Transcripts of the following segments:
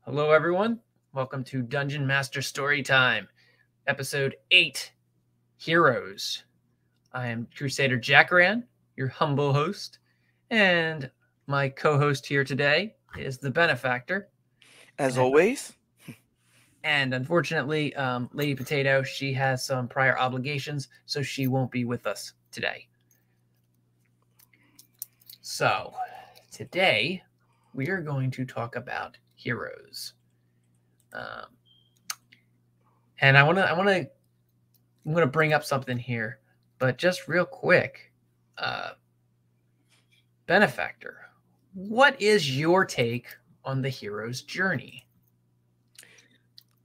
Hello, everyone. Welcome to Dungeon Master Storytime, Episode 8, Heroes. I am Crusader Jackaran, your humble host, and my co-host here today is the Benefactor. As always. And unfortunately, Lady Potato, she has some prior obligations, so she won't be with us today. So, today, we are going to talk about heroes. And I'm gonna bring up something here, but just real quick, Benefactor, what is your take on the hero's journey?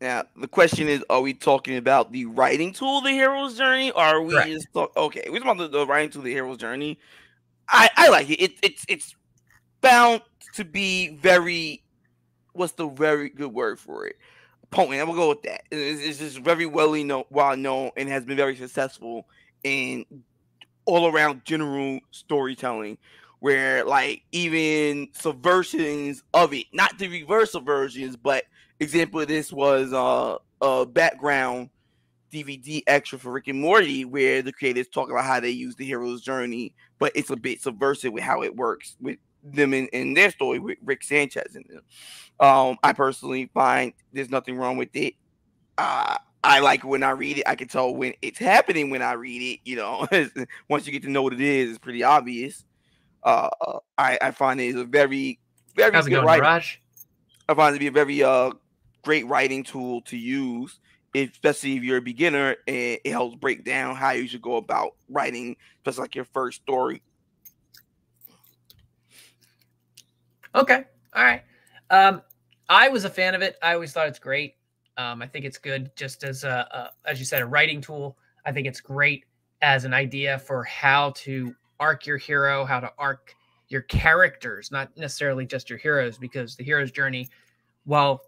Now, the question is, are we talking about the writing tool, the hero's journey, or are we Correct. just okay, we're talking about the writing tool, the hero's journey. I like it. It's bound to be very, what's the very good word for it? Potent. I'm gonna go with that. It's just very well known, and has been very successful in all around general storytelling, where like even subversions of it, not the reverse subversions, but example of this was a background DVD extra for Rick and Morty, where the creators talk about how they use the hero's journey, but it's a bit subversive with how it works with them in their story with Rick Sanchez in them. I personally find there's nothing wrong with it. I like it when I read it. I can tell when it's happening when I read it. Once you get to know what it is, it's pretty obvious. I find it is a very, very How's it good going, writing. Raj? I find it to be a very great writing tool to use, especially if you're a beginner, and it helps break down how you should go about writing, especially like your first story. Okay, all right. I was a fan of it. I always thought it's great. I think it's good just as you said, a writing tool. I think it's great as an idea for how to arc your hero, how to arc your characters, not necessarily just your heroes, because the hero's journey, while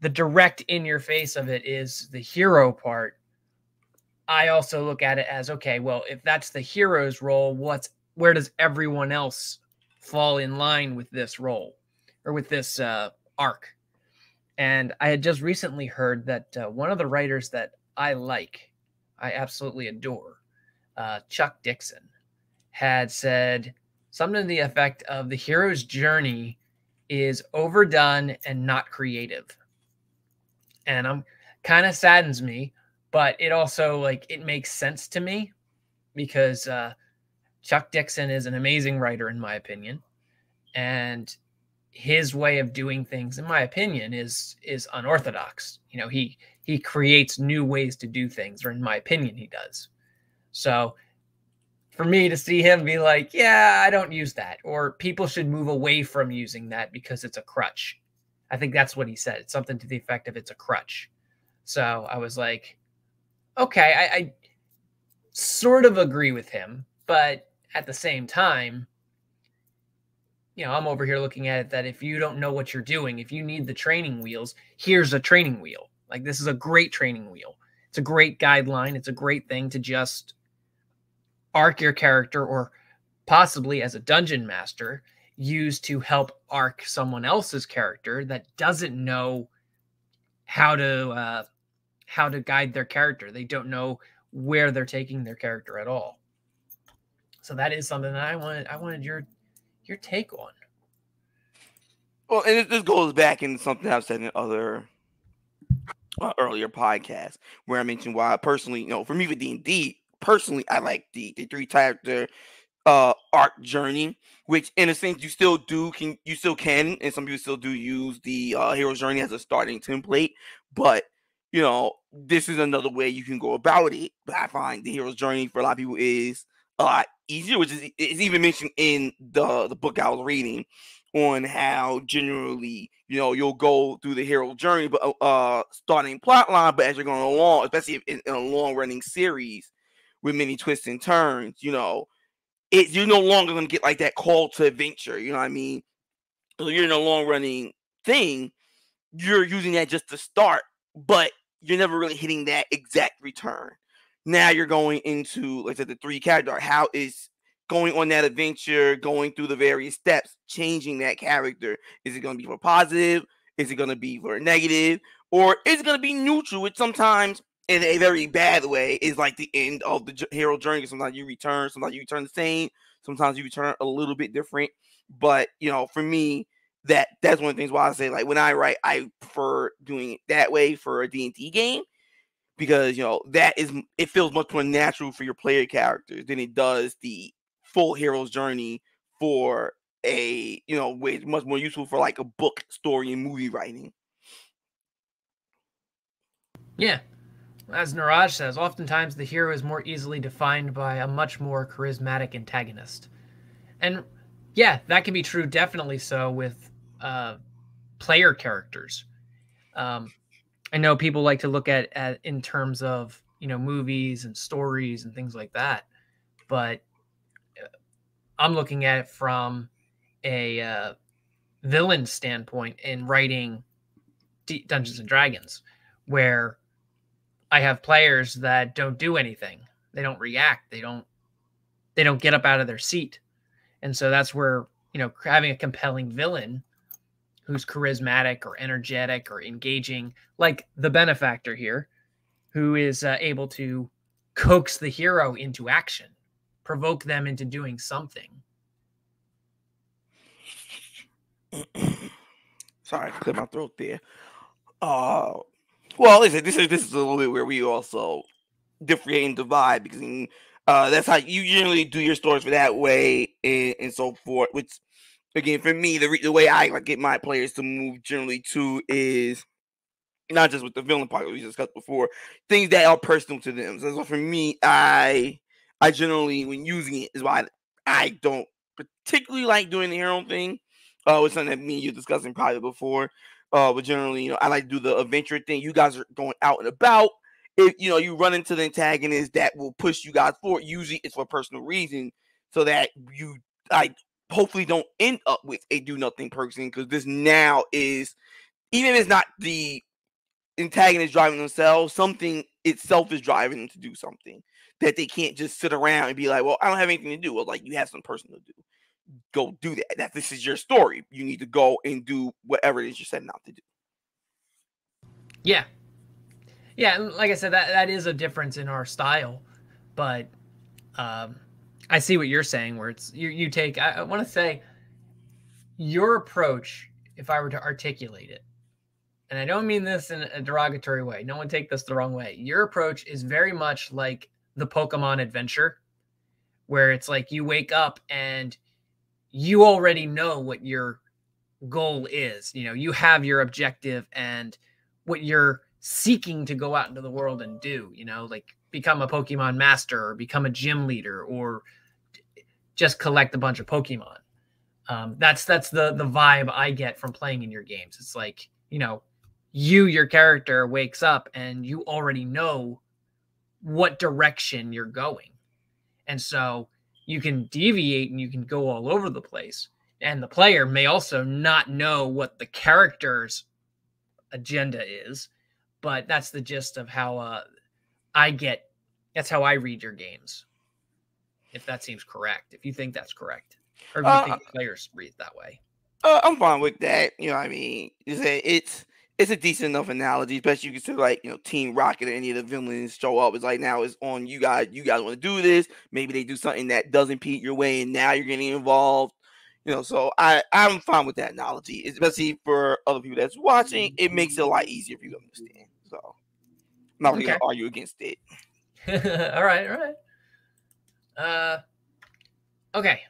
the direct in your face of it is the hero part, I also look at it as, okay, well, if that's the hero's role, where does everyone else fall in line with this role or with this arc? And I had just recently heard that one of the writers that I absolutely adore, Chuck Dixon, had said something to the effect of the hero's journey is overdone and not creative. And I'm kind of saddens me, but it also it makes sense to me because Chuck Dixon is an amazing writer in my opinion, and his way of doing things, in my opinion, is unorthodox. He creates new ways to do things, or in my opinion, he does. So for me to see him be like, yeah, I don't use that, or people should move away from using that because it's a crutch. I think that's what he said. It's something to the effect of it's a crutch. So I was like, okay, I sort of agree with him, but at the same time, I'm over here looking at it that if you don't know what you're doing, if you need the training wheels, here's a training wheel. Like, this is a great training wheel. It's a great guideline. It's a great thing to just arc your character, or possibly as a dungeon master, use to help arc someone else's character that doesn't know how to guide their character. They don't know where they're taking their character at all. So that is something that I wanted your take on. Well, and this goes back into something I've said in other earlier podcasts, where I mentioned why personally, for me with D&D, personally, I like the 3-chapter arc journey, which in a sense you still can, and some people still do use the hero's journey as a starting template, but this is another way you can go about it. But I find the hero's journey for a lot of people is a lot easier, which is even mentioned in the book I was reading, on how generally you'll go through the hero journey, but starting plot line, but as you're going along, especially in a long running series with many twists and turns, you're no longer going to get like that call to adventure. You know what I mean? So you're in a long running thing, you're using that just to start, but you're never really hitting that exact return. Now you're going into, like I said, the 3-character. How is going on that adventure, going through the various steps, changing that character? Is it going to be for positive? Is it going to be for negative, or is it going to be neutral? Which sometimes, in a very bad way, is like the end of the hero journey. Sometimes you return the same, sometimes you return a little bit different. But for me, that's one of the things why I say, like, when I write, I prefer doing it that way for a D&D game, because it feels much more natural for your player characters than it does the full hero's journey for a way it's much more useful for like a book, story, and movie writing. Yeah. As Niraj says, oftentimes the hero is more easily defined by a much more charismatic antagonist. And yeah, that can be true, definitely so, with player characters. I know people like to look at in terms of movies and stories and things like that, but I'm looking at it from a villain standpoint in writing Dungeons and Dragons, where I have players that don't do anything, they don't react, they don't get up out of their seat, and so that's where having a compelling villain who's charismatic or energetic or engaging, like the Benefactor here, who is able to coax the hero into action, provoke them into doing something. Sorry, I cleared my throat there. Well, listen, this is a little bit where we also differentiate and divide, because that's how you generally do your stories for that way, and so forth. Which, again, for me, the way I like get my players to move generally too is not just with the villain part that we discussed before, things that are personal to them. So for me, I generally, when using it, is why I don't particularly like doing the hero thing. It's something that me and you discussing probably before. But generally, I like to do the adventure thing. You guys are going out and about. If you run into the antagonist that will push you guys forward, usually it's for a personal reason, so that you hopefully don't end up with a do nothing person, because this now is, even if it's not the antagonist driving themselves, something itself is driving them to do something that they can't just sit around and be like, well, I don't have anything to do. Well, like, you have some person to do. Go do that. This is your story. You need to go and do whatever it is you're setting out to do. Yeah. Yeah, like I said, that is a difference in our style, but I see what you're saying, where it's you take, I want to say, your approach, if I were to articulate it, and I don't mean this in a derogatory way, no one take this the wrong way, your approach is very much like the Pokemon adventure, where it's like you wake up and you already know what your goal is. You have your objective and what you're seeking to go out into the world and do, like become a Pokemon master or become a gym leader or just collect a bunch of Pokemon. That's the vibe I get from playing in your games. It's like, your character wakes up and you already know what direction you're going. And so you can deviate and you can go all over the place. And the player may also not know what the character's agenda is, but that's the gist of how that's how I read your games. If that seems correct, if you think that's correct, or if you think players read that way. I'm fine with that. What I mean, it's a decent enough analogy, especially you consider, like, Team Rocket or any of the villains show up. It's like, now it's on you guys. You guys want to do this. Maybe they do something that doesn't impede your way, and now you're getting involved. So I'm fine with that analogy, especially for other people that's watching. It makes it a lot easier for you to understand. So I'm not really going to argue against it. All right. Okay.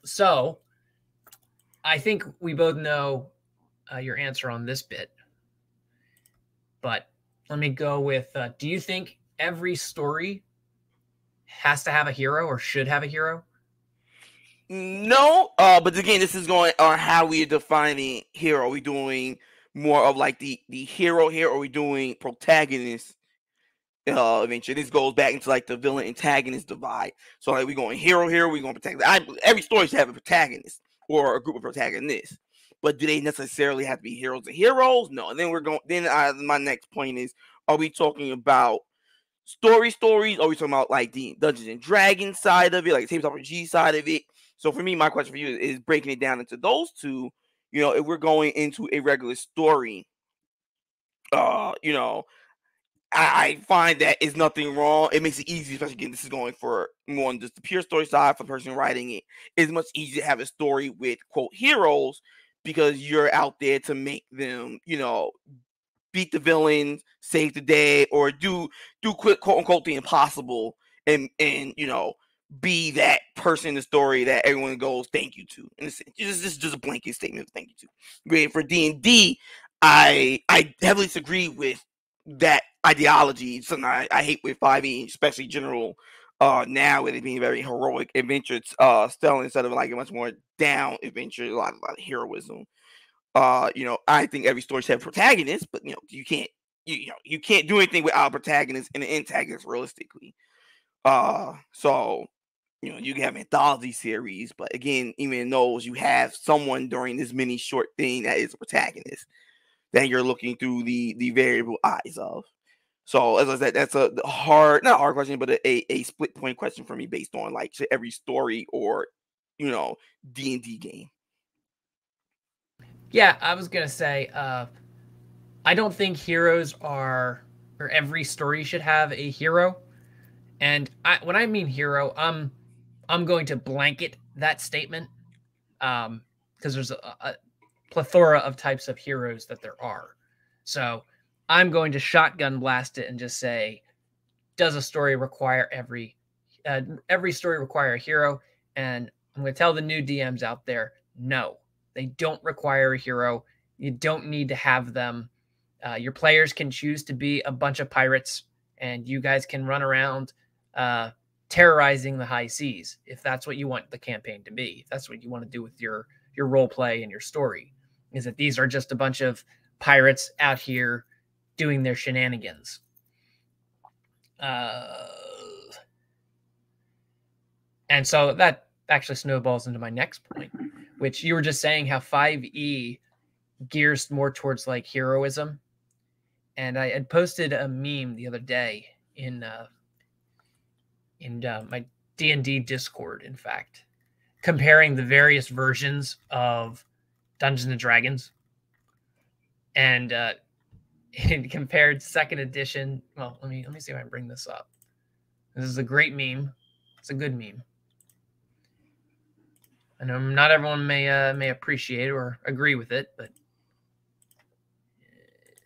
So I think we both know your answer on this bit, but let me go with, do you think every story has to have a hero or should have a hero? No, but again, this is going on how we are defining hero. Are we doing more of like the hero here, or are we doing protagonist adventure? This goes back into like the villain antagonist divide. So, like, we going hero here, we going protagonist. Every story should have a protagonist or a group of protagonists, but do they necessarily have to be heroes and heroes? No. And then my next point is, are we talking about stories? Are we talking about like the Dungeons and Dragons side of it, like the tabletop RPG side of it? So for me, my question for you is breaking it down into those two. You know, if we're going into a regular story, you know, I find that is nothing wrong. It makes it easy, especially again, this is going for more on just the pure story side for the person writing it. It's much easier to have a story with quote heroes because you're out there to make them, you know, beat the villains, save the day, or do quick quote unquote the impossible and you know be that person in the story that everyone goes thank you to. And this is just a blanket statement of thank you to. Great for D&D, I heavily disagree with that ideology. Something I hate with 5e, especially general. Now with it being very heroic adventure, still instead of like a much more down adventure, a lot of heroism. You know, I think every story should have protagonists, but you know, you can't do anything without a protagonist and an antagonist realistically. So you know, you can have anthology series, but again, even in those, you have someone during this mini short thing that is a protagonist that you're looking through the variable eyes of. So as I said, that's a hard, not a hard question, but a split point question for me based on like every story or you know D&D game. Yeah, I was gonna say, I don't think heroes are, or every story should have a hero. And when I mean hero, I'm going to blanket that statement, because there's a plethora of types of heroes that there are. So I'm going to shotgun blast it and just say, does a story require every story require a hero? And I'm going to tell the new DMs out there, no, they don't require a hero. You don't need to have them. Your players can choose to be a bunch of pirates, and you guys can run around terrorizing the high seas if that's what you want the campaign to be. If that's what you want to do with your role play and your story, is that these are just a bunch of pirates out here doing their shenanigans. And so that actually snowballs into my next point, which you were just saying how 5e gears more towards like heroism. And I had posted a meme the other day in my D&D Discord, in fact, comparing the various versions of Dungeons and Dragons, and it compared second edition. Well, let me see if I can bring this up. This is a great meme. It's a good meme. I know not everyone may appreciate or agree with it, but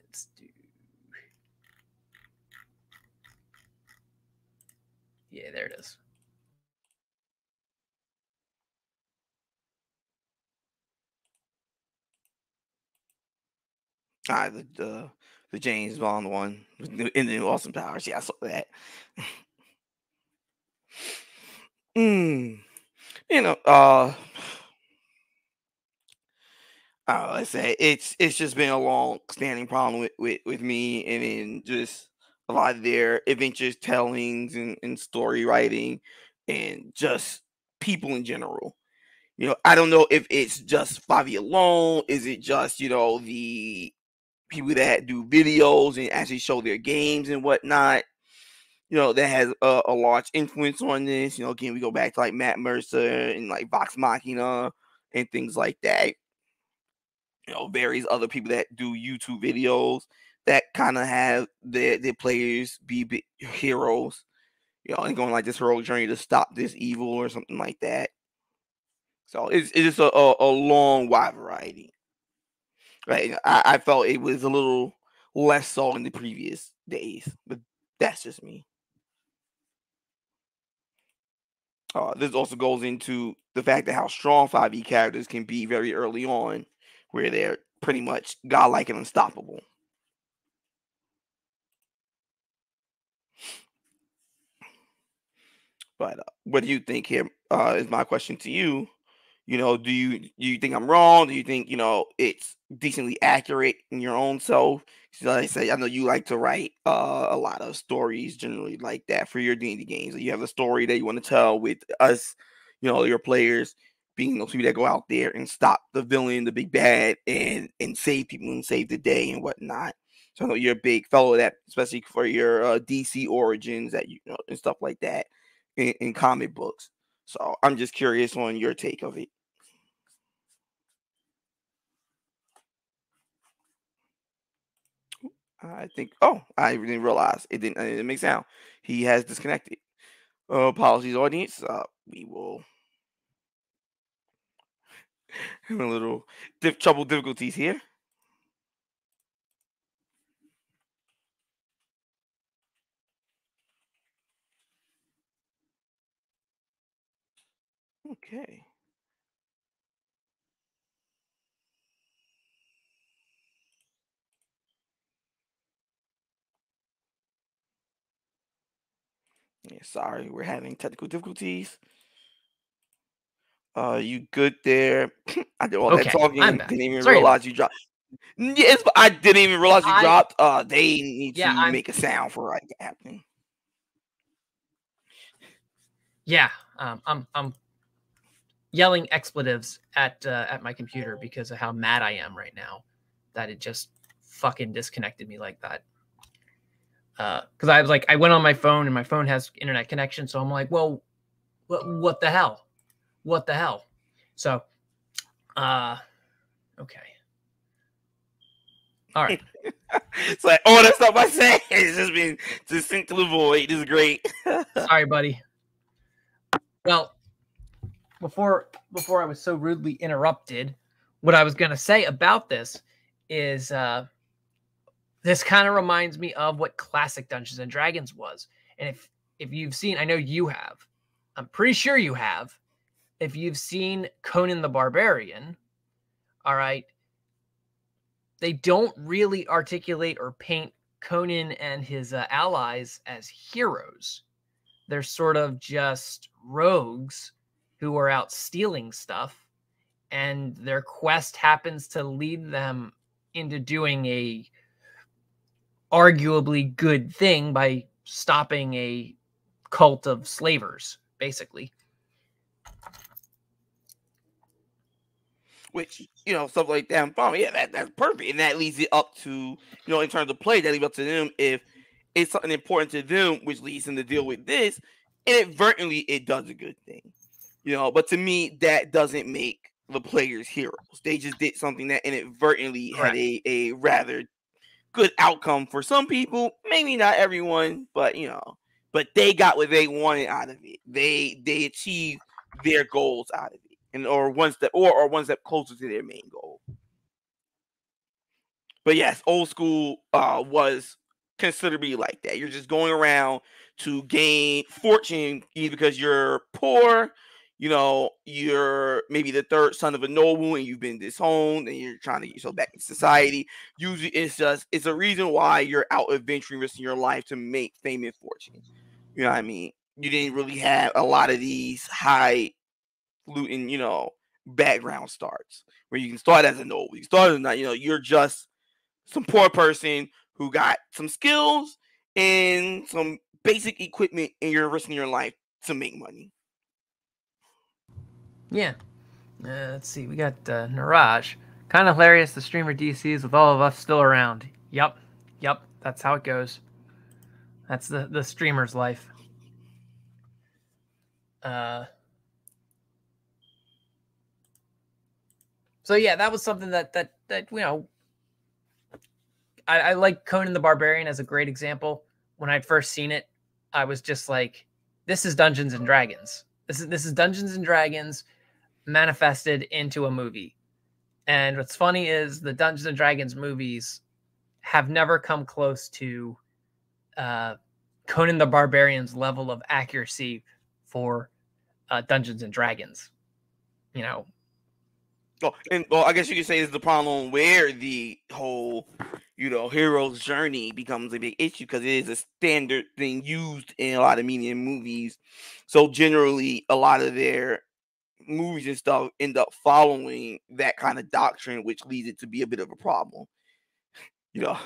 let's do. Yeah, there it is. The James Bond one in the Austin Powers. Yeah, I saw that. You know, I say it's just been a long standing problem with me and in just a lot of their adventures tellings and story writing and just people in general. You know, I don't know if it's just Favi alone. Is it just, you know, the people that do videos and actually show their games and whatnot? You know, that has a large influence on this. You know, again, we go back to like Matt Mercer and like Vox Machina and things like that. You know, various other people that do YouTube videos that kind of have their players be heroes. You know, and going like this heroic journey to stop this evil or something like that. So it's just a long wide variety. Right. I felt it was a little less so in the previous days, but that's just me. This also goes into the fact that how strong 5e characters can be very early on, where they're pretty much godlike and unstoppable. But what do you think here? Is my question to you. You know, do you think I'm wrong? Do you think you know it's decently accurate in your own self? So like I say, I know you like to write a lot of stories generally like that for your D&D games. You have a story that you want to tell with us, you know, your players being those people that go out there and stop the villain, the big bad, and save people and save the day and whatnot. So I know you're a big fellow of that, especially for your DC origins that you know and stuff like that in comic books. So I'm just curious on your take of it. I think. Oh, I didn't realize it didn't make sound. He has disconnected. Apologies, audience. We will have a little difficulties here. Okay. Yeah, sorry, we're having technical difficulties. You good there? I did all that Okay, I'm talking. back. Didn't even Sorry about realize you dropped. Yes, but I didn't even realize you I dropped. They need yeah, to make a sound for like happening. yeah, I'm yelling expletives at my computer because of how mad I am right now that it just fucking disconnected me like that. Because I was like, I went on my phone and my phone has internet connection, so I'm like, well, what the hell? What the hell? So, okay, all right. It's like all that stuff I say has just been just sink to the void. This is great. Sorry, buddy. Well, before I was so rudely interrupted, what I was gonna say about this is this kind of reminds me of what classic Dungeons and Dragons was. And if you've seen, I know you have. I'm pretty sure you have. If you've seen Conan the Barbarian, all right, they don't really articulate or paint Conan and his allies as heroes. They're sort of just rogues who are out stealing stuff, and their quest happens to lead them into doing a arguably good thing by stopping a cult of slavers, basically. Which, stuff like that. Yeah, that's perfect, and that leads it up to, in terms of play, that leads up to them if it's something important to them, which leads them to deal with this. Inadvertently, it does a good thing, But to me, that doesn't make the players heroes. They just did something that inadvertently had Correct. a rather good outcome for some people, maybe not everyone, but but they got what they wanted out of it. They achieved their goals out of it, and or one step closer to their main goal. But yes, old school was considerably like that. You're just going around to gain fortune either because you're poor, you're maybe the third son of a noble and you've been disowned and you're trying to get yourself back in society. Usually it's a reason why you're out adventuring, risking your life to make fame and fortune. You know what I mean? You didn't really have a lot of these high looting, background starts where you can start as a noble. You start as not, you're just some poor person who got some skills and some basic equipment and you're risking your life to make money. Yeah. Let's see. We got Niraj. Kind of hilarious the streamer DCs with all of us still around. Yep. Yep. That's how it goes. That's the streamer's life. So yeah, that was something that I like Conan the Barbarian as a great example. When I'd first seen it, I was just like, this is Dungeons and Dragons. This is Dungeons and Dragons manifested into a movie. And what's funny is the Dungeons and Dragons movies have never come close to Conan the Barbarian's level of accuracy for Dungeons and Dragons. I guess you could say is the problem where the whole, hero's journey becomes a big issue because it is a standard thing used in a lot of media and movies. So generally, a lot of their movies and stuff end up following that kind of doctrine, which leads it to be a bit of a problem.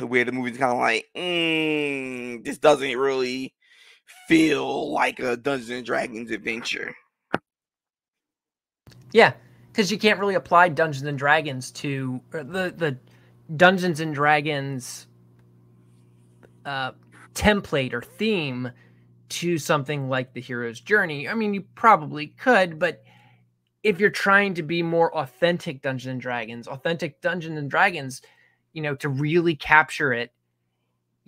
Where the movie's kind of like, this doesn't really feel like a Dungeons and Dragons adventure. Yeah, because you can't really apply Dungeons and Dragons to the Dungeons and Dragons template or theme to something like the hero's journey. I mean, you probably could, but if you're trying to be more authentic Dungeons and Dragons, to really capture it,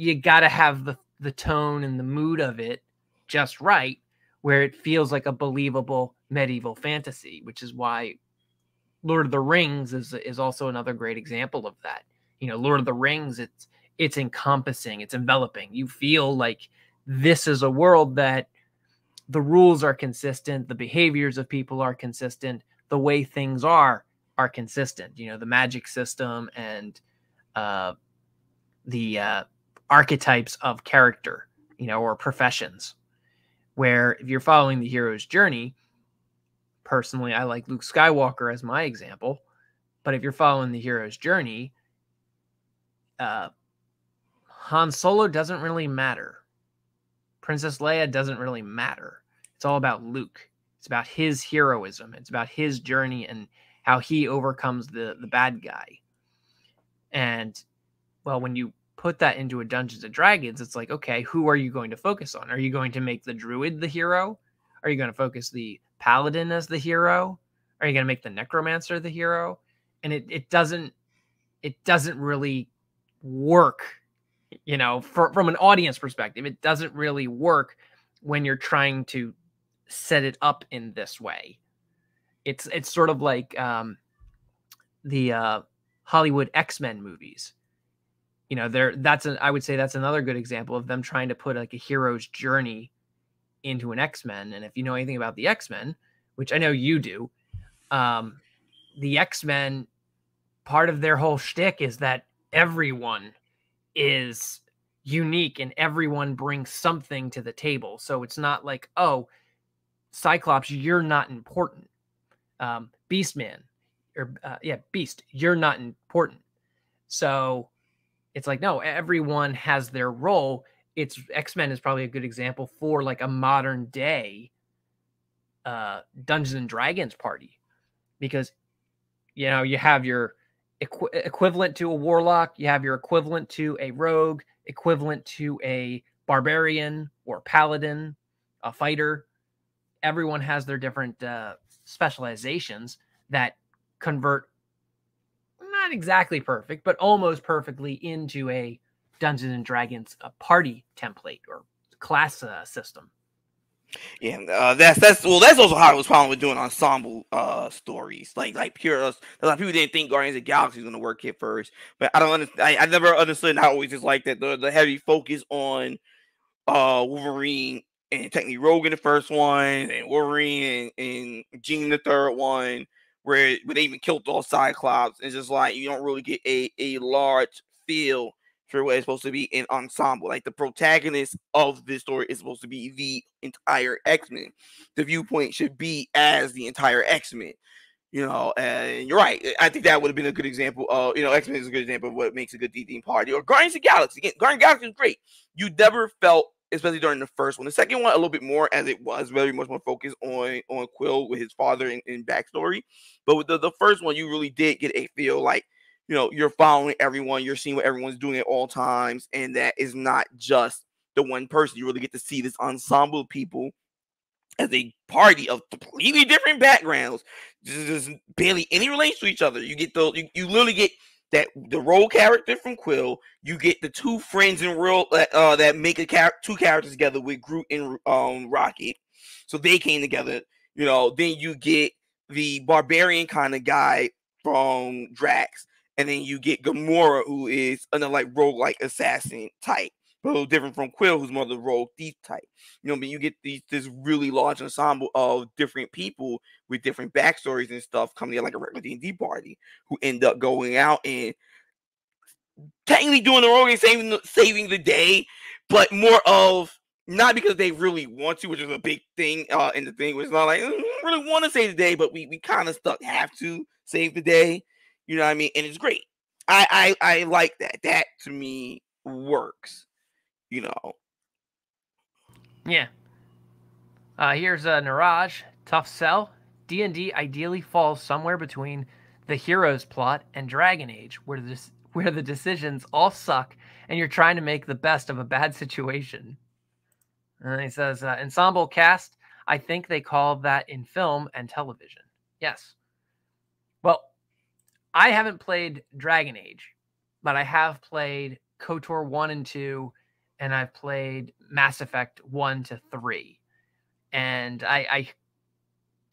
you got to have the tone and the mood of it just right, where it feels like a believable medieval fantasy, which is why Lord of the Rings is also another great example of that. You know, Lord of the Rings, it's encompassing, it's enveloping. You feel like this is a world that the rules are consistent, the behaviors of people are consistent, the way things are consistent. You know, the magic system and the archetypes of character, you know, or professions. Where if you're following the hero's journey, personally, I like Luke Skywalker as my example. But if you're following the hero's journey, Han Solo doesn't really matter. Princess Leia doesn't really matter. It's all about Luke. It's about his heroism. It's about his journey and how he overcomes the bad guy. And, well, when you put that into a Dungeons and Dragons, it's like, okay, who are you going to focus on? Are you going to make the druid the hero? Are you going to focus the paladin as the hero? Are you going to make the necromancer the hero? And it doesn't really work, you know, from an audience perspective. It doesn't really work when you're trying to set it up in this way. It's sort of like the Hollywood X-Men movies. You know, I would say that's another good example of them trying to put like a hero's journey into an X-Men. And if you know anything about the X-Men, which I know you do, the X-Men, part of their whole shtick is that everyone is unique and everyone brings something to the table. So it's not like, oh, Cyclops, you're not important. Beastman, or Beast, you're not important. So it's like, no, everyone has their role. It's X-Men is probably a good example for like a modern day Dungeons and Dragons party, because, you know, you have your equivalent to a warlock, you have your equivalent to a rogue, equivalent to a barbarian or paladin, a fighter. Everyone has their different specializations that convert, not exactly perfect, but almost perfectly into a Dungeons and Dragons party template or class system. Yeah, that's also how I was probably doing ensemble stories, like pure. A lot of people didn't think Guardians of the Galaxy was going to work here first, but I don't understand. I never understood how always just like that the heavy focus on Wolverine and technically Rogue in the first one, and Wolverine and Jean in the third one, where they even killed all Cyclops. It's just like you don't really get a large feel for what it's supposed to be an ensemble. Like the protagonist of this story is supposed to be the entire X-Men. The viewpoint should be as the entire X-Men. You know, and you're right. I think that would have been a good example of, you know, X-Men is a good example of what makes a good D&D party. Or Guardians of the Galaxy. Again, Guardians of the Galaxy is great. You never felt, especially during the first one. The second one, a little bit more, as it was very much more focused on Quill with his father and backstory. But with the first one, you really did get a feel like, you know, you're following everyone, you're seeing what everyone's doing at all times, and that is not just the one person. You really get to see this ensemble of people as a party of completely different backgrounds, just barely any relation to each other. You get you literally get that the role character from Quill. You get the two friends in real that make two characters together with Groot and Rocket, so they came together. You know, then you get the barbarian kind of guy from Drax, and then you get Gamora, who is another like rogue like assassin type, but a little different from Quill, who's more the rogue thief type. You know, I mean, you get this really large ensemble of different people with different backstories and stuff coming in like a regular D&D party, who end up going out and technically doing the rogue and saving the day, but more of not because they really want to, which is a big thing in the thing. It's not like we really want to save the day, but we kind of stuck have to save the day. You know what I mean? And it's great. I like that. That to me works. You know. Yeah. Here's Niraj. Tough sell. D&D ideally falls somewhere between the hero's plot and Dragon Age, where the decisions all suck and you're trying to make the best of a bad situation. And he says, ensemble cast, I think they call that in film and television. Yes. Well, I haven't played Dragon Age, but I have played KOTOR 1 and 2, and I've played Mass Effect 1 to 3. And I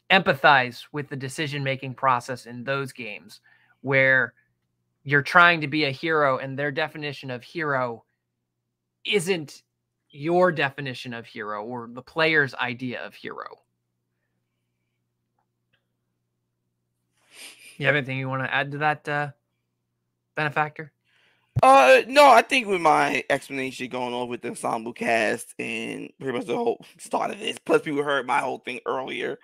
empathize with the decision-making process in those games where you're trying to be a hero and their definition of hero isn't your definition of hero or the player's idea of hero. You have anything you want to add to that, Benefactor? No, I think with my explanation going on with the ensemble cast and pretty much the whole start of this, plus people heard my whole thing earlier,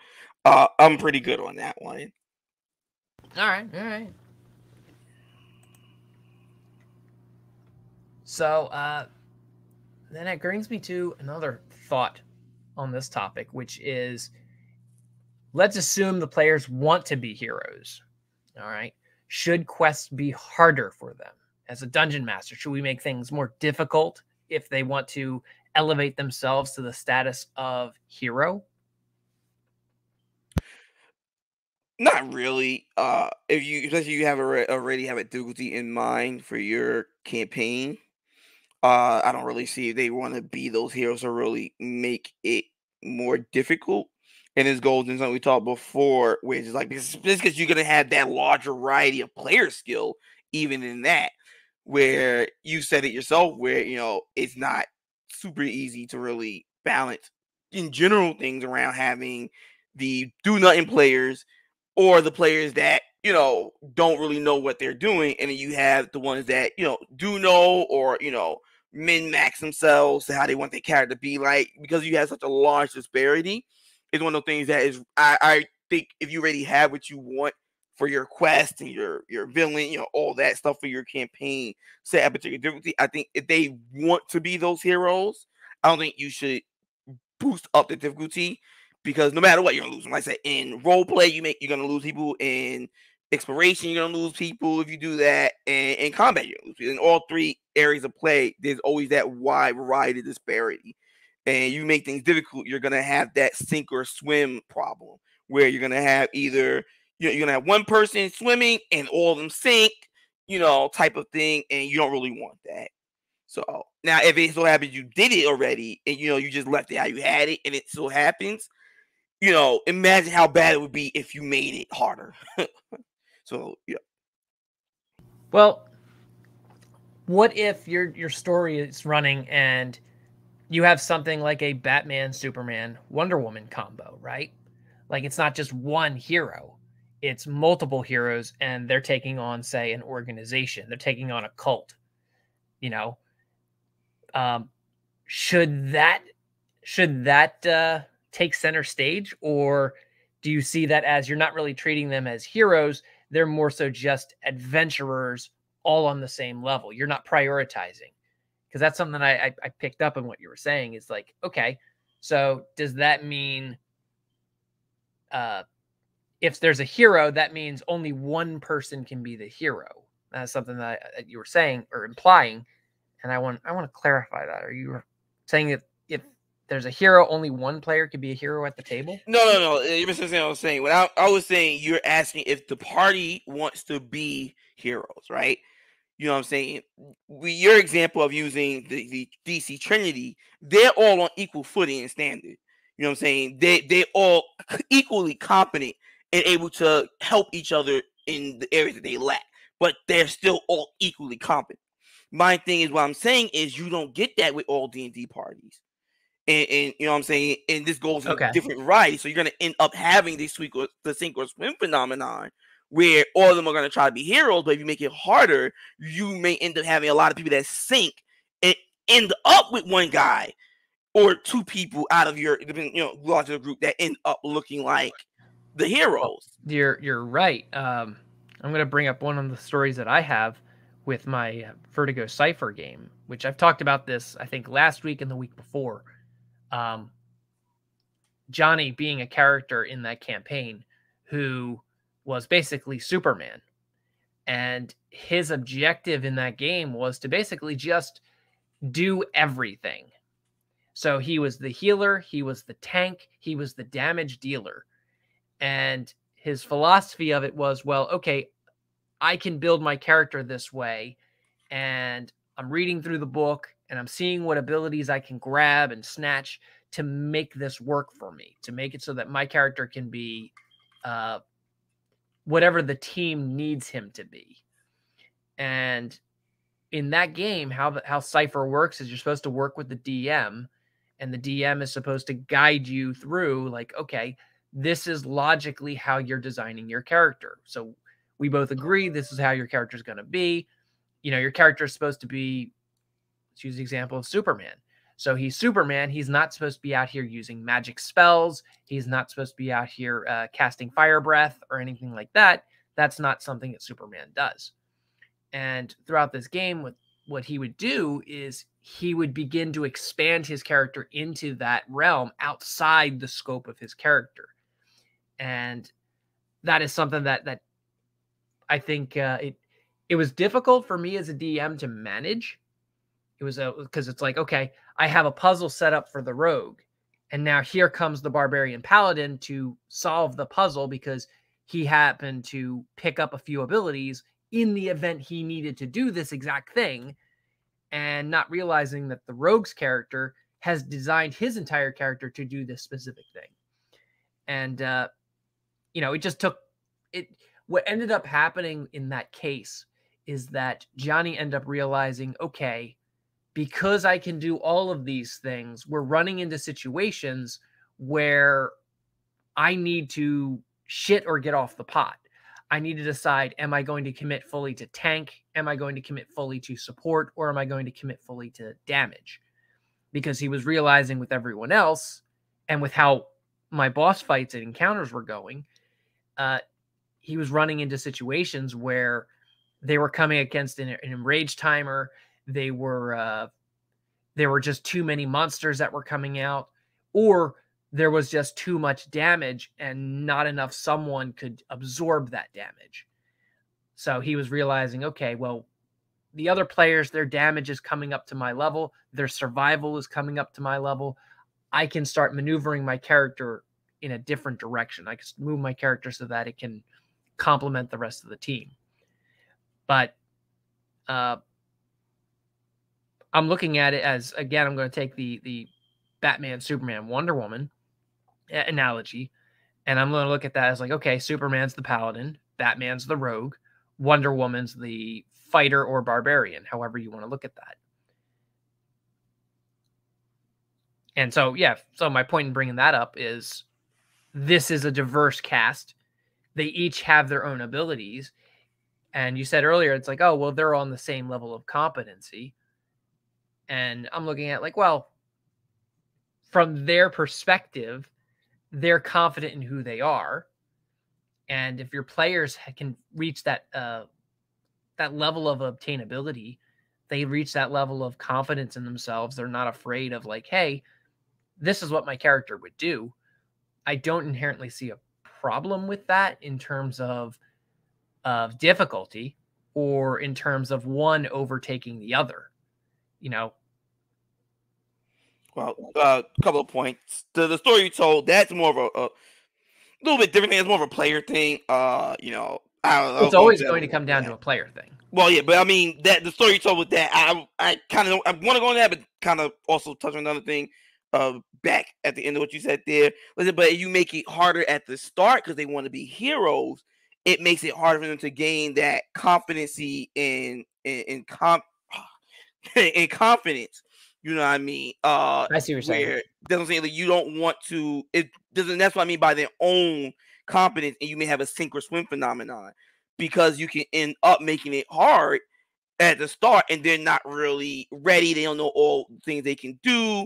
I'm pretty good on that one. All right. So then it brings me to another thought on this topic, which is, let's assume the players want to be heroes. All right. Should quests be harder for them? As a dungeon master, should we make things more difficult if they want to elevate themselves to the status of hero? Not really. If you especially you have already have a difficulty in mind for your campaign, I don't really see if they want to be those heroes or really make it more difficult. And this goes into something we talked before, which is like this because you're gonna have that larger variety of player skill, even in that, where you said it yourself, where it's not super easy to really balance in general things around having the do nothing players or the players that don't really know what they're doing, and then you have the ones that do know or min max themselves to how they want their character to be like, because you have such a large disparity. It's one of those things that is I think if you already have what you want for your quest and your villain, all that stuff for your campaign set at particular difficulty, I think if they want to be those heroes, I don't think you should boost up the difficulty, because no matter what, you're gonna lose them. Like I said, in role play, you're gonna lose people. In exploration, you're gonna lose people if you do that. And in combat, you're gonna lose people. In all three areas of play, there's always that wide variety disparity. And you make things difficult, you're gonna have that sink or swim problem where you're gonna have either you're gonna have one person swimming and all of them sink, type of thing, and you don't really want that. So now, if it so happens you did it already, and you just left it how you had it, and it so happens, imagine how bad it would be if you made it harder. So yeah. Well, what if your story is running and you have something like a Batman, Superman, Wonder Woman combo, right? Like, it's not just one hero, it's multiple heroes, and they're taking on, say, an organization. They're taking on a cult. Should that take center stage, or do you see that as you're not really treating them as heroes? They're more so just adventurers, all on the same level. You're not prioritizing. Because that's something that I picked up on what you were saying. Is like, okay, so does that mean if there's a hero, that means only one person can be the hero? That's something that you were saying or implying, and I want to clarify that. Are you saying that if there's a hero, only one player could be a hero at the table? No. You misunderstand what I was saying. When I was saying, you're asking if the party wants to be heroes, right? You know what I'm saying? Your example of using the DC Trinity, they're all on equal footing and standard. You know what I'm saying? They all equally competent and able to help each other in the areas that they lack, but they're still all equally competent. My thing is, what I'm saying is, you don't get that with all D&D parties. And you know what I'm saying? And this goes in different varieties. So you're going to end up having the sink or swim phenomenon, where all of them are going to try to be heroes, but if you make it harder, you may end up having a lot of people that sink and end up with one guy or two people out of your larger group that end up looking like the heroes. You're right. I'm going to bring up one of the stories that I have with my Vertigo Cypher game, which I've talked about this, I think, last week and the week before. Johnny being a character in that campaign who was basically Superman. And his objective in that game was to basically just do everything. So he was the healer, he was the tank, he was the damage dealer. And his philosophy of it was, well, okay, I can build my character this way, and I'm reading through the book and I'm seeing what abilities I can grab and snatch to make this work for me, to make it so that my character can be whatever the team needs him to be. And in that game, how Cypher works is you're supposed to work with the DM, and the DM is supposed to guide you through, like, okay, this is logically how you're designing your character. So we both agree this is how your character is going to be. You know, your character is supposed to be, let's use the example of Superman. So he's Superman. He's not supposed to be out here using magic spells. He's not supposed to be out here casting fire breath or anything like that. That's not something that Superman does. And throughout this game, what he would do is he would begin to expand his character into that realm outside the scope of his character. And that is something that I think it was difficult for me as a DM to manage. It was because it's like, okay, I have a puzzle set up for the rogue, and now here comes the barbarian paladin to solve the puzzle because he happened to pick up a few abilities in the event he needed to do this exact thing, and not realizing that the rogue's character has designed his entire character to do this specific thing. And it just took it. What ended up happening in that case is that Johnny ended up realizing, okay, because I can do all of these things, we're running into situations where I need to shit or get off the pot. I need to decide, am I going to commit fully to tank? Am I going to commit fully to support? Or am I going to commit fully to damage? Because he was realizing with everyone else and with how my boss fights and encounters were going, he was running into situations where they were coming against an enraged timer. There were just too many monsters that were coming out, or there was just too much damage and not enough someone could absorb that damage. So he was realizing, okay, well, the other players, their damage is coming up to my level. Their survival is coming up to my level. I can start maneuvering my character in a different direction. I can move my character so that it can complement the rest of the team. But I'm looking at it as, again, I'm going to take the Batman, Superman, Wonder Woman analogy, and I'm going to look at that as like, okay, Superman's the paladin, Batman's the rogue, Wonder Woman's the fighter or barbarian, however you want to look at that. And so, yeah, so my point in bringing that up is this is a diverse cast. They each have their own abilities. And you said earlier, it's like, oh, well, they're on the same level of competency. And I'm looking at like, well, from their perspective, they're confident in who they are. And if your players can reach that level of obtainability, they reach that level of confidence in themselves. They're not afraid of like, hey, this is what my character would do. I don't inherently see a problem with that in terms of difficulty or in terms of one overtaking the other, Well, a couple of points. The story you told, that's more of a little bit different thing. It's more of a player thing. It's always going to come down to a player thing. Well, yeah, but I mean that the story you told with that, I kind of want to go on that, but kind of also touch on another thing. Back at the end of what you said there, but you make it harder at the start because they want to be heroes. It makes it harder for them to gain that competency in confidence. You know what I mean? I see what you're saying. That's what I'm saying. Like, you don't want to. It doesn't. That's what I mean by their own competence, and you may have a sink or swim phenomenon because you can end up making it hard at the start, and they're not really ready. They don't know all the things they can do.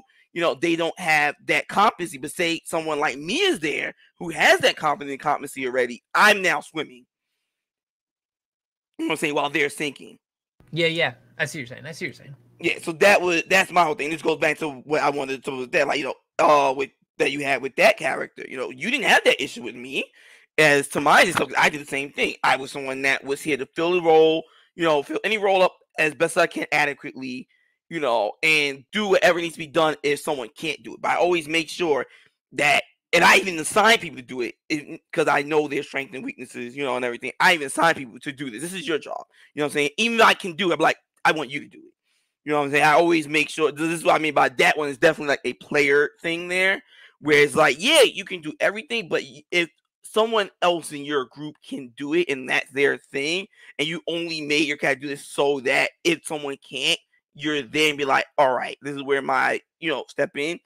They don't have that competency. But say someone like me is there who has that competency already. I'm now swimming. I'm saying while they're sinking. Yeah. I see what you're saying. Yeah, so that's my whole thing. This goes back to what I wanted to with that, like, with that you had with that character. You didn't have that issue with me. As to mine, I did the same thing. I was someone that was here to fill the role, fill any role up as best as I can adequately, and do whatever needs to be done if someone can't do it. But I always make sure that, and I even assign people to do it because I know their strengths and weaknesses, and everything. I even assign people to do this. This is your job. You know what I'm saying? Even though I can do it, I'm like, I want you to do it. You know what I'm saying? I always make sure. This is what I mean by that one is definitely like a player thing there, where it's like, yeah, you can do everything, but if someone else in your group can do it and that's their thing, and you only made your character do this so that if someone can't, you're then be like, all right, this is where my step in.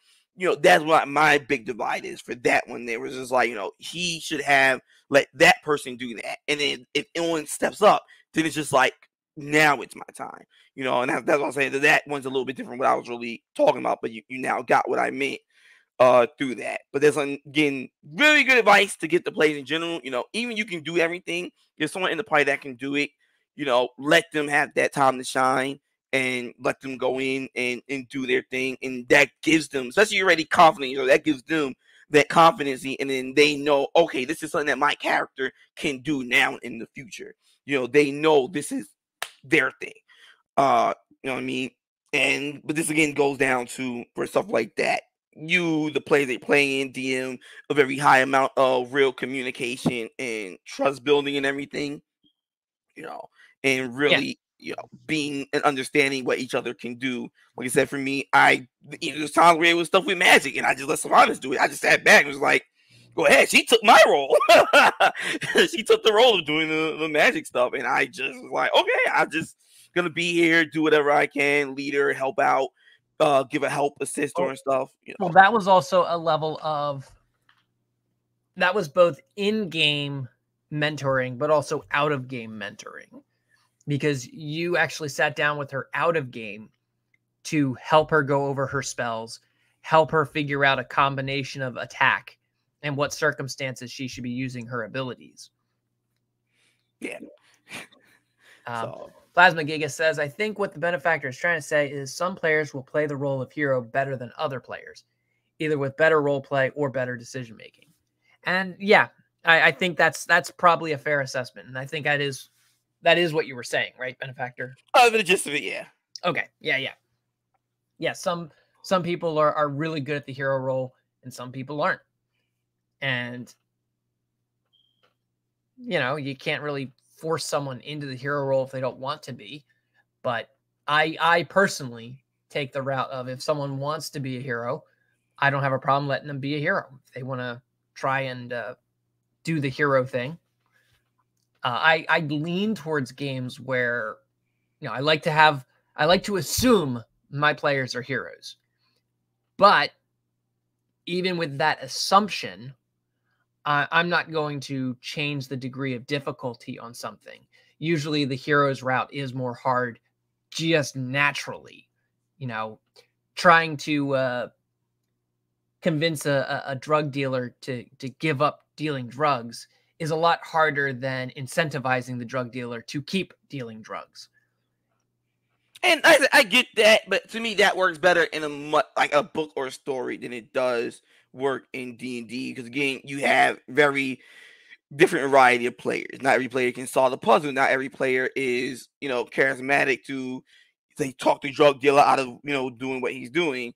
That's what my big divide is for that one. There was just like, he should have let that person do that, and then if anyone steps up, then it's just like, now it's my time. And that's what I'm saying. That one's a little bit different what I was really talking about, but you now got what I meant through that. But there's again really good advice to get the plays in general. Even you can do everything. There's someone in the party that can do it. Let them have that time to shine and let them go in and do their thing. And that gives them, especially you're already confident, that gives them that confidence, and then they know, okay, this is something that my character can do now in the future. They know this is their thing. You know what I mean? But this again goes down to for stuff like that. The players they play in DM a very high amount of real communication and trust building and everything, and really, being and understanding what each other can do. Like I said, for me, there's times where it was stuff with magic and I just let Sylvanas do it. I just sat back and was like, go ahead. She took my role. She took the role of doing the magic stuff. And I just was like, okay, I'm just going to be here, do whatever I can, lead her, help out, give a help, assist her and stuff. Well, that was also a level of, that was both in-game mentoring, but also out-of-game mentoring. Because you actually sat down with her out-of-game to help her go over her spells, help her figure out a combination of attack and what circumstances she should be using her abilities. Yeah. Plasma Giga says, I think what the Benefactor is trying to say is some players will play the role of hero better than other players, either with better role play or better decision making. And yeah, I think that's probably a fair assessment. And I think that is what you were saying, right, Benefactor? The gist of it, yeah. Okay. Yeah. Some people are really good at the hero role and some people aren't. And you can't really force someone into the hero role if they don't want to be. But I personally take the route of, if someone wants to be a hero, I don't have a problem letting them be a hero. If they want to try and do the hero thing. I lean towards games where, I like to assume my players are heroes. But even with that assumption, I'm not going to change the degree of difficulty on something. Usually the hero's route is more hard just naturally. Trying to convince a drug dealer to give up dealing drugs is a lot harder than incentivizing the drug dealer to keep dealing drugs. And I get that, but to me that works better in a book or a story than it does work in D&D, because again, you have very different variety of players. Not every player can solve the puzzle. Not every player is charismatic to talk the drug dealer out of doing what he's doing.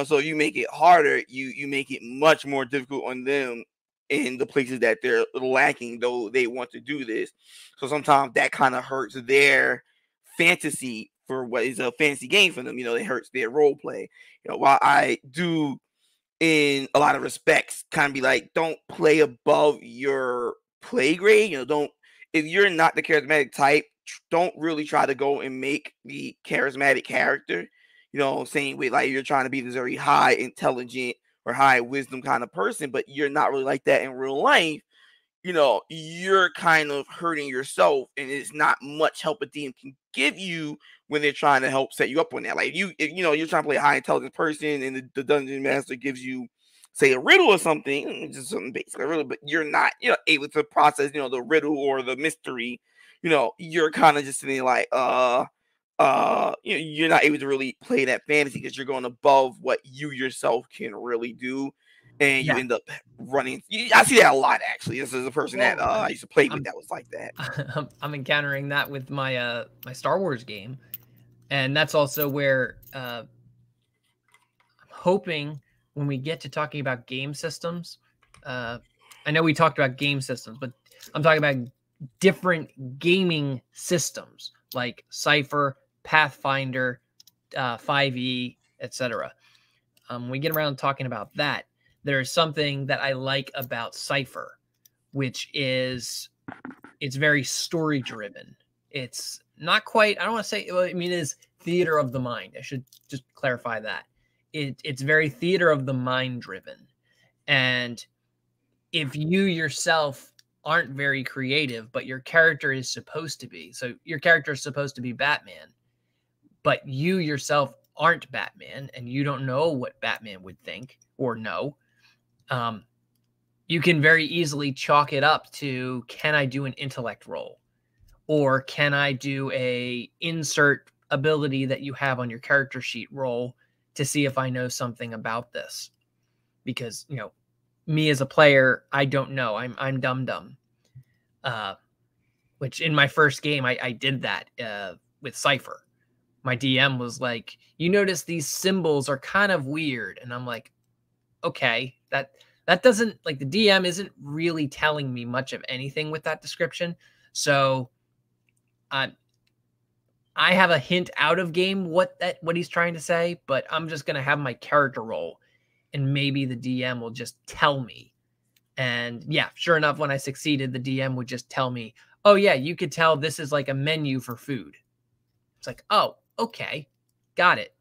So you make it harder. You make it much more difficult on them in the places that they're lacking, though they want to do this. So sometimes that kind of hurts their fantasy for what is a fantasy game for them. It hurts their role play. While I do, in a lot of respects, kind of be like, don't play above your play grade. If you're not the charismatic type, don't really try to go and make the charismatic character. Same way, like, you're trying to be this very high intelligent or high wisdom kind of person, but you're not really like that in real life. You're kind of hurting yourself, and it's not much help a DM can give you when they're trying to help set you up on that. Like, if you're trying to play a high intelligent person, and the dungeon master gives you, say, a riddle or something, just something basic, a riddle, but you're not, able to process, the riddle or the mystery. You're kind of just sitting like, you're not able to really play that fantasy because you're going above what you yourself can really do. And you end up running. I see that a lot, actually. This is a person that I used to play with that was like that. I'm encountering that with my my Star Wars game, and that's also where I'm hoping when we get to talking about game systems. I know we talked about game systems, but I'm talking about different gaming systems like Cypher, Pathfinder, 5e, etc. When we get around talking about that, there's something that I like about Cypher, which is it's very story driven. It's not quite, I don't want to say, I mean, it is theater of the mind. I should just clarify that. It's very theater of the mind driven. And if you yourself aren't very creative, but your character is supposed to be, so your character is supposed to be Batman, but you yourself aren't Batman and you don't know what Batman would think or know, you can very easily chalk it up to, can I do an intellect roll? Or can I do a insert ability that you have on your character sheet roll to see if I know something about this? Because, you know, me as a player, I don't know. I'm dumb. Which in my first game, I did that with Cypher. My DM was like, you notice these symbols are kind of weird. And I'm like, okay, that doesn't, like, the DM isn't really telling me much of anything with that description. So I have a hint out of game what he's trying to say, but I'm just gonna have my character roll, and maybe the DM will just tell me. And yeah, sure enough, when I succeeded, the DM would just tell me, "Oh yeah, you could tell this is like a menu for food." It's like, oh, okay, got it.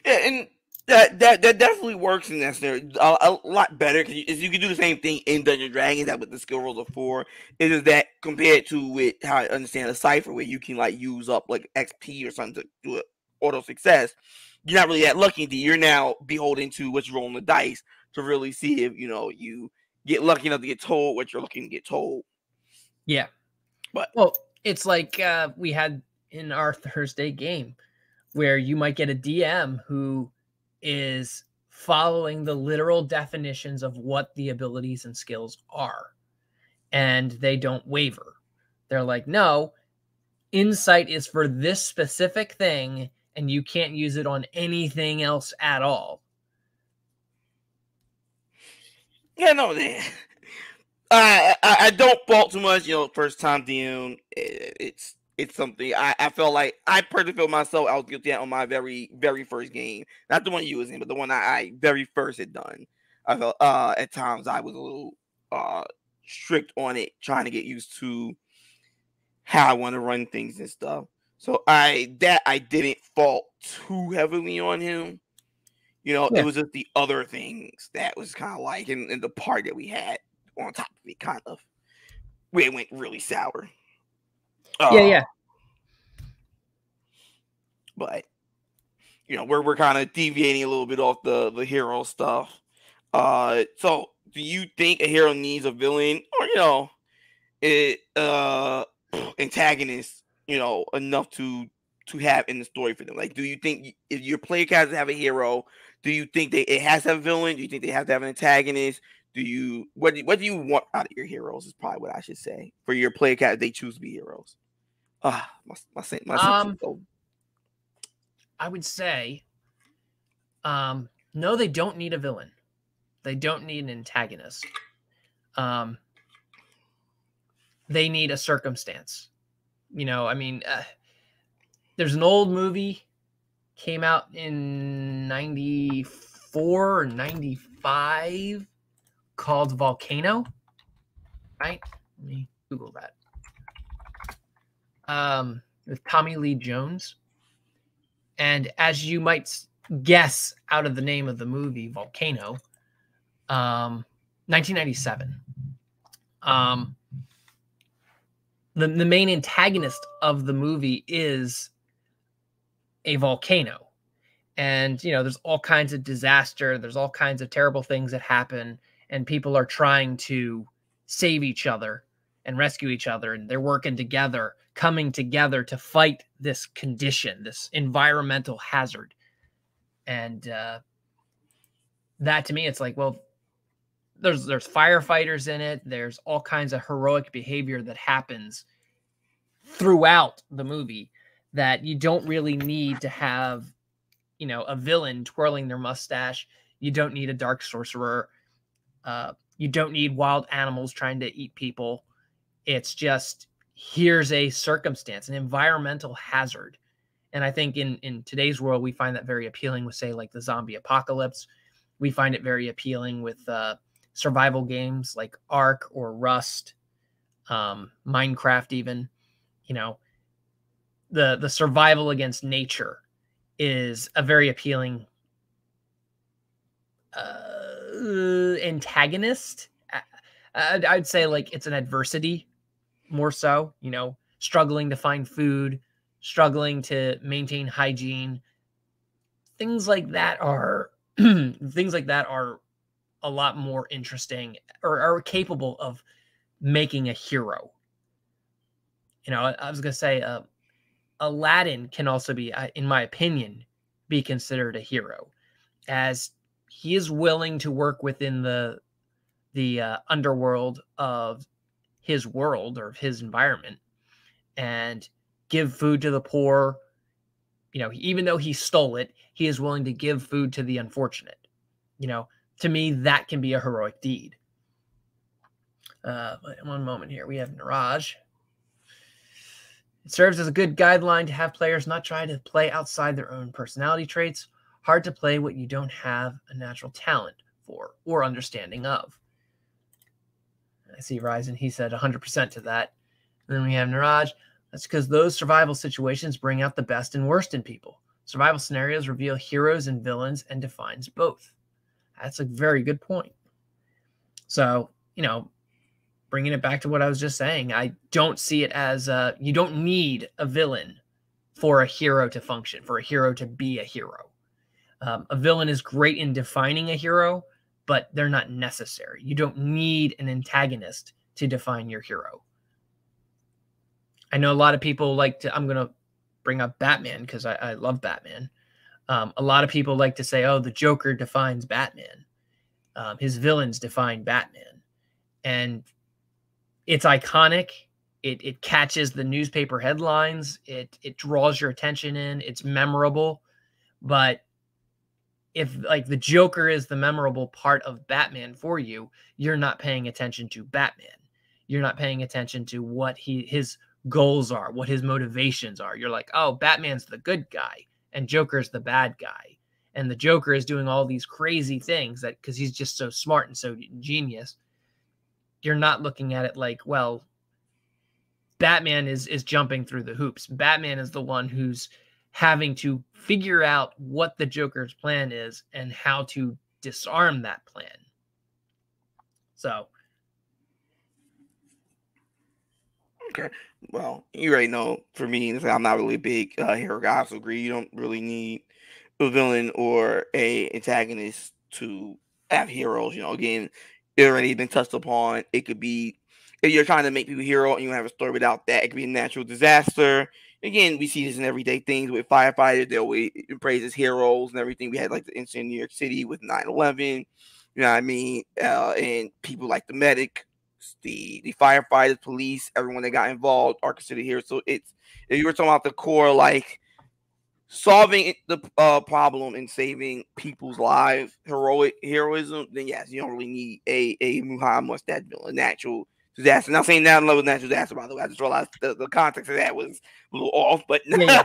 Yeah, and that definitely works in that scenario a lot better because you can do the same thing in Dungeons Dragons that with the skill rolls of 4. It is that compared to with how I understand a cipher where you can like use up like XP or something to do it auto success. You're not really that lucky. You're now beholden to what you roll on the dice to really see if you get lucky enough to get told what you're looking to get told. Yeah, but well, it's like we had in our Thursday game, where you might get a DM who is following the literal definitions of what the abilities and skills are, and they don't waver. They're like, no, insight is for this specific thing, and you can't use it on anything else at all. Yeah, no, I don't fault too much. First time DM, it's something I felt like I personally feel myself I was guilty at on my very very first game, not the one you was in, but the one I very first had done. I felt at times I was a little strict on it, trying to get used to how I want to run things and stuff. So I didn't fault too heavily on him. It was just the other things that was kind of like in the part that we had on top of it, kind of where it went really sour. Yeah. But we're kind of deviating a little bit off the hero stuff. So do you think a hero needs a villain or antagonist enough to have in the story for them? Like, do you think if your player characters have a hero, do you think it has to have a villain? Do you think they have to have an antagonist? What do you want out of your heroes is probably what I should say. For your player characters, they choose to be heroes. My I would say, no, they don't need a villain. They don't need an antagonist. They need a circumstance. I mean, there's an old movie came out in 94 or 95 called Volcano. Right? Let me Google that. With Tommy Lee Jones. And as you might guess out of the name of the movie, Volcano, 1997. The main antagonist of the movie is a volcano. And, there's all kinds of disaster. There's all kinds of terrible things that happen. And people are trying to save each other and rescue each other. And they're working together, coming together to fight this condition, this environmental hazard. And that to me, it's like, well, there's firefighters in it. There's all kinds of heroic behavior that happens throughout the movie that you don't really need to have, a villain twirling their mustache. You don't need a dark sorcerer. You don't need wild animals trying to eat people. It's just, here's a circumstance, an environmental hazard. And I think in today's world, we find that very appealing with, say, like the zombie apocalypse. We find it very appealing with survival games like Ark or Rust, Minecraft even. You know, the survival against nature is a very appealing antagonist. I'd say like it's an adversity more so, you know, struggling to find food, struggling to maintain hygiene. Things like that are things like that are a lot more interesting, or are capable of making a hero. You know, I was going to say Aladdin can also be, in my opinion, be considered a hero, as he is willing to work within the underworld of his world or his environment and give food to the poor. You know, even though he stole it, he is willing to give food to the unfortunate. You know, to me, that can be a heroic deed. One moment here. We have Niraj. It serves as a good guideline to have players not try to play outside their own personality traits. Hard to play what you don't have a natural talent for or understanding of. I see Ryzen. He said 100% to that. And then we have Niraj. That's because those survival situations bring out the best and worst in people. Survival scenarios reveal heroes and villains and defines both. That's a very good point. So, you know, bringing it back to what I was just saying, I don't see it as you don't need a villain for a hero to function, for a hero to be a hero. A villain is great in defining a hero, but they're not necessary. You don't need an antagonist to define your hero. I know a lot of people like to, I'm going to bring up Batman because I love Batman. A lot of people like to say, oh, the Joker defines Batman. His villains define Batman. And it's iconic. It catches the newspaper headlines. It draws your attention in. It's memorable. But if like the Joker is the memorable part of Batman for you, you're not paying attention to Batman. You're not paying attention to what his goals are, what his motivations are. You're like, oh, Batman's the good guy and Joker's the bad guy. And the Joker is doing all these crazy things that because he's just so smart and so genius. You're not looking at it like, well, Batman is jumping through the hoops. Batman is the one who's having to figure out what the Joker's plan is and how to disarm that plan. So. Okay. Well, you already know, for me, I'm not really a big hero guy. I also agree. You don't really need a villain or a antagonist to have heroes. You know, again, it already been touched upon. It could be, if you're trying to make people a hero and you have a story without that, it could be a natural disaster. Again, we see this in everyday things with firefighters. They always praise as heroes and everything. We had like the incident in New York City with 9/11. You know what I mean? And people like the medic, the firefighters, police, everyone that got involved are considered heroes. So it's, if you were talking about the core, like solving the problem and saving people's lives, heroism, then yes, you don't really need a Muhammad Mustad villain, natural disaster. Not saying that level of natural disaster, by the way. I just realized the context of that was a little off, but Yeah.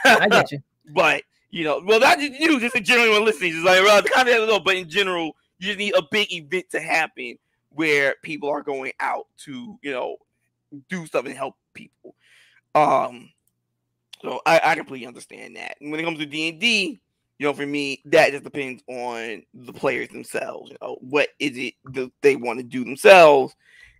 I get you. But you know, well, not just you, just in general when listening, just like, well, the context is low, but in general, you just need a big event to happen where people are going out to, you know, do stuff and help people. So I completely understand that. And when it comes to D&D, you know, for me, that just depends on the players themselves. You know, what is it that they want to do themselves?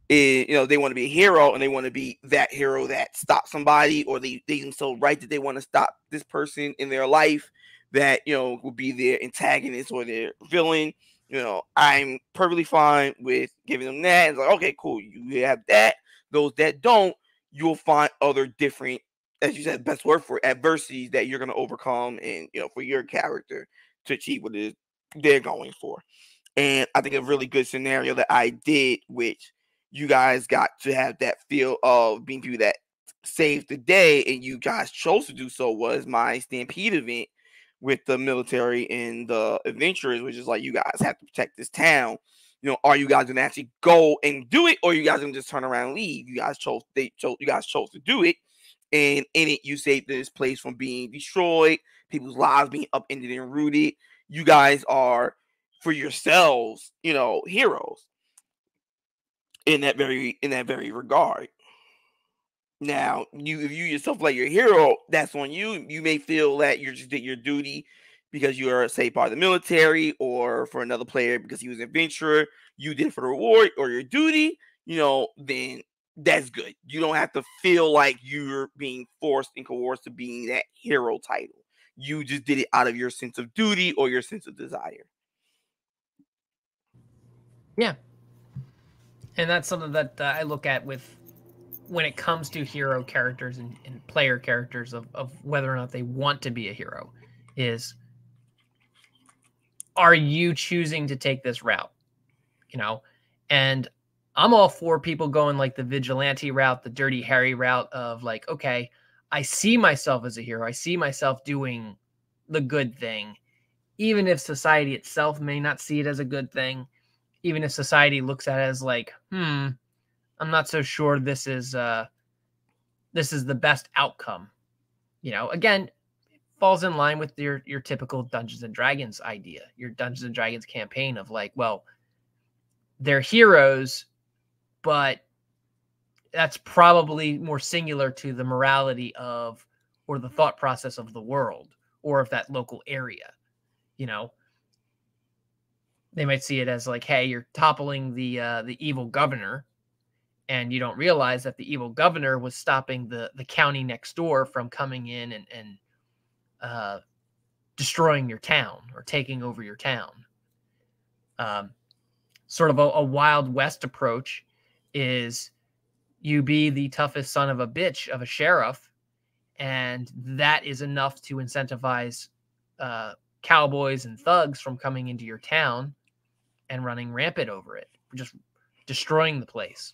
You know, they want to be a hero and they want to be that hero that stops somebody, or they themselves right that they want to stop this person in their life that, you know, will be their antagonist or their villain. You know, I'm perfectly fine with giving them that. It's like, okay, cool. You have that. Those that don't, you'll find other different, as you said, best word for adversities that you're going to overcome, and, you know, for your character to achieve what it is they're going for. And I think a really good scenario that I did, which you guys got to have that feel of being people that saved the day, and you guys chose to do so, was my Stampede event with the military and the adventurers, which is like, you guys have to protect this town. You know, are you guys gonna actually go and do it, or you guys gonna just turn around and leave? You guys chose to do it, And in it, you save this place from being destroyed, people's lives being upended and rooted. You guys are, for yourselves, heroes in that very regard. Now, if you yourself like your hero, that's on you. You may feel that you just did your duty because you are, say, part of the military, or for another player because he was an adventurer, you did for the reward or your duty. Then that's good. You don't have to feel like you're being forced and coerced to being that hero title. You just did it out of your sense of duty or your sense of desire. Yeah. And that's something that I look at when it comes to hero characters and player characters of whether or not they want to be a hero is, are you choosing to take this route? And I'm all for people going like the vigilante route, the Dirty Harry route of like, okay, I see myself as a hero. I see myself doing the good thing, even if society itself may not see it as a good thing, even if society looks at it as like, I'm not so sure this is the best outcome. Again, falls in line with your typical Dungeons and Dragons idea, your Dungeons and Dragons campaign of like, well, they're heroes, but that's probably more singular to the morality of, or the thought process of the world or of that local area. They might see it as like, hey, you're toppling the evil governor, and you don't realize that the evil governor was stopping the county next door from coming in and destroying your town or taking over your town. Sort of a Wild West approach is you be the toughest son of a bitch of a sheriff, and that is enough to incentivize cowboys and thugs from coming into your town and running rampant over it, just destroying the place.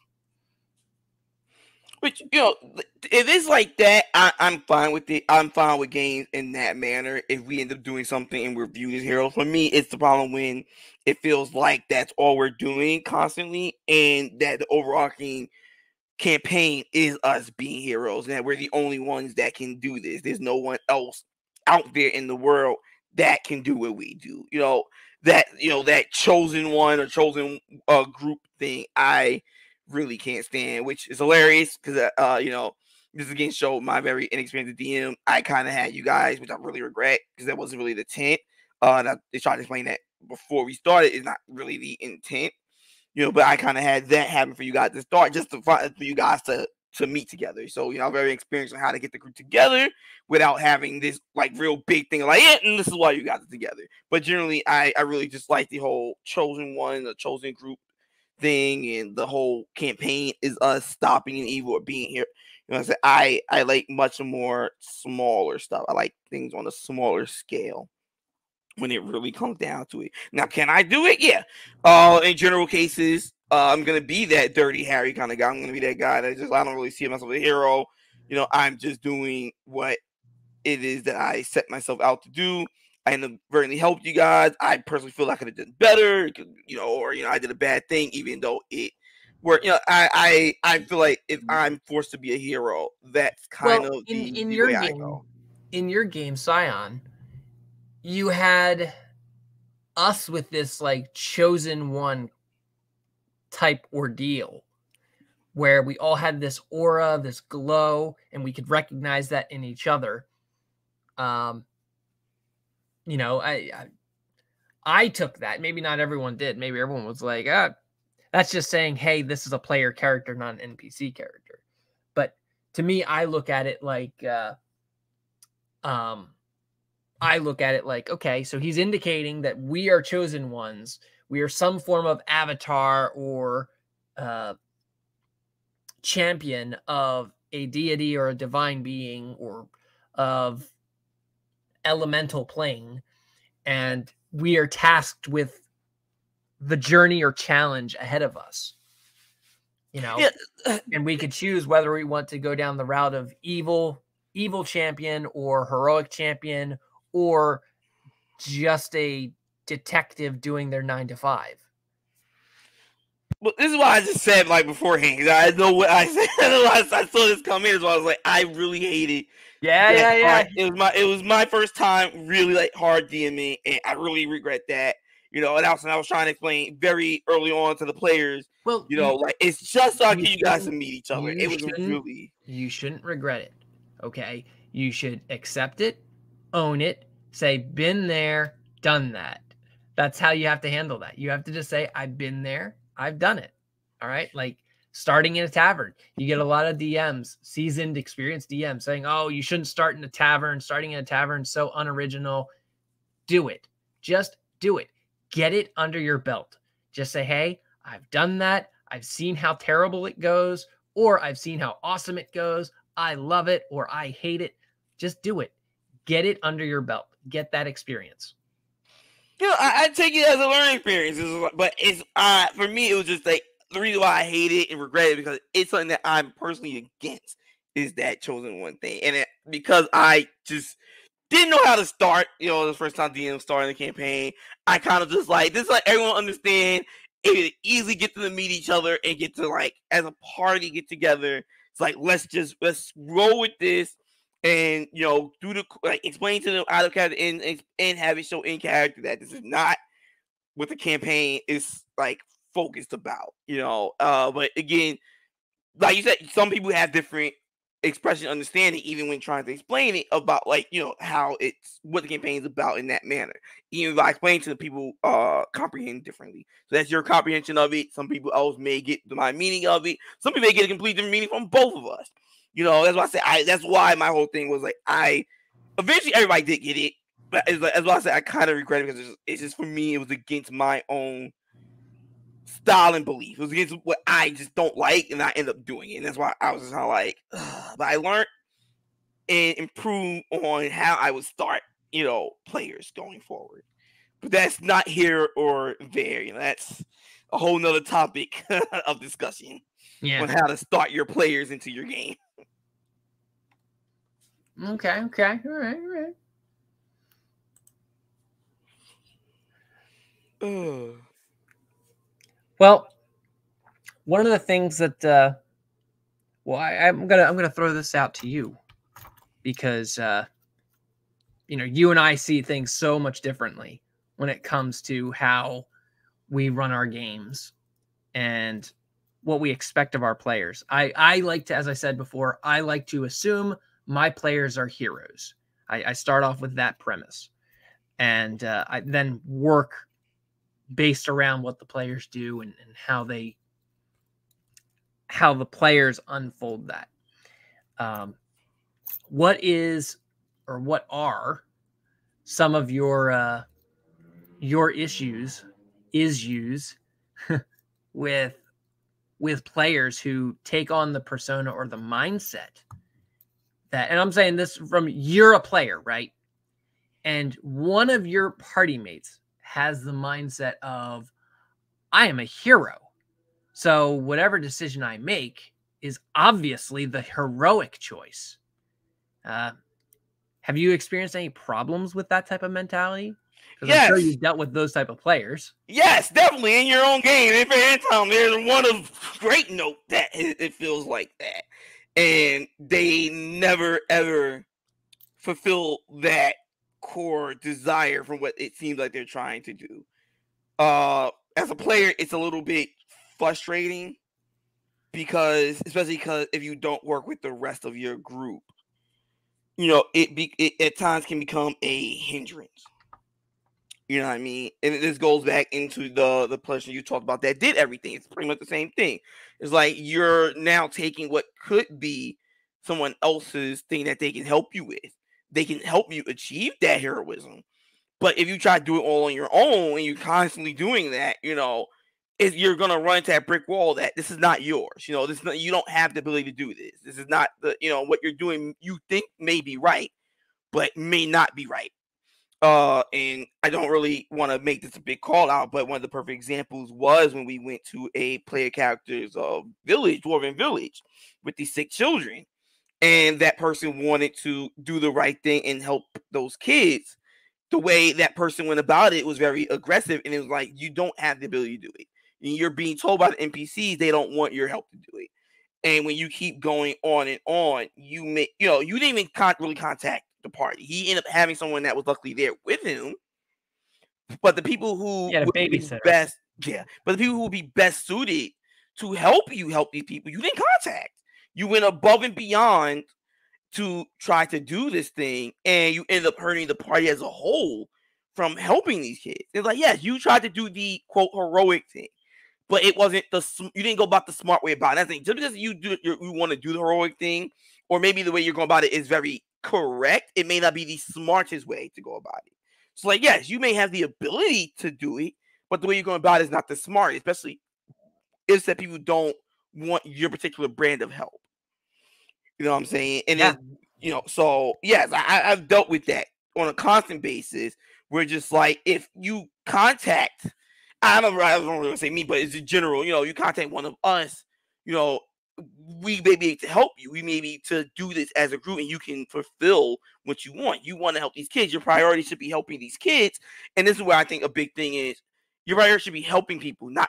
Which, it is like that. I'm fine with it. I'm fine with games in that manner. If we end up doing something and we're viewed as heroes, for me, it's the problem when it feels like that's all we're doing constantly, and that the overarching campaign is us being heroes, and that we're the only ones that can do this. There's no one else out there in the world that can do what we do. That chosen one or chosen group thing, I really can't stand, which is hilarious because this again showed my very inexperienced DM. I kind of had you guys, which I really regret because that wasn't really the intent. And they tried to explain that before we started is not really the intent. But I kind of had that happen for you guys to start, just for you guys to meet together. So, I'm very experienced on how to get the group together without having this like real big thing like, yeah, and this is why you got it together. But generally, I really just like the whole chosen one, the chosen group thing, and the whole campaign is us stopping an evil or being here. I like much more smaller stuff. I like things on a smaller scale when it really comes down to it. Now, can I do it? Yeah. In general cases, I'm gonna be that Dirty Harry kind of guy. I'm gonna be that guy that I don't really see myself as a hero. I'm just doing what it is that I set myself out to do. I inadvertently helped you guys. I personally feel like I could have done better, or I did a bad thing, even though it worked. I feel like if I'm forced to be a hero, that's kind of the way I go. In your game, Scion, you had us with this like chosen one type ordeal where we all had this aura, this glow, and we could recognize that in each other. I took that. Maybe not everyone did. Maybe everyone was like, that's just saying, hey, this is a player character, not an NPC character. But to me, I look at it like, okay, so he's indicating that we are chosen ones. We are some form of avatar or champion of a deity or a divine being or of elemental plane. And we are tasked with the journey or challenge ahead of us. Yeah. And we could choose whether we want to go down the route of evil champion or heroic champion or just a detective doing their 9 to 5. Well, this is why I just said like beforehand, because I know what I said. I saw this come in, so I was like, I really hated. Yeah. It was my first time really like hard DMing, and I really regret that. And also I was trying to explain very early on to the players. Well, Like it's just so I get you guys to meet each other. It was really. You shouldn't regret it. Okay, you should accept it, own it, say been there, done that. That's how you have to handle that. You have to just say I've been there, I've done it. All right, like starting in a tavern, you get a lot of DMs, seasoned, experienced DMs saying, "Oh, you shouldn't start in a tavern. Starting in a tavern so unoriginal." Do it. Just do it. Get it under your belt. Just say, "Hey, I've done that. I've seen how terrible it goes, or I've seen how awesome it goes. I love it, or I hate it." Just do it. Get it under your belt. Get that experience. I take it as a learning experience, but it's for me it was just like the reason why I hate it and regret it because it's something that I'm personally against is that chosen one thing, and because I just didn't know how to start. The first time DM starting the campaign, I kind of just like this, like everyone understand. It would easily get to meet each other and get to like as a party get together. It's like let's roll with this. And do the explain to them out of character and have it show in character that this is not what the campaign is like focused about. But again, like you said, some people have different expression understanding even when trying to explain it about how it's what the campaign is about in that manner. Even if I explain to the people comprehend differently. So that's your comprehension of it. Some people else may get my meaning of it. Some people may get a complete different meaning from both of us. That's why I say that's why my whole thing was like eventually everybody did get it. But as why I said I kind of regret it because it's just for me, it was against my own style and belief. It was against what I just don't like, and I end up doing it. And that's why I was just kind of like, ugh. But I learned and improved on how I would start, players going forward. But that's not here or there. That's a whole nother topic of discussion on how to start your players into your game. Okay. All right. Well, one of the things that I'm gonna throw this out to you because you and I see things so much differently when it comes to how we run our games and what we expect of our players. I like to, as I said before, I like to assume my players are heroes. I start off with that premise, and I then work based around what the players do and how the players unfold that. What are some of your issues with players who take on the persona or the mindset that, and I'm saying this from you're a player, right? And one of your party mates has the mindset of I am a hero. So whatever decision I make is obviously the heroic choice. Have you experienced any problems with that type of mentality? Because I'm sure you've dealt with those type of players. Yes, definitely in your own game. In Phantom, there's one of great note that it feels like that. And they never, ever fulfill that core desire from what it seems like they're trying to do. As a player, it's a little bit frustrating especially because if you don't work with the rest of your group, it at times can become a hindrance. You know what I mean? And this goes back into the person you talked about that did everything. It's pretty much the same thing. It's like you're now taking what could be someone else's thing that they can help you with. They can help you achieve that heroism. But if you try to do it all on your own and you're constantly doing that, you're gonna run into that brick wall that this is not yours. You don't have the ability to do this. This is not what you're doing. You think may be right, but may not be right. And I don't really want to make this a big call out, but one of the perfect examples was when we went to a player character's dwarven village with these 6 children, and that person wanted to do the right thing and help those kids. The way that person went about it was very aggressive, and it was like you don't have the ability to do it. You're being told by the NPCs they don't want your help to do it. And when you keep going on and on, you didn't even really contact the party. He ended up having someone that was luckily there with him. But the people who a would be babysitter. best, but the people who would be best suited to help these people, you didn't contact. You went above and beyond to try to do this thing, and you end up hurting the party as a whole from helping these kids. It's like, yes, you tried to do the quote heroic thing, but it wasn't you didn't go about the smart way about it. That's the thing. Just because you want to do the heroic thing, or maybe the way you're going about it is very correct, it may not be the smartest way to go about it. So, like, yes, you may have the ability to do it, but the way you're going about it is not the smart, especially if that people don't want your particular brand of help. You know what I'm saying? And then, so yes, I've dealt with that on a constant basis. Where just like, if you contact, I don't really say me, but it's in general, you contact one of us, we may be able to help you. We may be to do this as a group, and you can fulfill what you want. You want to help these kids. Your priority should be helping these kids. And this is where I think a big thing is your priority should be helping people, not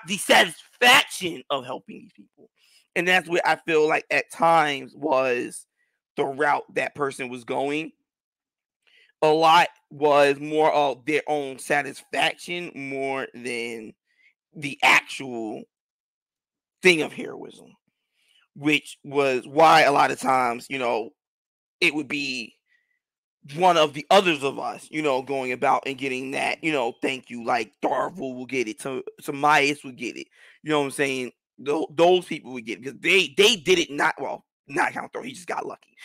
the satisfaction of helping these people. And that's what I feel like at times was the route that person was going. A lot was more of their own satisfaction more than the actual thing of heroism, which was why a lot of times, it would be one of the others of us, going about and getting that, thank you, like Darvel will get it, Myas would get it, you know what I'm saying? Those people would get it because they did it not count Thor, he just got lucky.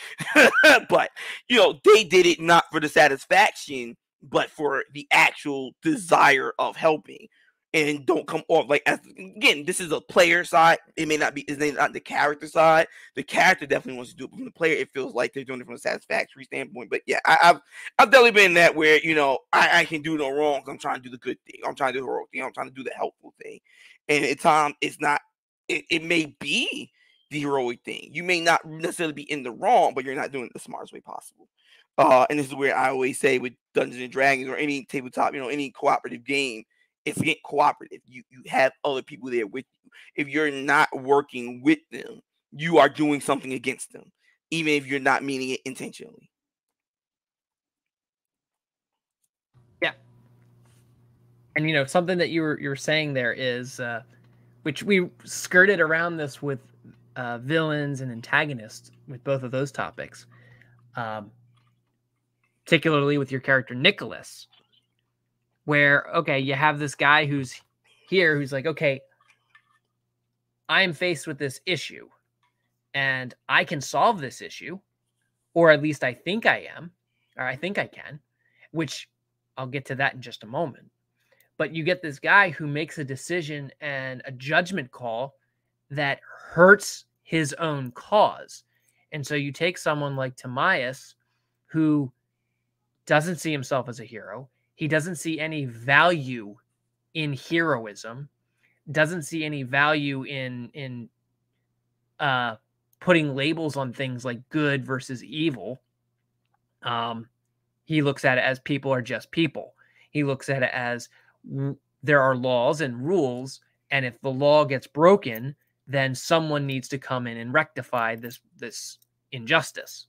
But they did it not for the satisfaction, but for the actual desire of helping. And don't come off like, again, this is a player side. It may not be, it's not the character side. The character definitely wants to do it, but from the player, it feels like they're doing it from a satisfactory standpoint. But yeah, I've definitely been in that where, I can do no wrong. I'm trying to do the good thing. I'm trying to do the heroic thing. I'm trying to do the helpful thing. And at times, it's not, it may be the heroic thing. You may not necessarily be in the wrong, but you're not doing it the smartest way possible. And this is where I always say with Dungeons and Dragons or any tabletop, any cooperative game, it's get cooperative. You have other people there with you. If you're not working with them, you are doing something against them, even if you're not meaning it intentionally. Yeah. And something that you were saying there is, which we skirted around this with villains and antagonists with both of those topics, particularly with your character Nicholas, where, okay, you have this guy who's here who's like, okay, I am faced with this issue and I can solve this issue, or at least I think I am, or I think I can, which I'll get to that in just a moment. But you get this guy who makes a decision and a judgment call that hurts his own cause. And so you take someone like Timaeus, who doesn't see himself as a hero. He doesn't see any value in heroism, doesn't see any value in putting labels on things like good versus evil. He looks at it as people are just people. He looks at it as there are laws and rules, and if the law gets broken, then someone needs to come in and rectify this injustice.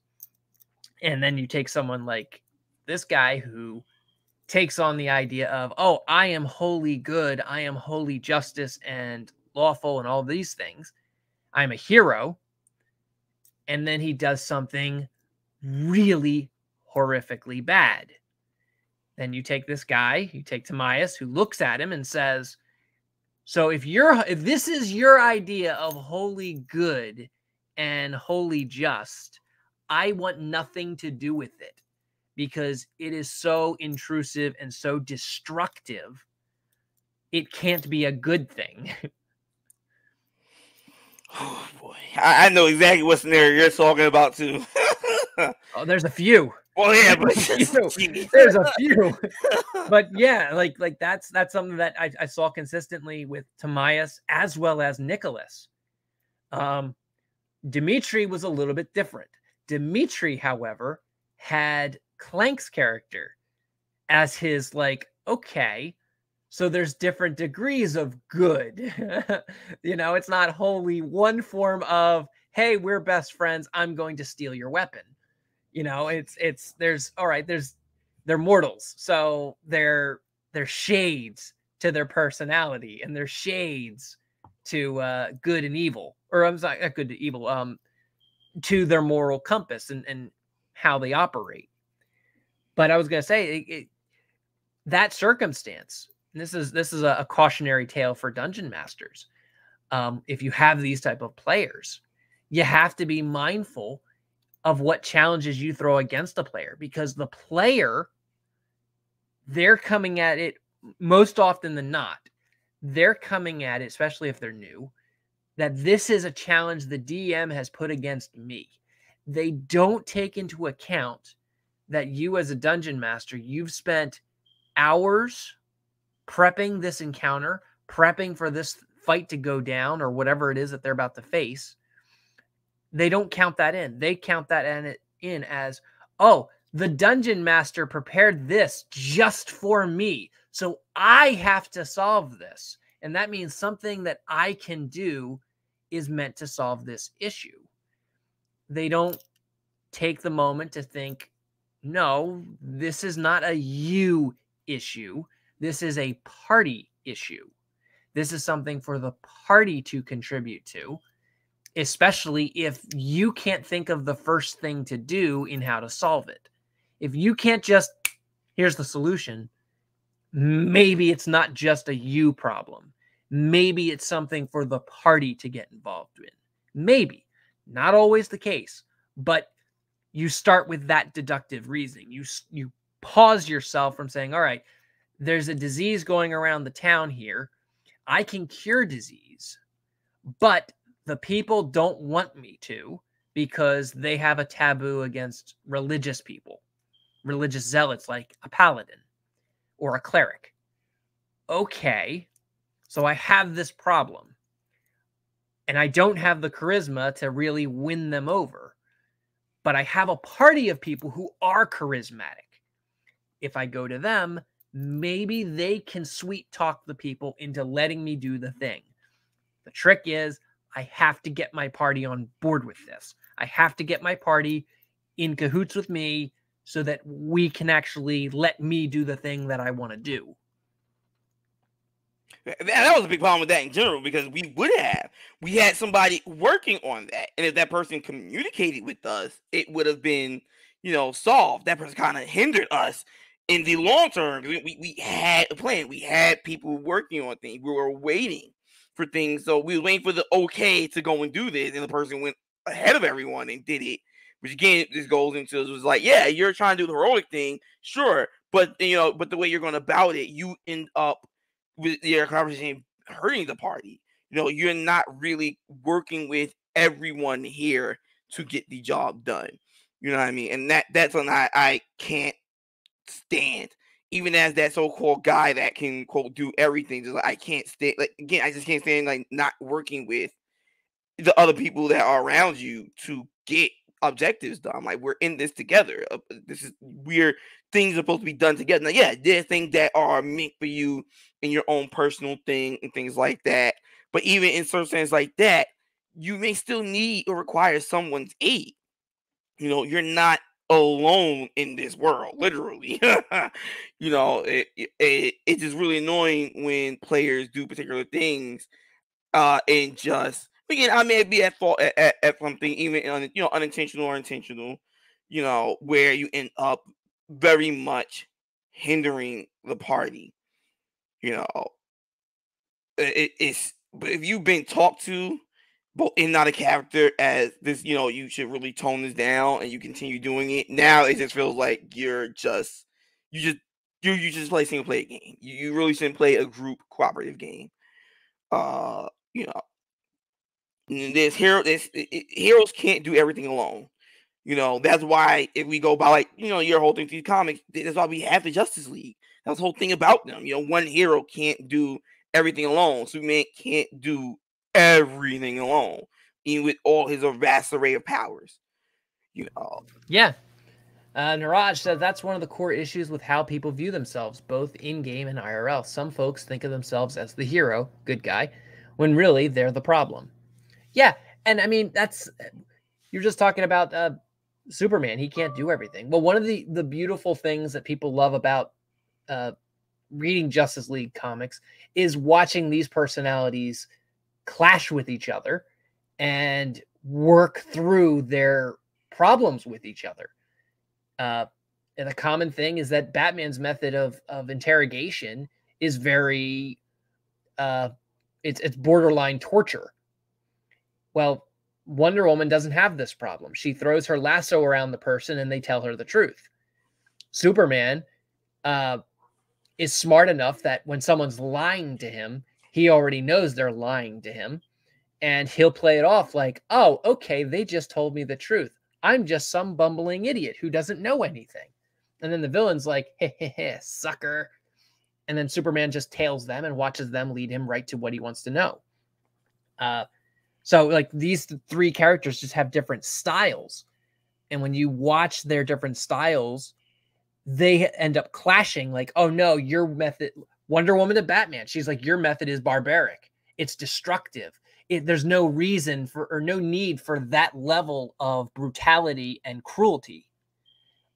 And then you take someone like this guy who takes on the idea of, oh, I am wholly good, I am wholly justice and lawful and all these things. I'm a hero. And then he does something really horrifically bad. Then you take this guy, you take Timaeus, who looks at him and says, so if this is your idea of wholly good and wholly just, I want nothing to do with it, because it is so intrusive and so destructive. It can't be a good thing. Oh boy, I know exactly what scenario you're talking about too. Oh, there's a few. Well, yeah, but there's a few. But yeah, like that's something that I saw consistently with Timaeus as well as Nicholas. Dimitri was a little bit different. Dimitri, however, had Clank's character as his, like, okay, So there's different degrees of good. It's not wholly one form of, hey, we're best friends, I'm going to steal your weapon. They're mortals. So they're shades to their personality, and they're shades to good and evil. Or I'm sorry, not good to evil, to their moral compass and how they operate. But I was going to say, that circumstance, this is a cautionary tale for dungeon masters. If you have these type of players, you have to be mindful of what challenges you throw against the player, because the player, they're coming at it most often than not. They're coming at it, especially if they're new, that this is a challenge the DM has put against me. They don't take into account that you, as a dungeon master, you've spent hours prepping this encounter, prepping for this fight to go down or whatever it is that they're about to face. They don't count that in. They count that in as, oh, the dungeon master prepared this just for me, so I have to solve this. And that means something that I can do is meant to solve this issue. They don't take the moment to think, no, this is not a you issue. This is a party issue. This is something for the party to contribute to, especially if you can't think of the first thing to do in how to solve it. If you can't just, here's the solution, maybe it's not just a you problem. Maybe it's something for the party to get involved in. Maybe. Not always the case, but you start with that deductive reasoning. You pause yourself from saying, all right, there's a disease going around the town here. I can cure disease, but the people don't want me to, because they have a taboo against religious people, religious zealots like a paladin or a cleric. Okay, so I have this problem, and I don't have the charisma to really win them over, but I have a party of people who are charismatic. If I go to them, maybe they can sweet talk the people into letting me do the thing. The trick is, I have to get my party on board with this. I have to get my party in cahoots with me so that we can actually let me do the thing that I want to do. That was a big problem with that in general, because we had somebody working on that, and if that person communicated with us, it would have been, solved. That person kind of hindered us in the long term. We had a plan. We had people working on things. We were waiting for things. So we were waiting for the okay to go and do this, and the person went ahead of everyone and did it. Which again, this goes into, it was like, yeah, you're trying to do the heroic thing, sure, but but the way you're going about it, you end up with your conversation hurting the party. You're not really working with everyone here to get the job done. You know what I mean? And that's something I can't stand. Even as that so-called guy that can quote do everything, just like, I can't stand. Like, again, I just can't stand like not working with the other people that are around you to get objectives done. Like, we're in this together. Things are supposed to be done together. Now, yeah, there's things that are meant for you in your own personal thing and things like that. But even in circumstances like that, you may still need or require someone's aid. You're not alone in this world, literally. It's just really annoying when players do particular things and just, again, I may be at fault at something, even unintentional or intentional, where you end up very much hindering the party. It's, but if you've been talked to, but in not a character as this, you should really tone this down, and you continue doing it. Now it just feels like you just play a single player game. You really shouldn't play a group cooperative game. Uh, you know, heroes can't do everything alone. That's why, if we go by, like, your whole thing through comics, that's why we have the Justice League. That's the whole thing about them. One hero can't do everything alone. Superman can't do everything alone, even with all his vast array of powers. Yeah. Niraj says that's one of the core issues with how people view themselves, both in game and IRL. Some folks think of themselves as the hero, good guy, when really they're the problem. Yeah, and I mean that's you're just talking about Superman. He can't do everything. Well, one of the beautiful things that people love about uh, reading Justice League comics is watching these personalities clash with each other and work through their problems with each other. And the common thing is that Batman's method of interrogation is very it's borderline torture. Well, Wonder Woman doesn't have this problem. She throws her lasso around the person and they tell her the truth. Superman is smart enough that when someone's lying to him, he already knows they're lying to him. And he'll play it off like, oh, okay, they just told me the truth. I'm just some bumbling idiot who doesn't know anything. And then the villain's like, hey, sucker. And then Superman just tails them and watches them lead him right to what he wants to know. So like these three characters just have different styles. And when you watch their different styles, they end up clashing like, oh no, your method, Wonder Woman to Batman. She's like, your method is barbaric. It's destructive. There's no reason for or no need for that level of brutality and cruelty.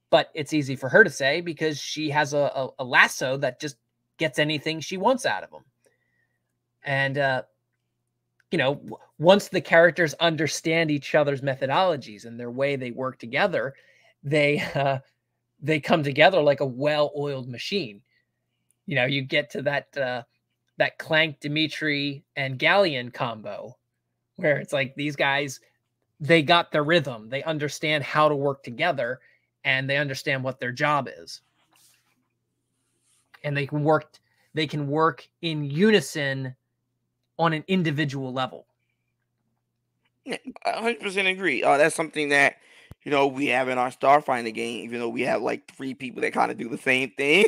But it's easy for her to say because she has a lasso that just gets anything she wants out of them. And, once the characters understand each other's methodologies and their way they work together, they come together like a well-oiled machine. You get to that Clank, Dimitri, and Galleon combo where it's like these guys, they got the rhythm. They understand how to work together and they understand what their job is. And they can work in unison on an individual level. Yeah, 100% agree. That's something that we have in our Starfinder game, even though we have like 3 people that kind of do the same thing,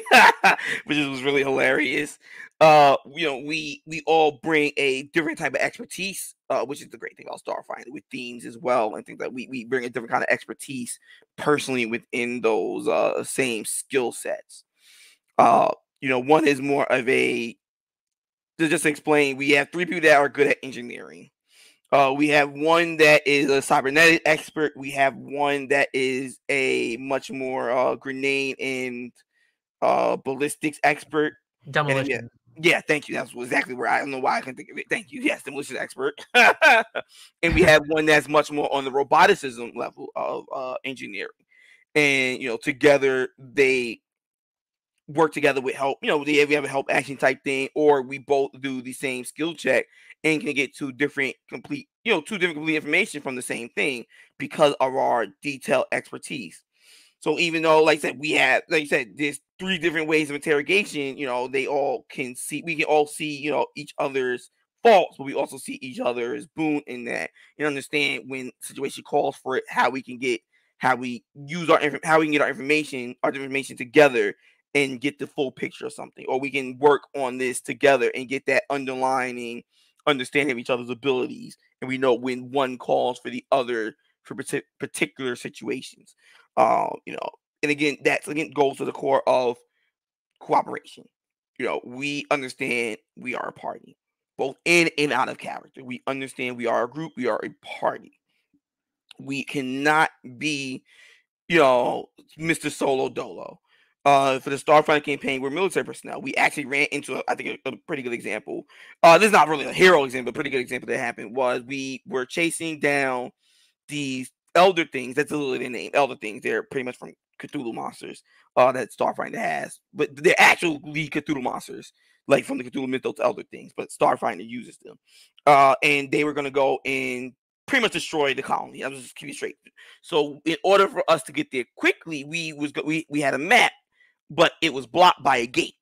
which was really hilarious. We all bring a different type of expertise, which is the great thing about Starfinder with themes as well. I think that we bring a different kind of expertise personally within those same skill sets. One is more of a to just explain. We have 3 people that are good at engineering. We have one that is a cybernetic expert. We have one that is a much more grenade and ballistics expert. Demolition. Yeah, thank you. That's exactly where I don't know why I couldn't think of it. Thank you. Yes, demolition expert. And we have one that's much more on the roboticism level of engineering. And together they work together with help. We have a help action type thing, or we both do the same skill check and can get two different complete information from the same thing because of our detailed expertise. So even though, like I said, we have, like you said, there's 3 different ways of interrogation, we can all see, each other's faults, but we also see each other's boon in that and understand when situation calls for it, how we can get our information together and get the full picture of something, or we can work on this together and get that underlining understanding of each other's abilities, and we know when one calls for the other for particular situations. And again, that's goes to the core of cooperation. We understand we are a party, both in and out of character. We understand we are a group, we are a party. We cannot be, Mr. Solo Dolo. For the Starfinder campaign, we're military personnel. We actually ran into, I think, a pretty good example. This is not really a hero example, but a pretty good example that happened was we were chasing down these elder things. That's literally their name, elder things. They're pretty much from Cthulhu monsters that Starfinder has, but they're actually Cthulhu monsters, like from the Cthulhu mythos, elder things. But Starfinder uses them, and they were going to go and pretty much destroy the colony. I'm just keep it straight. So in order for us to get there quickly, we had a map, but it was blocked by a gate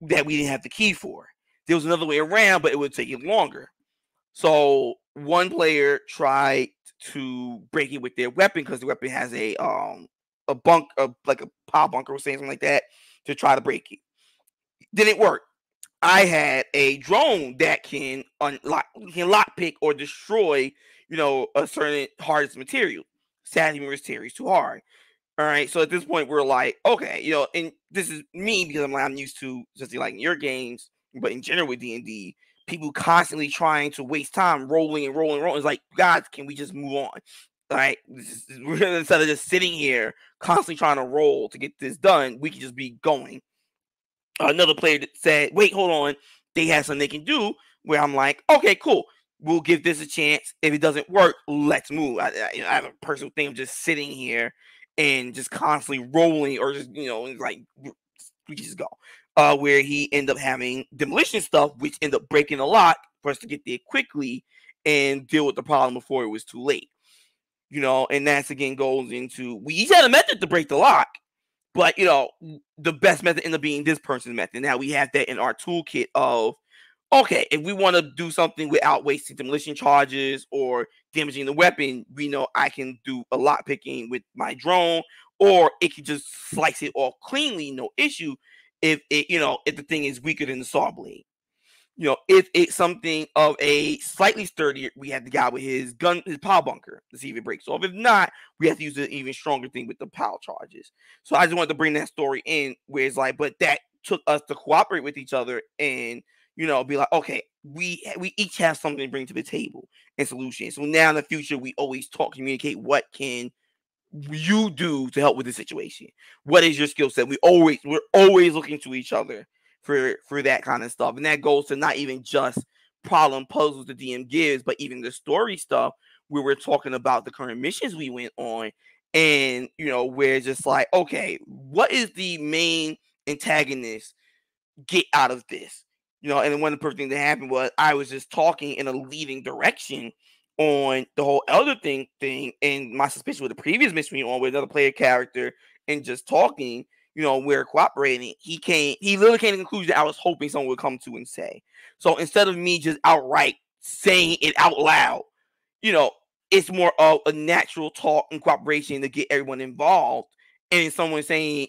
that we didn't have the key for. There was another way around, but it would take longer. So one player tried to break it with their weapon because the weapon has a like a power bunker or something like that to try to break it. Didn't work. I had a drone that can lockpick or destroy, a certain hardest material. Sadly, material is too hard. All right. So at this point, we're like, okay, and this is me because I'm used to just like in your games, but in general with D&D, people constantly trying to waste time rolling and rolling and rolling. It's like, guys, can we just move on? All right. Instead of just sitting here constantly trying to roll to get this done, we can just be going. Another player said, wait, hold on. They have something they can do where I'm like, okay, cool. We'll give this a chance. If it doesn't work, let's move. I have a personal thing of just sitting here and just constantly rolling or just, like we just go. Where he ended up having demolition stuff, which ended up breaking a lock for us to get there quickly and deal with the problem before it was too late. And that's again goes into we each had a method to break the lock. But the best method ended up being this person's method. Now we have that in our toolkit of okay, if we want to do something without wasting demolition charges or damaging the weapon, we know I can do a lot picking with my drone, or it can just slice it off cleanly, no issue. If if the thing is weaker than the saw blade. If it's something of a slightly sturdier, we have the guy with his power bunker to see if it breaks off. If not, we have to use an even stronger thing with the power charges. So I just wanted to bring that story in where it's like, but that took us to cooperate with each other and, be like, okay, we each have something to bring to the table and solution. So now in the future, we always communicate what can you do to help with the situation. What is your skill set? We're always looking to each other for that kind of stuff. And that goes to not even just problem puzzles the DM gives, but even the story stuff where we're talking about the current missions we went on. And, we're just like, okay, what is the main antagonist get out of this? And then one of the perfect things that happened was I was just talking in a leading direction on the whole elder thing, and my suspicion with the previous mission on with another player character and just talking, we're cooperating. He literally came to the conclusion that I was hoping someone would come to and say. So instead of me just outright saying it out loud, it's more of a natural talk and cooperation to get everyone involved. And someone saying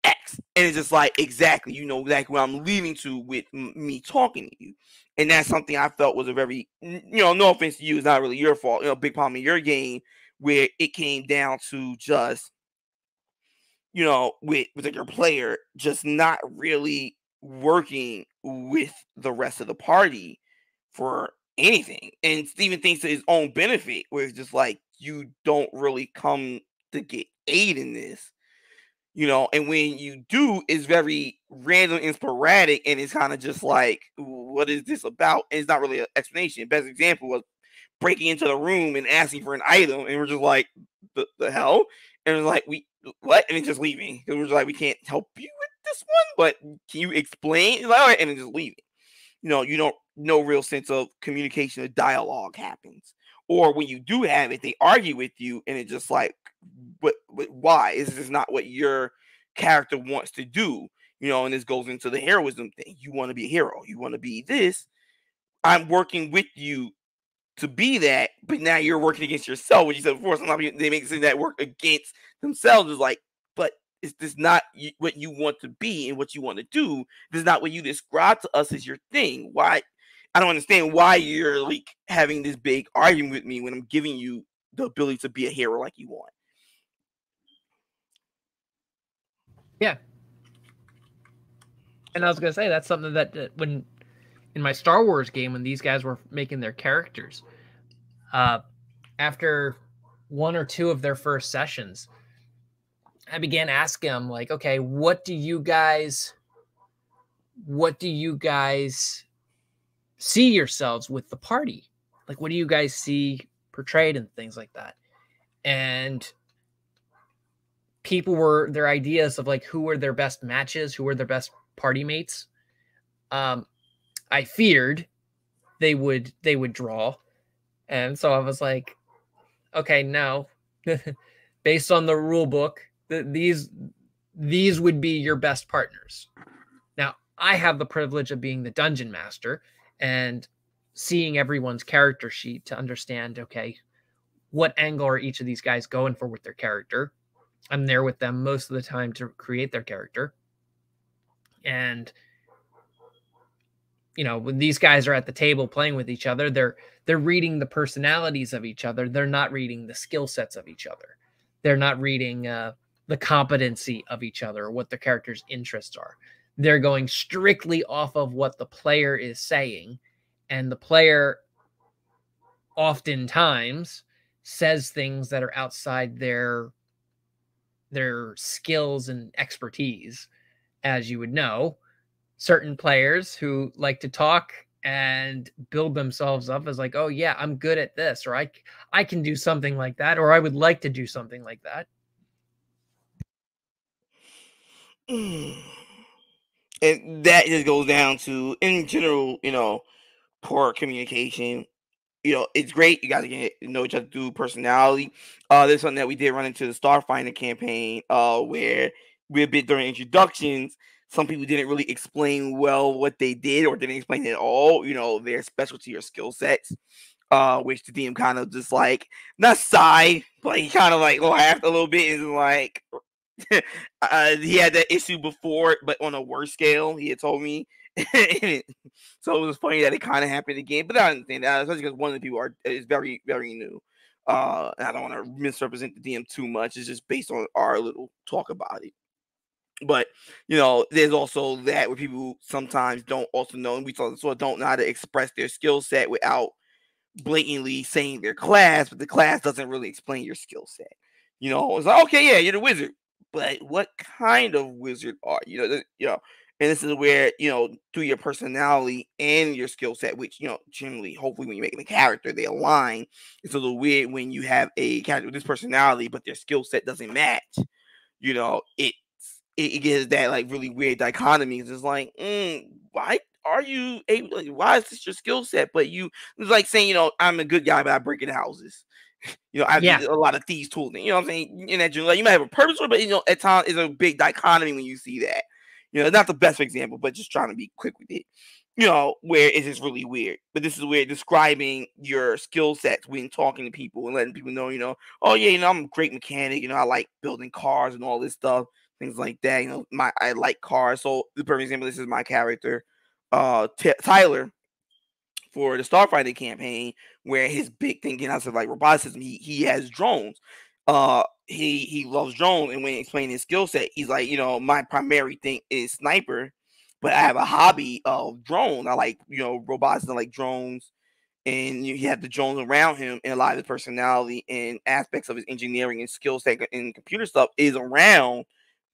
X, and it's just like exactly, exactly what I'm leading to with me talking to you. And that's something I felt was a very, no offense to you, it's not really your fault, big problem in your game where it came down to just with your player just not really working with the rest of the party for anything. And Steven thinks to his own benefit, where it's just like you don't really come to get aid in this. And when you do, it's very random and sporadic, and it's kind of just like, what is this about? And it's not really an explanation. Best example was breaking into the room and asking for an item, and we're just like, the hell? And it's like, what? And then just leaving. Because we're just like, we can't help you with this one, but can you explain? It's like, all right, and then just leaving. You don't, no real sense of communication or dialogue happens. Or when you do have it, they argue with you, and it's just like, why? Is this not what your character wants to do? And this goes into the heroism thing. You want to be a hero. You want to be this. I'm working with you to be that, but now you're working against yourself. What you said before, sometimes they make it that work against themselves is like, but is this not what you want to be and what you want to do? This is not what you describe to us as your thing. Why? I don't understand why you're like having this big argument with me when I'm giving you the ability to be a hero like you want. Yeah. And I was going to say, that's something that when in my Star Wars game, when these guys were making their characters, after one or two of their first sessions, I began asking them like, okay, what do you guys see yourselves with the party? Like, what do you guys see portrayed and things like that? And people were their ideas of like, who were their best matches, who were their best party mates. I feared they would draw. And so I was like, okay, no. Based on the rule book, these would be your best partners. Now, I have the privilege of being the dungeon master and seeing everyone's character sheet to understand, okay, what angle are each of these guys going for with their character? I'm there with them most of the time to create their character. And when these guys are at the table playing with each other, they're reading the personalities of each other. They're not reading the skill sets of each other. They're not reading the competency of each other or what the character's interests are. They're going strictly off of what the player is saying, and the player oftentimes says things that are outside their skills and expertise. As you would know, certain players who like to talk and build themselves up as like, oh yeah, I'm good at this, or I can do something like that, or I would like to do something like that. And that just goes down to, in general, poor communication. It's great. You guys get to know each other through personality. There's something that we did run into the Starfinder campaign, where we a bit during introductions. Some people didn't really explain well what they did, or didn't explain at all. Their specialty or skill sets. Which the DM kind of just like, not sigh, but he kind of like laughed a little bit and like, he had that issue before, but on a worse scale. He had told me. So it was funny that it kind of happened again. But I understand that, especially because one of the people is very, very new. And I don't want to misrepresent the DM too much. It's just based on our little talk about it. But there's also that where people sometimes don't also know, and we sort of don't know how to express their skill set without blatantly saying their class, but the class doesn't really explain your skill set. It's like, okay, yeah, you're the wizard, but what kind of wizard are you? And this is where through your personality and your skill set, which generally, hopefully, when you're making a character, they align. It's a little weird when you have a character with this personality, but their skill set doesn't match. It gives that like really weird dichotomy. It's like, why are you able? Like, why is this your skill set? But it's like saying, I'm a good guy, but I break into houses. I have a lot of thieves tools. You know what I'm saying? In that, like, you might have a purpose for it, but at times it's a big dichotomy when you see that. It's not the best example, but just trying to be quick with it. Where it's just really weird. But this is where describing your skill sets when talking to people and letting people know, oh yeah, I'm a great mechanic. I like building cars and all this stuff, things like that. I like cars. So the perfect example, this is my character, Tyler, for the Starfinder campaign, where his big thing, outside of like roboticism, he has drones. He loves drones, and when explaining his skill set, he's like, my primary thing is sniper, but I have a hobby of drones. I like robots, and I like drones, and you have the drones around him, and a lot of his personality and aspects of his engineering and skill set and computer stuff is around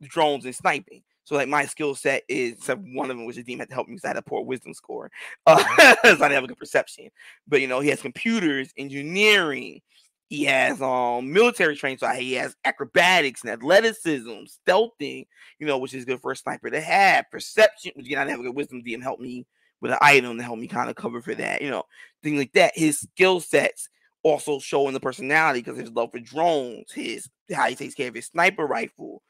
drones and sniping. So like my skill set is, except one of them, which the team had to help me because I had a poor wisdom score, so I didn't have a good perception. But he has computers, engineering, he has military training, so he has acrobatics and athleticism, stealthing, which is good for a sniper to have. Perception, which again I didn't have a good wisdom DM help me with an item to help me kind of cover for that, things like that. His skill sets also show in the personality because his love for drones, how he takes care of his sniper rifle,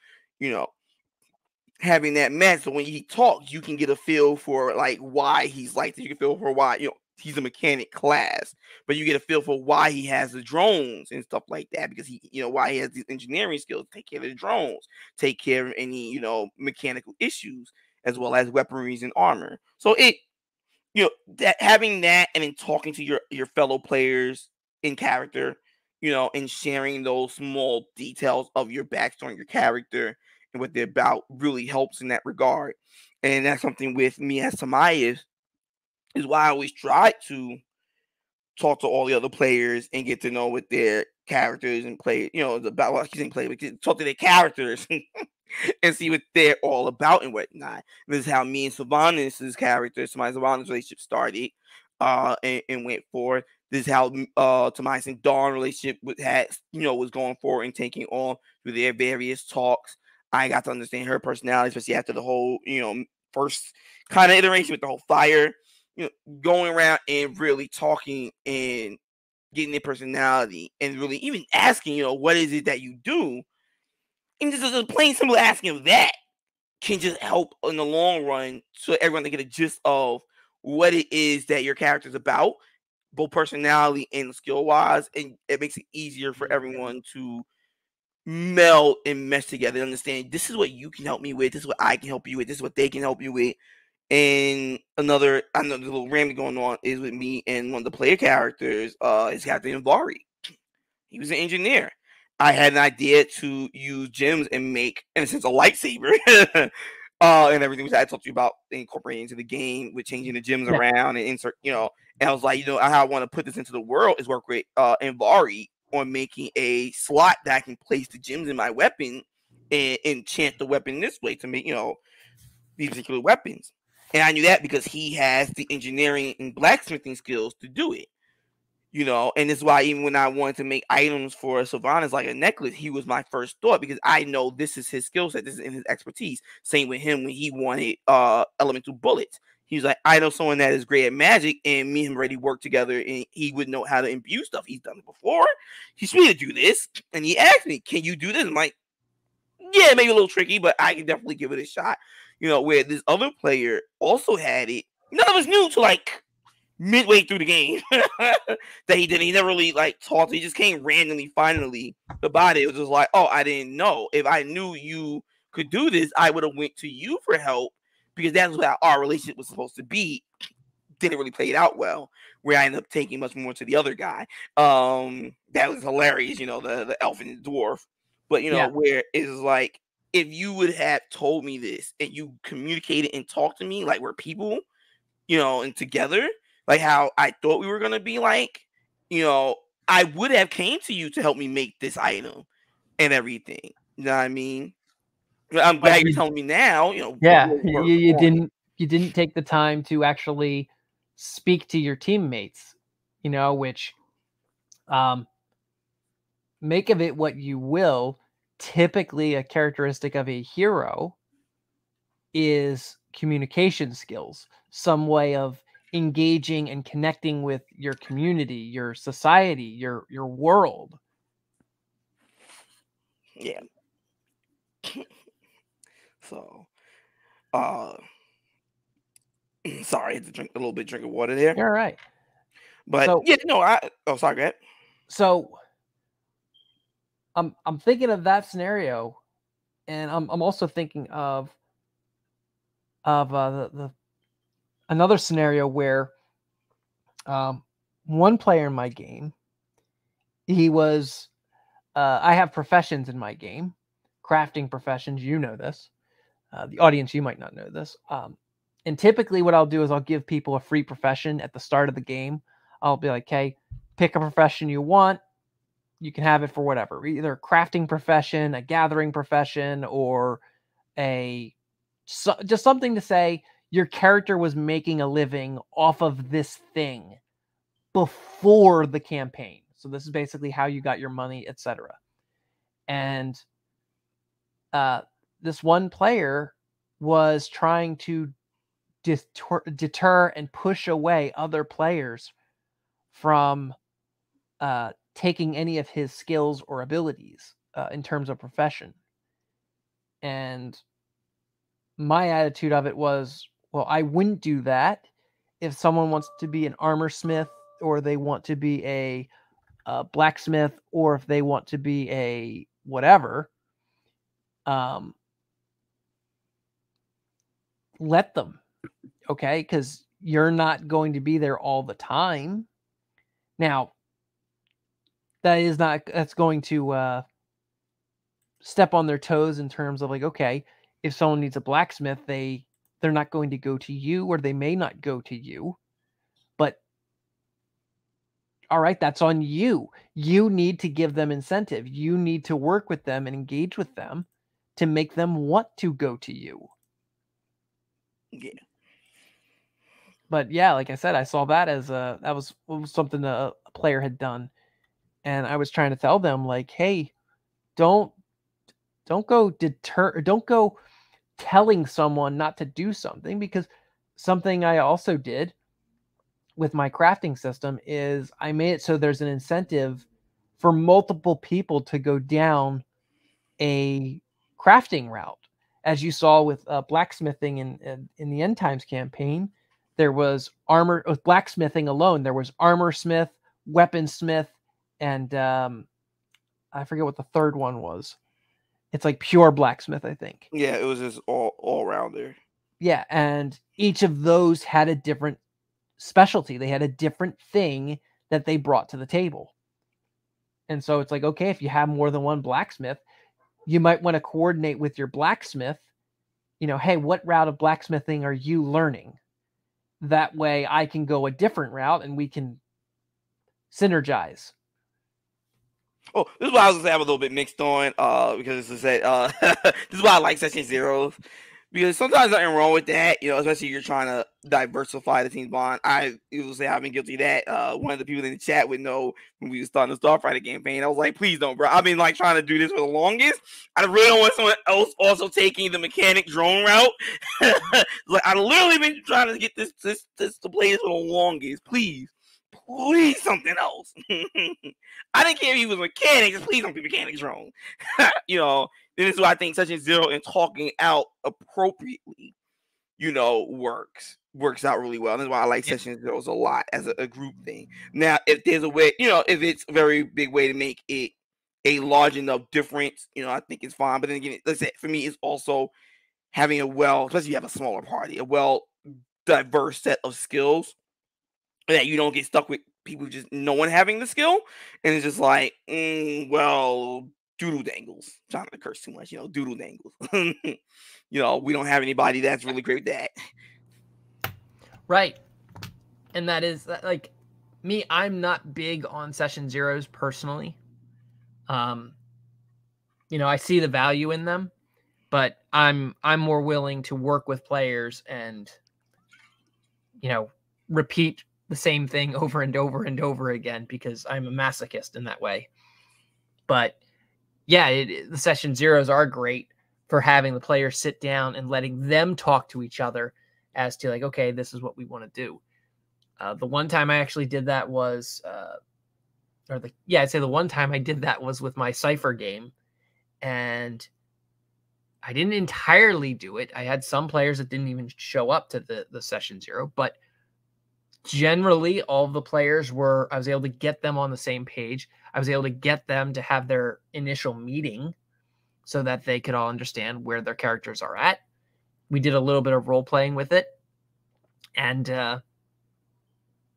having that match. So when he talks, you can get a feel for like why he's like this. You can feel for why he's a mechanic class, but you get a feel for why he has the drones and stuff like that, because he why he has these engineering skills, take care of the drones, take care of any mechanical issues, as well as weaponries and armor. So that having that, and then talking to your fellow players in character, and sharing those small details of your backstory, your character, and what they're about really helps in that regard. And that's something with me as Tamias is why I always try to talk to all the other players and get to know what their characters and play, about what he's in play, but talk to their characters and see what they're all about and whatnot. This is how me and Sylvanas' character, Sylvanas' relationship started, and went forward. This is how Tomias and Dawn relationship was going forward and taking on through their various talks. I got to understand her personality, especially after the whole, first kind of iteration with the whole fire, going around and really talking and getting their personality, and really even asking, what is it that you do? And just a plain simple asking of that can just help in the long run, so everyone can get a gist of what it is that your character's about, both personality and skill wise, and it makes it easier for everyone to meld and mesh together and understand, this is what you can help me with, this is what I can help you with, this is what they can help you with. And another, I know the little rambling going on is with me and one of the player characters, his character named Vari. He was an engineer. I had an idea to use gems and make, in a sense, a lightsaber. And everything which I talked to you about incorporating into the game with changing the gems Yeah. around and insert, and I was like, how I want to put this into the world is work with Invari on making a slot that I can place the gems in my weapon and enchant the weapon this way to make, these particular weapons. And I knew that because he has the engineering and blacksmithing skills to do it. And this is why even when I wanted to make items for Sylvanas like a necklace, he was my first thought because I know this is his skill set, this is in his expertise. Same with him when he wanted elemental bullets. He was like, I know someone that is great at magic, and me and him already work together, and he would know how to imbue stuff. He's done it before. He's free to do this, and he asked me, "Can you do this?" I'm like, "Yeah, maybe a little tricky, but I can definitely give it a shot." Where this other player also had it. None of us knew to like midway through the game that he didn't. He never really like talked. He just came randomly finally about it. It was just like, oh, I didn't know. If I knew you could do this, I would have went to you for help because that's what our relationship was supposed to be. Didn't really play it out well, where I ended up taking much more to the other guy. That was hilarious, the elf and the dwarf. But where it's like, if you would have told me this and you communicated and talked to me like we're people, and together, like how I thought we were gonna be like, I would have came to you to help me make this item and everything. You know what I mean? I'm glad you're telling me now, Yeah, you didn't take the time to actually speak to your teammates, which make of it what you will. Typically, a characteristic of a hero is communication skills, some way of engaging and connecting with your community, your society, your world. Yeah. So, sorry, I had to drink a little bit of water there. You're right. But so, sorry, go ahead. So I'm thinking of that scenario, and I'm also thinking of the another scenario where one player in my game, he was I have professions in my game, crafting professions. You know this. The audience, you might not know this. And typically what I'll do is I'll give people a free profession at the start of the game. I'll be like, hey, pick a profession you want. You can have it for whatever, either a crafting profession, a gathering profession, or just something to say your character was making a living off of this thing before the campaign. So this is basically how you got your money, etc. And this one player was trying to deter and push away other players from taking any of his skills or abilities in terms of profession. And my attitude of it was, well, I wouldn't do that if someone wants to be an armor smith, or they want to be a blacksmith, or if they want to be a whatever. Let them, okay? Because you're not going to be there all the time. Now, that's going to step on their toes in terms of like, okay, if someone needs a blacksmith, they're not going to go to you, or they may not go to you. But all right, that's on you. You need to give them incentive. You need to work with them and engage with them to make them want to go to you. Yeah. But yeah, like I said, I saw that as that was something a player had done, and I was trying to tell them like, hey, don't go telling someone not to do something, because something I also did with my crafting system is I made it so there's an incentive for multiple people to go down a crafting route. As you saw with blacksmithing in the End Times campaign, there was armor with blacksmithing alone. There was armor smith, weaponsmith, and I forget what the third one was. It's like pure blacksmith, I think. Yeah, it was just all rounder. Yeah, and each of those had a different specialty. They had a different thing that they brought to the table. And so it's like, okay, if you have more than one blacksmith, you might want to coordinate with your blacksmith, hey, what route of blacksmithing are you learning? That way I can go a different route and we can synergize. Oh, this is why I was gonna say I'm a little bit mixed on, because this is why I like session zeros. Because sometimes nothing wrong with that, especially if you're trying to diversify the team's bond. I will say I've been guilty of that. One of the people in the chat would know when we were starting the Starfinder campaign. I was like, please don't, bro. I've been like trying to do this for the longest. I really don't want someone else also taking the mechanic drone route. Like I literally been trying to get this to play this for the longest. Please something else. I didn't care if he was mechanic, just please don't be mechanics wrong. This is why I think session zero and talking out appropriately, works out really well. That's why I like session zeros a lot as a group thing. Now, if there's a way, if it's a very big way to make it a large enough difference, I think it's fine. But then again, let's say for me, it's also having especially if you have a smaller party, a diverse set of skills that you don't get stuck with people just no one having the skill, and it's just like, doodle dangles. I'm trying to curse too much, doodle dangles. We don't have anybody that's really great with that. Right. And that is like me, I'm not big on session zeros personally. I see the value in them, but I'm more willing to work with players and repeat the same thing over and over and over again because I'm a masochist in that way. But yeah, the session zeros are great for having the players sit down and letting them talk to each other as to like, okay, this is what we want to do. The one time I actually did that was, I'd say the one time I did that was with my Cypher game, and I didn't entirely do it. I had some players that didn't even show up to the session zero, but generally all of the players I was able to get them on the same page. I was able to get them to have their initial meeting so that they could all understand where their characters are at. We did a little bit of role playing with it. And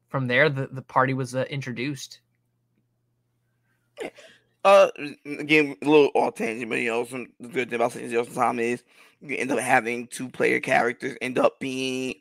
from there, the party was introduced. Again, a little off tangent, but some good thing about Saint Zero sometimes is you end up having 2-player characters end up being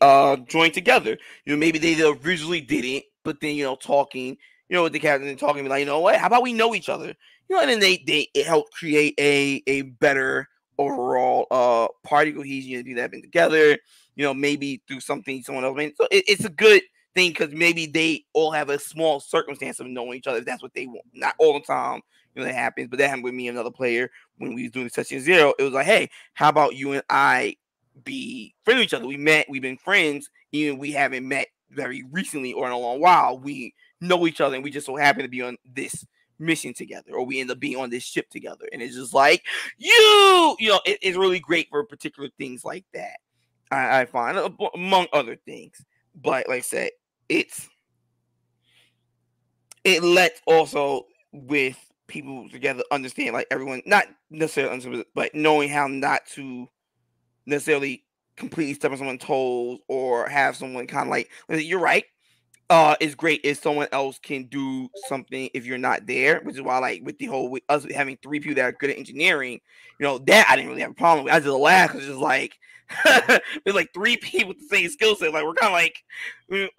joined together. Maybe they originally didn't, but then talking, with the characters and talking, be like, what? How about we know each other? And then it helped create a better overall party cohesion. People that have been together, maybe through something someone else made. So it's a good thing because maybe they all have a small circumstance of knowing each other if that's what they want. Not all the time. That happens, but that happened with me and another player when we was doing session zero. It was like, hey, how about you and I be friends with each other? We met, we've been friends, even we haven't met very recently or in a long while. We know each other, and we just so happen to be on this mission together, or we end up being on this ship together. And it's just like it's really great for particular things like that. I find, among other things, but like I said, it lets also with people together understand, like everyone, not necessarily understand, but knowing how not to necessarily completely step on someone's toes or have someone kind of like, you're right. It's great if someone else can do something if you're not there, which is why, like, with us having 3 people that are good at engineering, that I didn't really have a problem with. I just laughed because it's just like there's like 3 people with the same skill set. Like, we're kind of like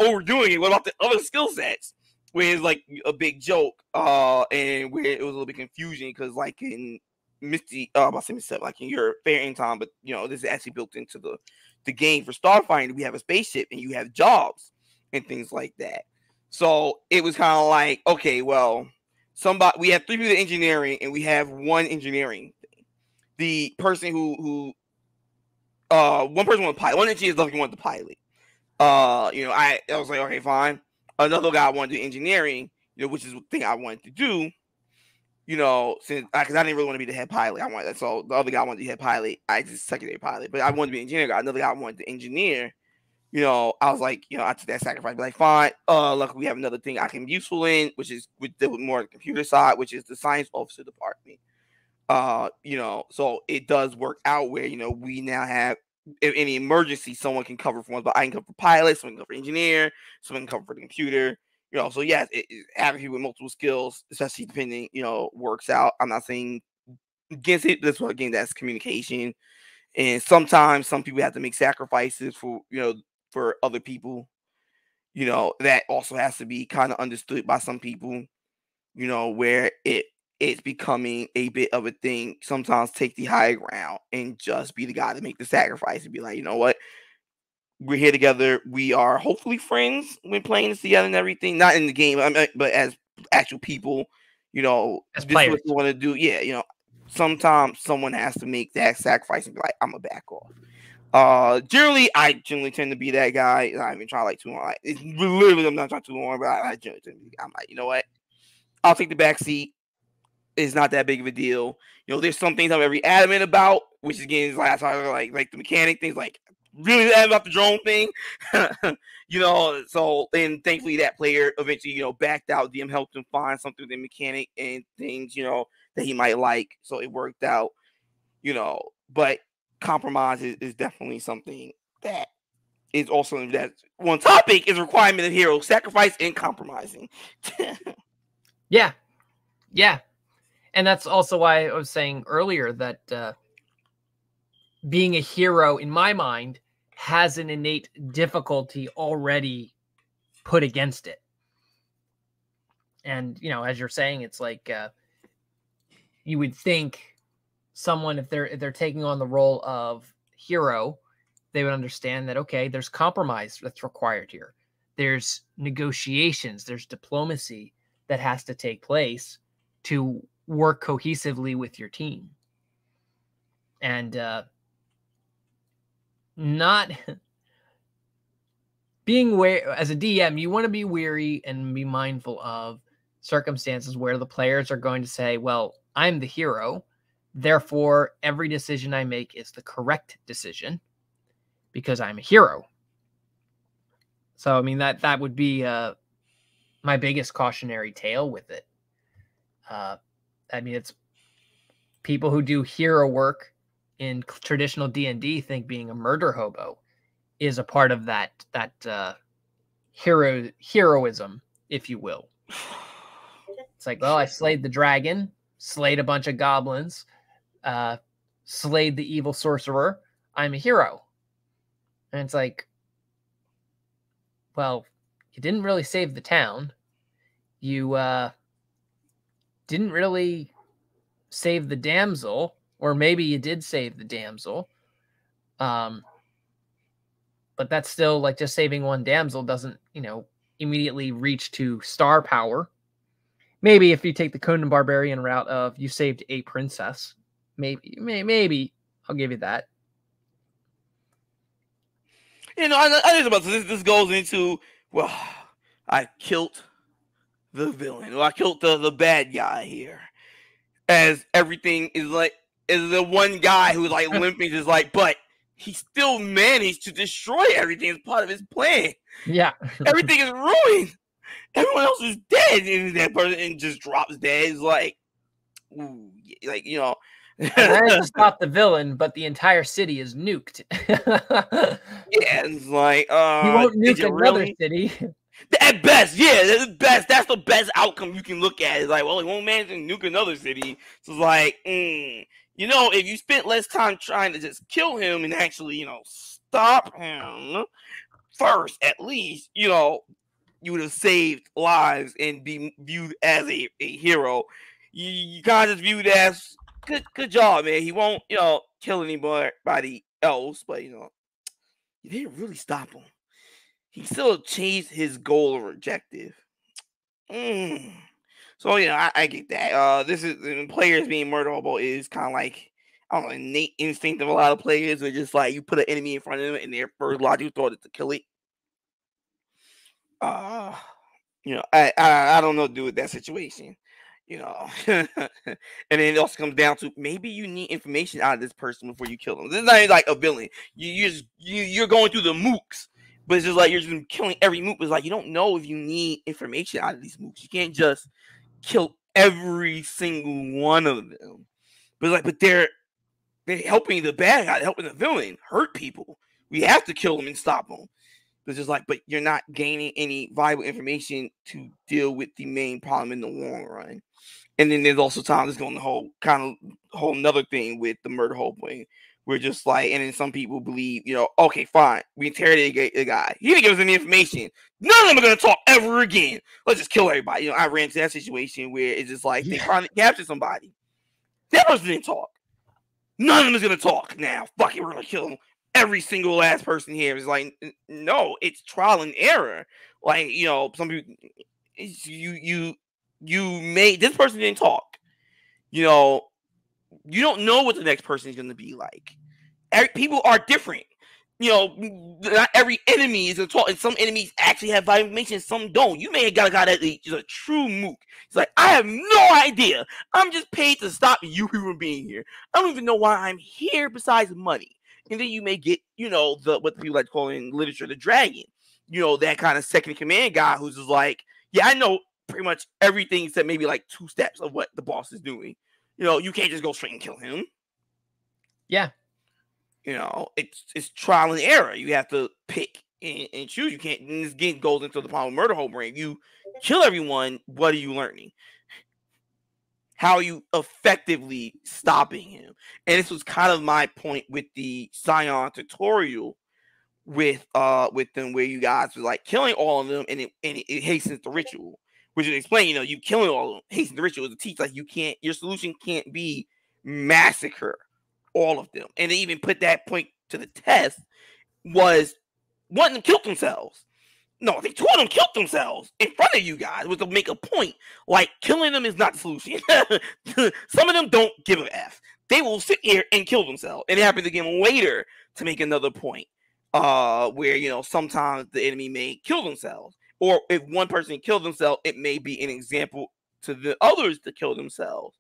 overdoing it. What about the other skill sets? Where it's like a big joke, and where it was a little bit confusing because, like in Misty, about 77, like in your Fair in Time, but this is actually built into the game for Starfinder. We have a spaceship and you have jobs and things like that. So it was kind of like, okay, well, we have 3 people in engineering and we have 1 engineering thing. The person who one person wanted to pilot, 1 engineer is lucky wanted to pilot. I was like, okay, fine. Another guy wanted to do engineering, which is the thing I wanted to do, since because I didn't really want to be the head pilot. So the other guy wanted to be head pilot. I just secondary pilot, but I wanted to be an engineer. Another guy wanted to engineer. I was like, I took that sacrifice. But like, fine. Luckily we have another thing I can be useful in, which is with more the computer side, which is the science officer department. So it does work out where we now have, if any emergency, someone can cover for us, but I can cover for pilot, someone can cover for engineer, someone can cover for the computer. So yes, having people with multiple skills, especially depending, works out. I'm not saying against it. That's what, again, that's communication. And sometimes some people have to make sacrifices for other people. That also has to be kind of understood by some people. Where it's becoming a bit of a thing. Sometimes take the high ground and just be the guy to make the sacrifice and be like, you know what? We're here together. We are hopefully friends when playing this together and everything. Not in the game, but as actual people. As this is what players. you want to do. Yeah. Sometimes someone has to make that sacrifice and be like, I'm a back off. Generally, I tend to be that guy. I'm not even trying too long. It's literally, I'm not trying too long, but I generally tend to be. I'm like, you know what? I'll take the back seat. It's not that big of a deal. There's some things I'm very adamant about, which again is like the mechanic things, like really adamant about the drone thing. So and thankfully that player eventually, backed out. DM helped him find something with the mechanic and things, that he might like. So it worked out, but compromise is definitely something that is also that one topic is a requirement of heroes: sacrifice and compromising. Yeah. And that's also why I was saying earlier that being a hero, in my mind, has an innate difficulty already put against it. And, as you're saying, it's like you would think someone, if they're taking on the role of hero, they would understand that, okay, there's compromise that's required here. There's negotiations, there's diplomacy that has to take place to work cohesively with your team. And not being where, as a DM, you want to be wary and be mindful of circumstances where the players are going to say, well, I'm the hero, therefore every decision I make is the correct decision because I'm a hero. So, I mean, that would be my biggest cautionary tale with it. I mean, it's people who do hero work in traditional D&D think being a murder hobo is a part of that heroism, if you will. It's like, well, I slayed the dragon, slayed a bunch of goblins, slayed the evil sorcerer. I'm a hero. And it's like, well, you didn't really save the town. You didn't really save the damsel, or maybe you did save the damsel. But that's still like just saving one damsel doesn't, immediately reach to star power. Maybe if you take the Conan Barbarian route of you saved a princess, maybe I'll give you that. I think about this goes into, well, I killed the villain, or I killed the bad guy here, as everything is like is the one guy who's like limping, is like, but he still managed to destroy everything as part of his plan. Yeah, everything is ruined. Everyone else is dead, and that person just drops dead. It's like, ooh, like I managed to stop the villain, but the entire city is nuked. Yeah, it's like, you won't nuke another city. At best, yeah, that's the best. That's the best outcome you can look at. It's like, well, he won't manage to nuke another city. So it's like, if you spent less time trying to just kill him and actually, stop him first, at least, you would have saved lives and be viewed as a hero. You kind of just viewed as good job, man. He won't, kill anybody else, but you didn't really stop him. He still achieved his goal or objective. So I get that. This is players being murderable is kind of like, I don't know, innate instinct of a lot of players. Where just like you put an enemy in front of them and their first logical thought is to kill it. I don't know what to do with that situation. And then it also comes down to maybe you need information out of this person before you kill them. This is not like a villain. You're going through the mooks. But it's just like you're just killing every mook. It's like you don't know if you need information out of these mooks. You can't just kill every single one of them. But they're helping the bad guy, helping the villain hurt people. We have to kill them and stop them. It's just like, but you're not gaining any valuable information to deal with the main problem in the long run. And then there's also times it's going the whole another thing with the murder whole thing. We're just like, and then some people believe, okay, fine, we interrogated the guy. He didn't give us any information. None of them are going to talk ever again. Let's just kill everybody. I ran into that situation where it's just like they finally captured somebody. That person didn't talk. None of them is going to talk now. Fuck it, we're going to kill them. Every single last person here is like, no, it's trial and error. Like, some people, you made this person didn't talk. You don't know what the next person is going to be like. People are different. Not every enemy is going to talk, and some enemies actually have valuable information, some don't. You may have got a guy that is a true mook. It's like, I have no idea. I'm just paid to stop you from being here. I don't even know why I'm here besides money. And then you may get, what the people like to call in literature the dragon. That kind of second in command guy who's just like, yeah, I know pretty much everything except maybe like 2 steps of what the boss is doing. You can't just go straight and kill him. Yeah. It's trial and error. You have to pick and choose. You can't. And this game goes into the problem of murder whole brain. You kill everyone. What are you learning? How are you effectively stopping him? And this was kind of my point with the Scion tutorial with them, where you guys were like killing all of them, and it hastens the ritual. Which is explain, you killing all of them hastens the ritual to teach like your solution can't be massacre all of them. And they even put that point to the test was one of them killed themselves. No, they 2 of them killed themselves in front of you guys, was to make a point. Like, killing them is not the solution. Some of them don't give a F. They will sit here and kill themselves. And it happens again later to make another point. Where, sometimes the enemy may kill themselves. Or if one person killed themselves, it may be an example to the others to kill themselves.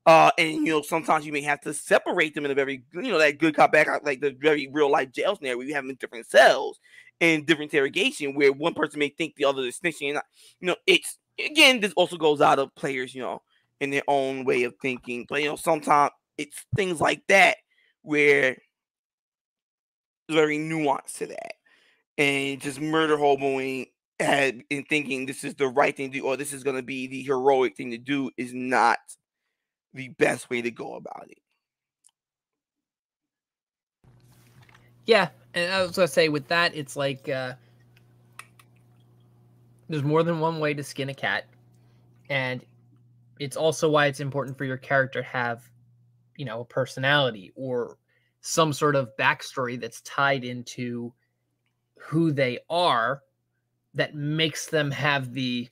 And sometimes you may have to separate them in a very, that good cop bad cop, like the very real life jail scenario where you have them in different cells and different interrogation, where one person may think the other is snitching. And it's again, this also goes out of players, in their own way of thinking. But sometimes it's things like that where there's very nuance to that, and just murder hoboing and thinking this is the right thing to do, or this is going to be the heroic thing to do, is not the best way to go about it. Yeah, and I was gonna say with that, it's like there's more than one way to skin a cat, and it's also why it's important for your character to have, a personality or some sort of backstory that's tied into who they are, that makes them have the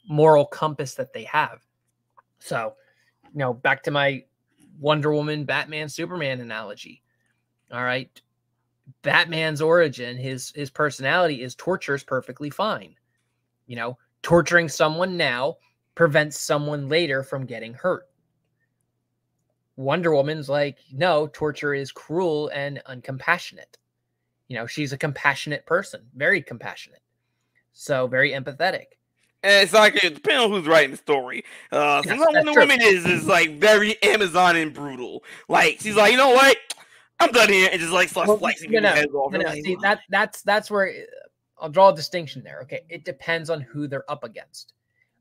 moral compass that they have. So, back to my Wonder Woman, Batman, Superman analogy. All right. Batman's origin, his personality is torture is perfectly fine. Torturing someone now prevents someone later from getting hurt. Wonder Woman's like, no, torture is cruel and uncompassionate. She's a compassionate person, very compassionate. So very empathetic. And it's like, it depends on who's writing the story. Sometimes Wonder Woman is like very Amazon and brutal. Like, she's like, you know what? I'm done here, and just like starts slicing people's heads off. See, that's where I'll draw a distinction there. Okay, it depends on who they're up against.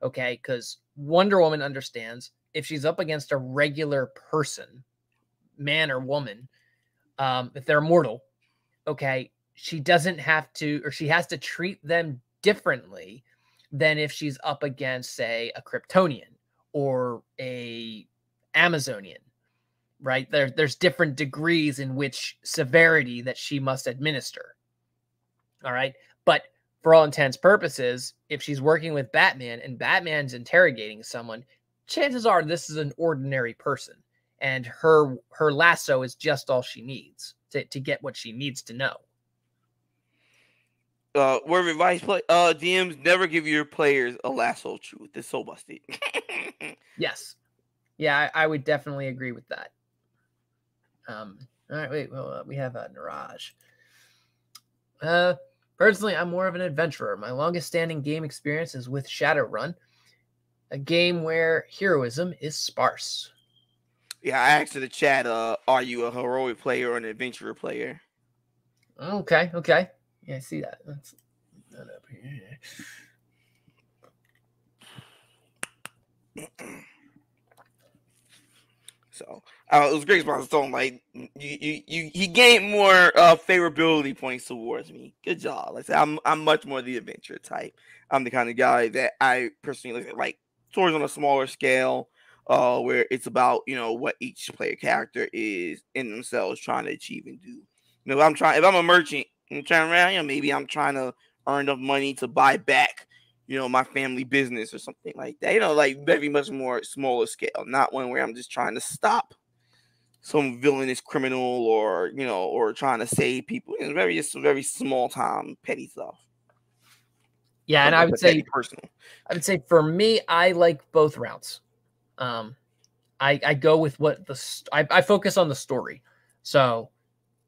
Okay, because Wonder Woman understands if she's up against a regular person, man or woman, if they're mortal, okay, she doesn't have to, or she has to treat them differently than if she's up against, say, a Kryptonian or a Amazonian. Right? There's different degrees in which severity that she must administer. All right. But for all intents purposes, if she's working with Batman and Batman's interrogating someone, chances are this is an ordinary person, and her lasso is just all she needs to get what she needs to know. Word of advice, DMs, never give your players a lasso truth. It's so busted. Yes. Yeah, I would definitely agree with that. All right, wait. Well, we have Niraj. Personally, I'm more of an adventurer. My longest standing game experience is with Shadowrun, a game where heroism is sparse. Yeah, I asked in the chat, are you a heroic player or an adventurer player? Okay. Okay. Yeah, I see that. That's that up here. So it was great response. So like he gained more favorability points towards me. Good job. Like I said, I'm much more the adventure type. I'm the kind of guy that I personally look at like stories on a smaller scale, where it's about what each player character is in themselves trying to achieve and do. If I'm a merchant and trying around, maybe I'm trying to earn enough money to buy back my family business or something like that. Like very much more smaller scale, not one where I'm just trying to stop some villainous criminal or trying to save people. It's very small time petty stuff. Yeah, and I would say personal. I would say for me, I like both routes. I go with what I focus on the story. So,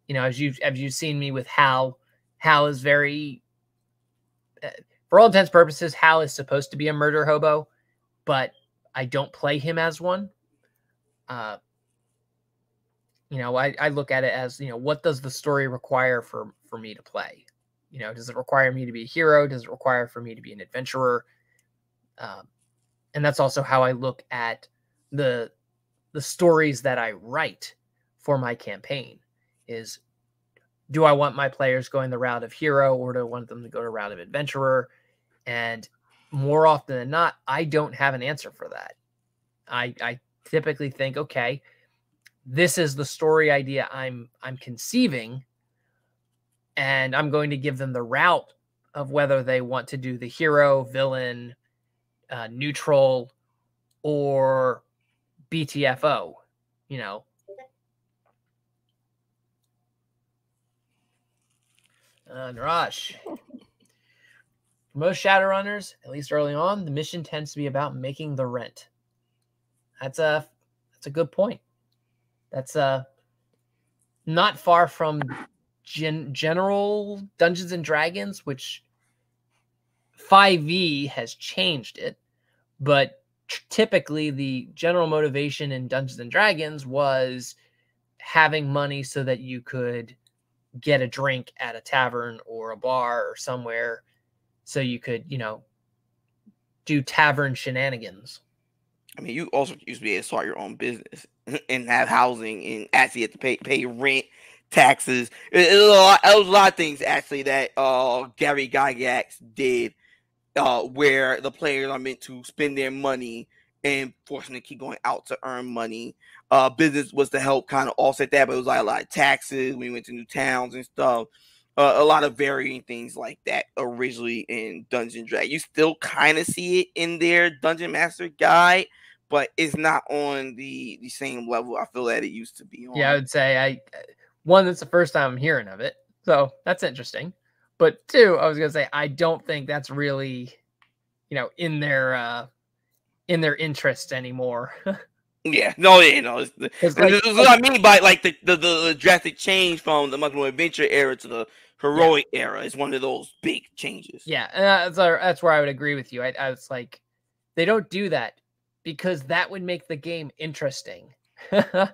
as you've seen me with Hal is very, for all intents and purposes, Hal is supposed to be a murder hobo, but I don't play him as one. I look at it as, what does the story require for me to play? Does it require me to be a hero? Does it require for me to be an adventurer? And that's also how I look at the stories that I write for my campaign is, do I want my players going the route of hero, or do I want them to go the route of adventurer? And more often than not, I don't have an answer for that. I typically think, okay, this is the story idea I'm conceiving, and I'm going to give them the route of whether they want to do the hero, villain, neutral, or BTFO, Niraj. For most Shadowrunners, at least early on, the mission tends to be about making the rent. That's a good point. That's not far from general Dungeons and Dragons, which 5e has changed it, but typically the general motivation in Dungeons and Dragons was having money so that you could get a drink at a tavern or a bar or somewhere, so you could, do tavern shenanigans. I mean, you also used to be able to start your own business and have housing and actually have to pay rent, taxes. It was a lot of things actually that Gary Gygax did, where the players are meant to spend their money and forcing to keep going out to earn money. Business was to help kind of offset that, but it was like a lot of taxes. We went to new towns and stuff. A lot of varying things like that originally in Dungeon Drag. You still kind of see it in their Dungeon Master Guide, but it's not on the same level I feel that it used to be on. Yeah, I would say that's the first time I'm hearing of it, so that's interesting. But two, I was gonna say I don't think that's really, in their interest anymore. Yeah, no, this is what I mean by like the drastic change from the much more adventure era to the heroic era is one of those big changes. Yeah, and that's where I would agree with you. I was like, they don't do that because that would make the game interesting. If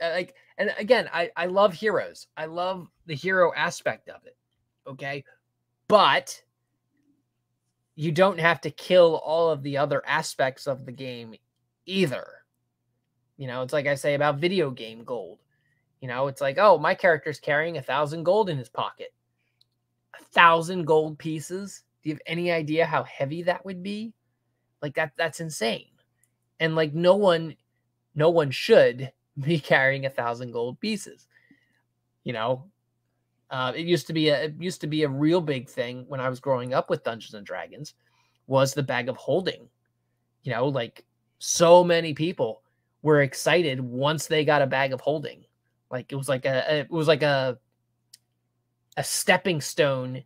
like, and again, I love heroes. I love the hero aspect of it. Okay, but you don't have to kill all of the other aspects of the game either. It's like I say about video game gold. It's like, oh, my character's carrying 1,000 gold in his pocket. 1,000 gold pieces. Do you have any idea how heavy that would be? Like that's insane. And like no one should be carrying 1,000 gold pieces. It used to be a real big thing when I was growing up with Dungeons and Dragons, was the bag of holding. Like so many people were excited once they got a bag of holding. Like it was like a stepping stone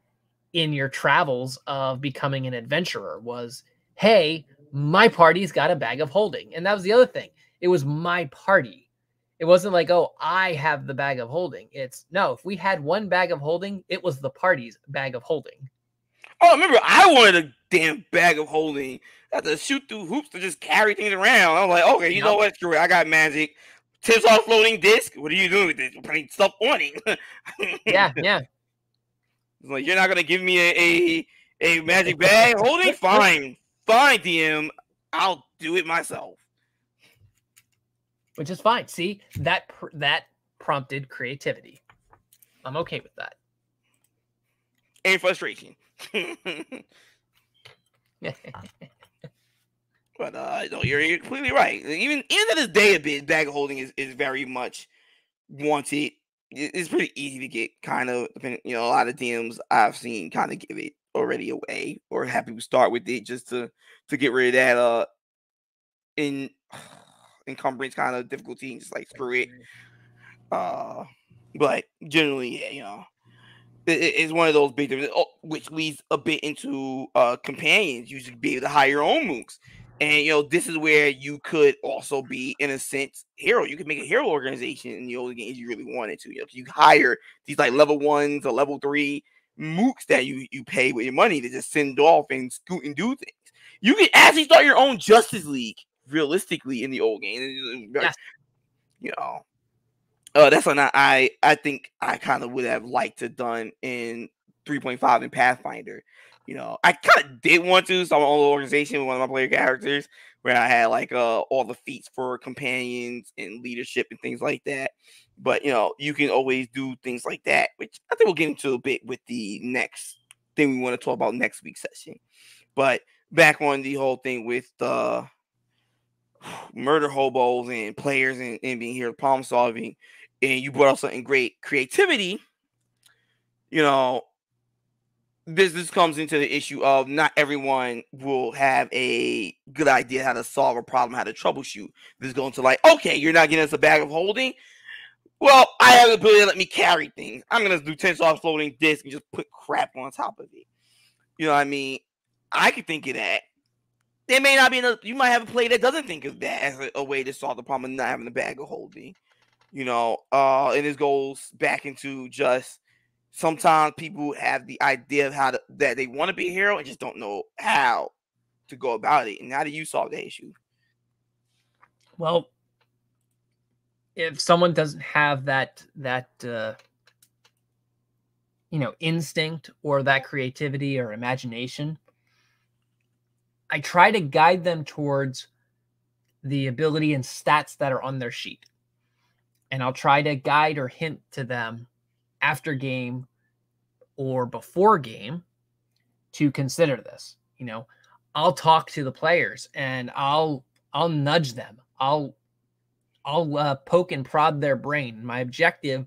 in your travels of becoming an adventurer. Was, hey, my party's got a bag of holding. And that was the other thing. It was my party. It wasn't like, oh, I have the bag of holding. It's no, if we had one bag of holding, it was the party's bag of holding. Oh, remember, I wanted a damn bag of holding. I had to shoot through hoops to just carry things around. I'm like, okay, you know what? Screw it. I got magic. Tinsel floating disc. What are you doing with this? We're putting stuff on it. Yeah. It's like, you're not gonna give me a magic bag holding? Fine, DM. I'll do it myself. Which is fine. See, that prompted creativity. I'm okay with that. And frustration. But no, you're completely right. Even to this day, a bit bag holding is very much wanted. It's pretty easy to get, kind of. A lot of DMs I've seen kind of give it already away, or have people start with it just to get rid of that encumbrance kind of difficulty, and just like screw it. But generally, yeah, it's one of those big things, which leads a bit into companions. You should be able to hire your own mooks. And this is where you could also be, in a sense, hero. You could make a hero organization in the older games you really wanted to. You hire these like level 1s or level 3 mooks that you pay with your money to just send off and scoot and do things. You can actually start your own Justice League realistically in the old game. Yes. That's something I think I kind of would have liked to done in 3.5 and Pathfinder. I kind of did want to start my own organization with one of my player characters, where I had like all the feats for companions and leadership and things like that. But you can always do things like that, which I think we'll get into a bit with the next thing we want to talk about next week's session. But back on the whole thing with the murder hobos and players and being here problem solving, and you brought up something great, creativity. This comes into the issue of not everyone will have a good idea how to solve a problem, how to troubleshoot. This is going to like, okay, you're not getting us a bag of holding. Well, I have the ability to let me carry things. I'm going to do tensile floating disc and just put crap on top of it. You know what I mean? I could think of that. There may not be enough. You might have a player that doesn't think of that as a way to solve the problem of not having a bag of holding. And this goes back into just sometimes people have the idea of that they want to be a hero and just don't know how to go about it. And how do you solve that issue? Well, if someone doesn't have that instinct or that creativity or imagination, I try to guide them towards the ability and stats that are on their sheet. And I'll try to guide or hint to them after game or before game to consider this. I'll talk to the players and I'll nudge them. I'll poke and prod their brain. My objective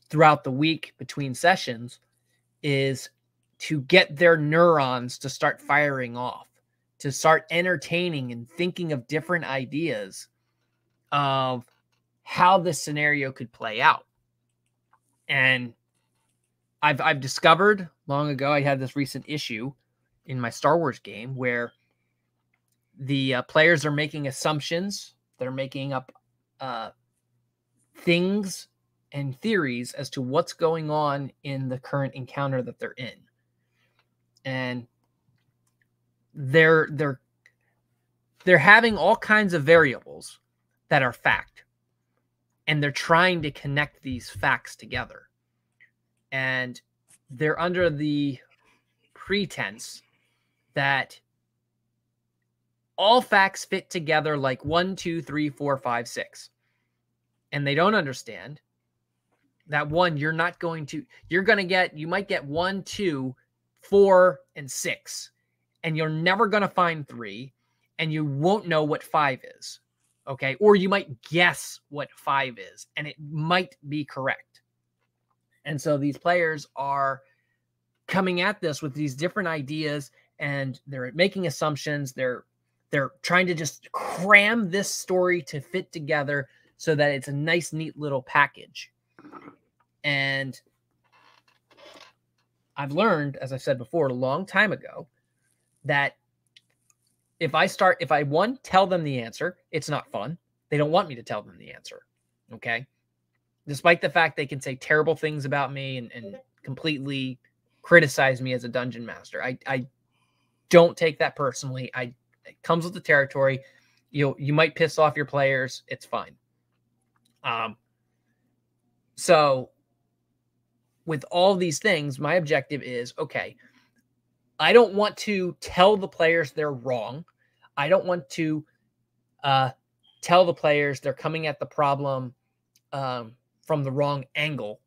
throughout the week between sessions is to get their neurons to start firing off, to start entertaining and thinking of different ideas of how this scenario could play out. And I've discovered long ago, I had this recent issue in my Star Wars game where the players are making assumptions. They're making up things and theories as to what's going on in the current encounter that they're in. And they're having all kinds of variables that are fact. And they're trying to connect these facts together. And they're under the pretense that all facts fit together like 1, 2, 3, 4, 5, 6. And they don't understand that you might get 1, 2, 4, and 6. And you're never going to find 3. And you won't know what 5 is. Okay. Or you might guess what 5 is. And it might be correct. And so these players are coming at this with these different ideas, and they're making assumptions. They're trying to just cram this story to fit together so that it's a nice, neat little package. And I've learned, as I said before, a long time ago, that if I tell them the answer, it's not fun. They don't want me to tell them the answer. Okay. Despite the fact they can say terrible things about me and completely criticize me as a dungeon master. I don't take that personally. It comes with the territory. You might piss off your players. It's fine. So with all these things, my objective is, okay, I don't want to tell the players they're wrong. I don't want to tell the players they're coming at the problem from the wrong angle.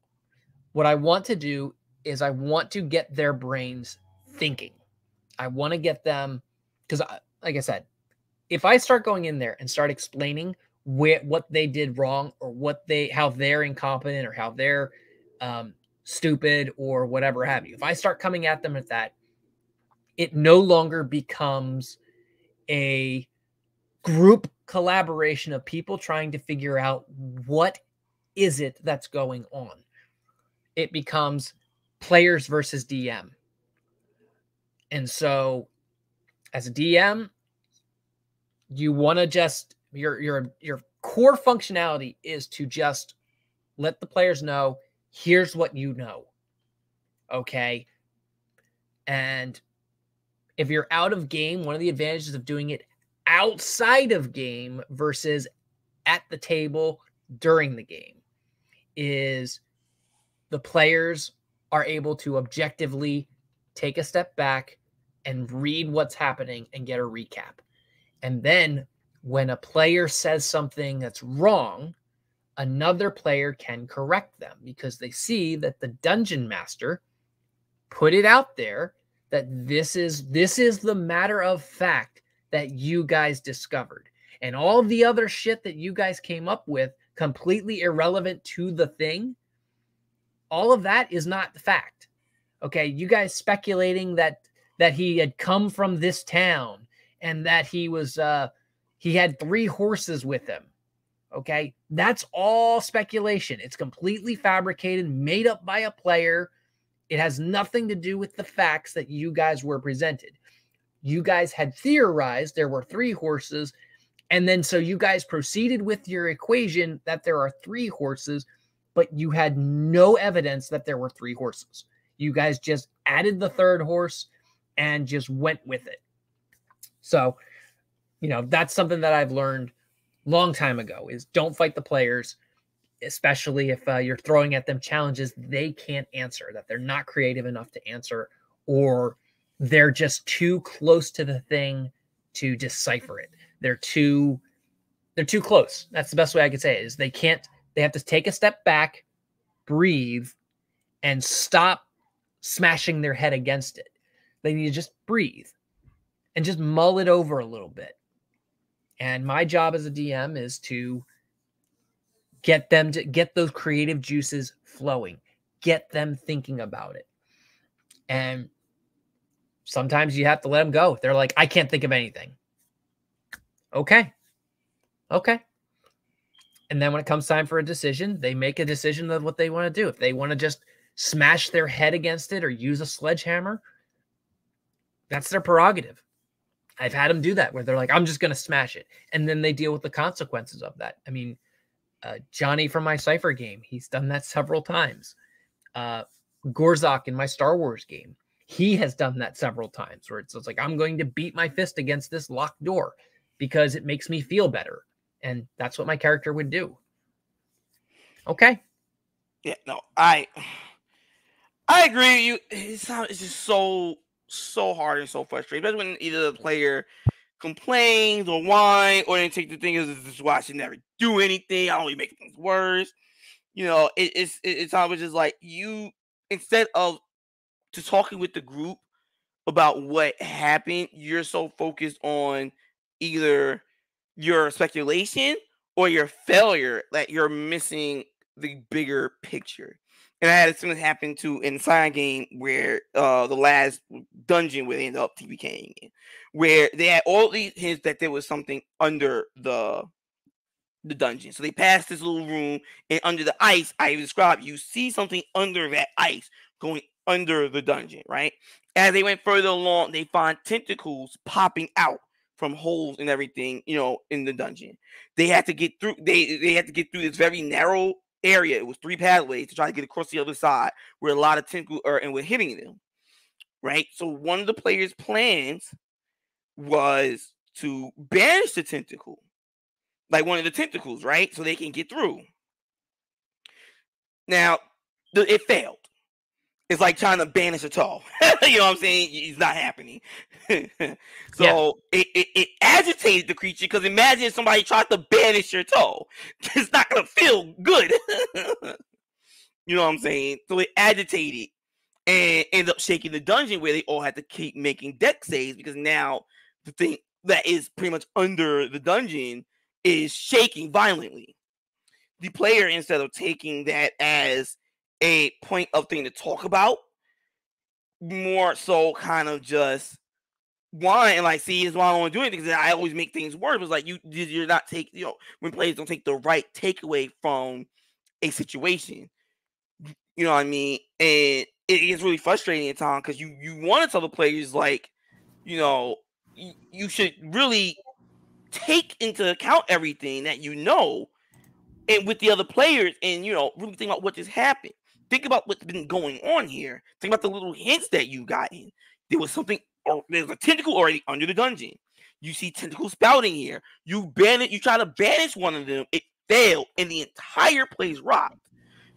What I want to do is I want to get their brains thinking. I want to get them, because like I said, if I start going in there and start explaining what they did wrong, or how they're incompetent, or how they're stupid, or whatever have you, if I start coming at them at that, it no longer becomes a group collaboration of people trying to figure out what is it that's going on. It becomes players versus DM. And so as a DM, you want to just, your core functionality is to just let the players know, here's what you know. Okay. And if you're out of game, one of the advantages of doing it outside of game versus at the table during the game is the players are able to objectively take a step back and read what's happening and get a recap. And then when a player says something that's wrong, another player can correct them because they see that the dungeon master put it out there that this is the matter of fact that you guys discovered. And all the other shit that you guys came up with, completely irrelevant to the thing, all of that is not the fact. Okay, you guys speculating that he had come from this town and that he had 3 horses with him. Okay, that's all speculation. It's completely fabricated, made up by a player. It has nothing to do with the facts that you guys were presented. You guys had theorized there were 3 horses, and then so you guys proceeded with your equation that there are 3 horses, but you had no evidence that there were 3 horses. You guys just added the 3rd horse and just went with it. So, that's something that I've learned long time ago is don't fight the players, especially if you're throwing at them challenges they can't answer, that they're not creative enough to answer, or they're just too close to the thing to decipher it. They're too close. That's the best way I could say it, is they have to take a step back, breathe, and stop smashing their head against it. They need to just breathe and just mull it over a little bit. And my job as a DM is to get them to get those creative juices flowing, get them thinking about it. And sometimes you have to let them go. They're like, I can't think of anything. Okay. And then when it comes time for a decision, they make a decision of what they want to do. If they want to just smash their head against it or use a sledgehammer, that's their prerogative. I've had them do that where they're like, I'm just going to smash it. And then they deal with the consequences of that. I mean, Johnny from my Cypher game, he's done that several times. Gorzak in my Star Wars game, he has done that several times where it's like, I'm going to beat my fist against this locked door because it makes me feel better. And that's what my character would do. Okay. Yeah, no, I agree with you. It's just so hard and so frustrating, especially when either the player complains or whine, or they take the thing as this is why I should never do anything. I only make things worse. It's always just like, you, instead of just talking with the group about what happened, you're so focused on either your speculation or your failure that you're missing the bigger picture. And I had something happen to in the Scion game where the last dungeon where they ended up TPKing in, where they had all these hints that there was something under the dungeon. So they passed this little room, and under the ice, I described, you see something under that ice going under the dungeon, right? As they went further along, they find tentacles popping out from holes and everything, in the dungeon. They had to get through. They had to get through this very narrow area. It was 3 pathways to try to get across the other side, where a lot of tentacles are and were hitting them. Right. So one of the players' plans was to banish the tentacle, like one of the tentacles, right, so they can get through. Now, it failed. It's like trying to banish a toe. You know what I'm saying? It's not happening. So it agitated the creature, because imagine if somebody tried to banish your toe. It's not going to feel good. You know what I'm saying? So it agitated and ended up shaking the dungeon, where they all had to keep making deck saves, because now the thing that is pretty much under the dungeon is shaking violently. The player, instead of taking that as a point of thing to talk about, more so kind of just whine and like, see, this is why I don't want to do anything, because I always make things worse. It's like you're not taking, when players don't take the right takeaway from a situation. You know what I mean? And it gets really frustrating at times, because you want to tell the players, like, you should really take into account everything that and with the other players, and really think about what just happened. Think about what's been going on here. Think about the little hints that you've gotten. There was something, or there's a tentacle already under the dungeon. You see tentacles spouting here. You try to banish one of them. It failed, and the entire place rocked.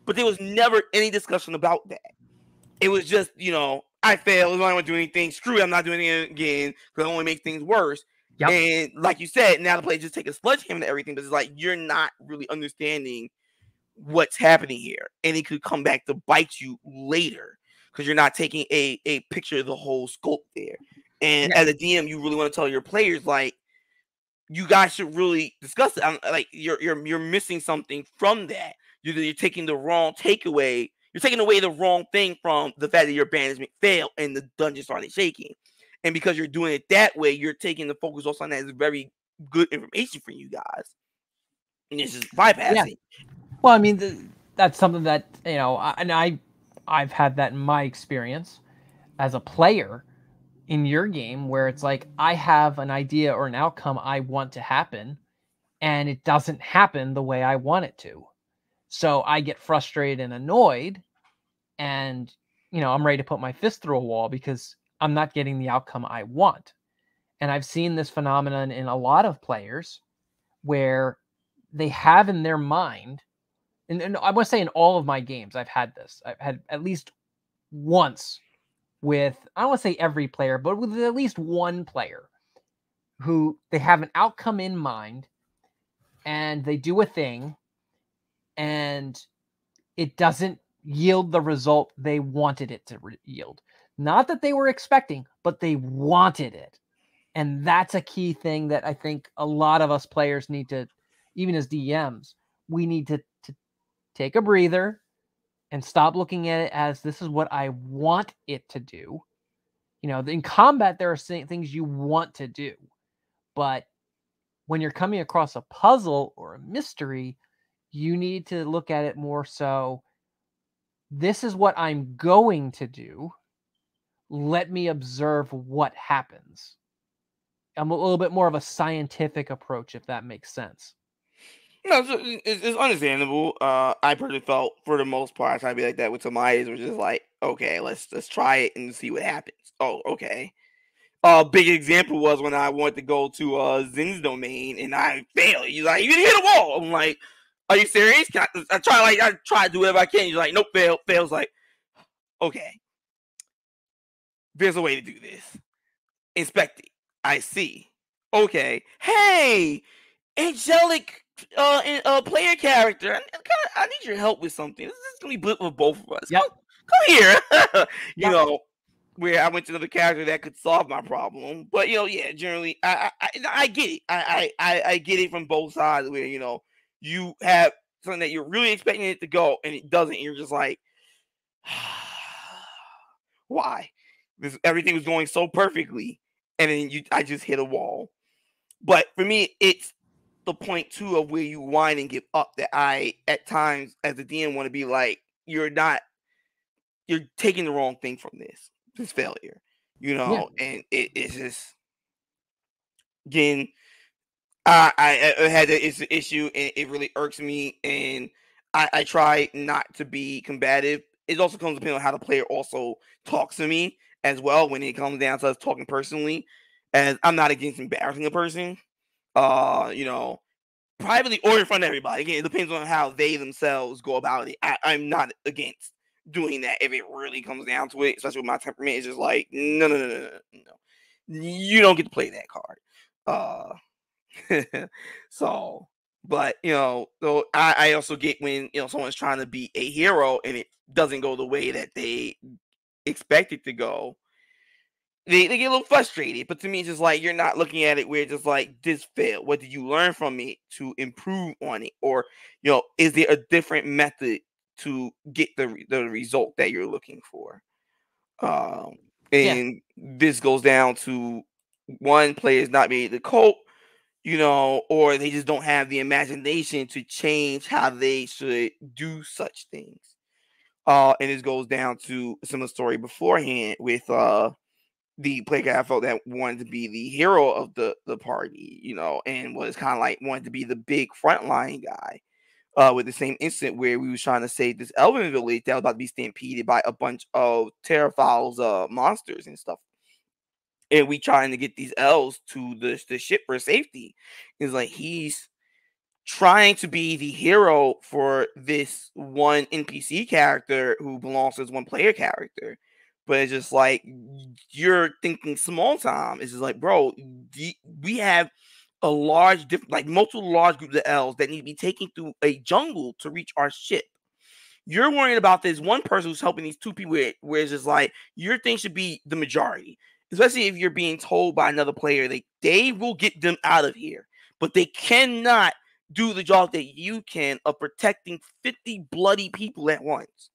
But there was never any discussion about that. It was just, I failed. I don't want to do anything. Screw it. I'm not doing it again, because it only makes things worse. Yep. And like you said, now the players just take a sledgehammer to everything. But it's like, you're not really understanding what's happening here. And it could come back to bite you later, because you're not taking a picture of the whole scope there. And as a DM, you really want to tell your players, like, you guys should really discuss it. Like, you're missing something from that. You're taking the wrong takeaway. You're taking away the wrong thing from the fact that your banishment failed and the dungeon started shaking. And because you're doing it that way, you're taking the focus on something that is very good information for you guys. And it's just bypassing. Yeah. Well, I mean, that's something that, I've had that in my experience as a player in your game, where it's like, I have an idea or an outcome I want to happen, and it doesn't happen the way I want it to. So I get frustrated and annoyed, and, I'm ready to put my fist through a wall because I'm not getting the outcome I want. And I've seen this phenomenon in a lot of players, where they have in their mind, and I want to say in all of my games, I've had this. I've had at least once with, I don't want to say every player, but with at least one player who they have an outcome in mind, and they do a thing, and it doesn't yield the result they wanted it to yield. Not that they were expecting, but they wanted it. And that's a key thing that I think a lot of us players need to, even as DMs, we need to take a breather and stop looking at it as, this is what I want it to do. In combat, there are things you want to do. But when you're coming across a puzzle or a mystery, you need to look at it more so, this is what I'm going to do. Let me observe what happens. I'm a little bit more of a scientific approach, if that makes sense. No, it's understandable. I personally felt, for the most part, I try to be like that with Tamaya's, which is like, okay, let's try it and see what happens. Oh, okay. Big example was when I wanted to go to Zin's domain and I failed. He's like, you didn't hit a wall. I'm like, are you serious? I try to do whatever I can. He's like, nope, fails. Like, okay, there's a way to do this. Inspect it. I see. Okay. Hey, angelic player character. I need your help with something. This is gonna be good for both of us. Yep. Come here. Where I went to another character that could solve my problem. But generally I get it. I get it from both sides, where you have something that you're really expecting it to go and it doesn't, and you're just like, why? Everything was going so perfectly, and then I just hit a wall. But for me, it's the point too of where you whine and give up, that I at times as a DM want to be like, you're taking the wrong thing from this failure, and it's just, again, I had this issue, and it really irks me, and I try not to be combative. It also comes depending on how the player also talks to me as well, when it comes down to us talking personally, as I'm not against embarrassing a person. privately or in front of everybody. Again, it depends on how they themselves go about it. I'm not against doing that if it really comes down to it, especially with my temperament. It's just like, no. You don't get to play that card. So, but so I also get when someone's trying to be a hero and it doesn't go the way that they expect it to go. They get a little frustrated, but to me, it's just like you're not looking at it where it's just like this failed. What did you learn from it to improve on it, or is there a different method to get the result that you're looking for? And this goes down to one players not being able to cope, or they just don't have the imagination to change how they should do such things. And this goes down to a similar story beforehand with the player guy I felt that wanted to be the hero of the party, and was kind of like wanted to be the big frontline guy. With the same incident where we was trying to save this elven village that was about to be stampeded by a bunch of Terrafowl's monsters and stuff. And we trying to get these elves to the ship for safety. It's like he's trying to be the hero for this one NPC character who belongs to this one player character. But it's just like you're thinking small time. It's just like, bro, we have a large, multiple large groups of elves that need to be taken through a jungle to reach our ship. You're worrying about this one person who's helping these two people, where it's just like your thing should be the majority, especially if you're being told by another player that they will get them out of here, but they cannot do the job that you can of protecting 50 bloody people at once.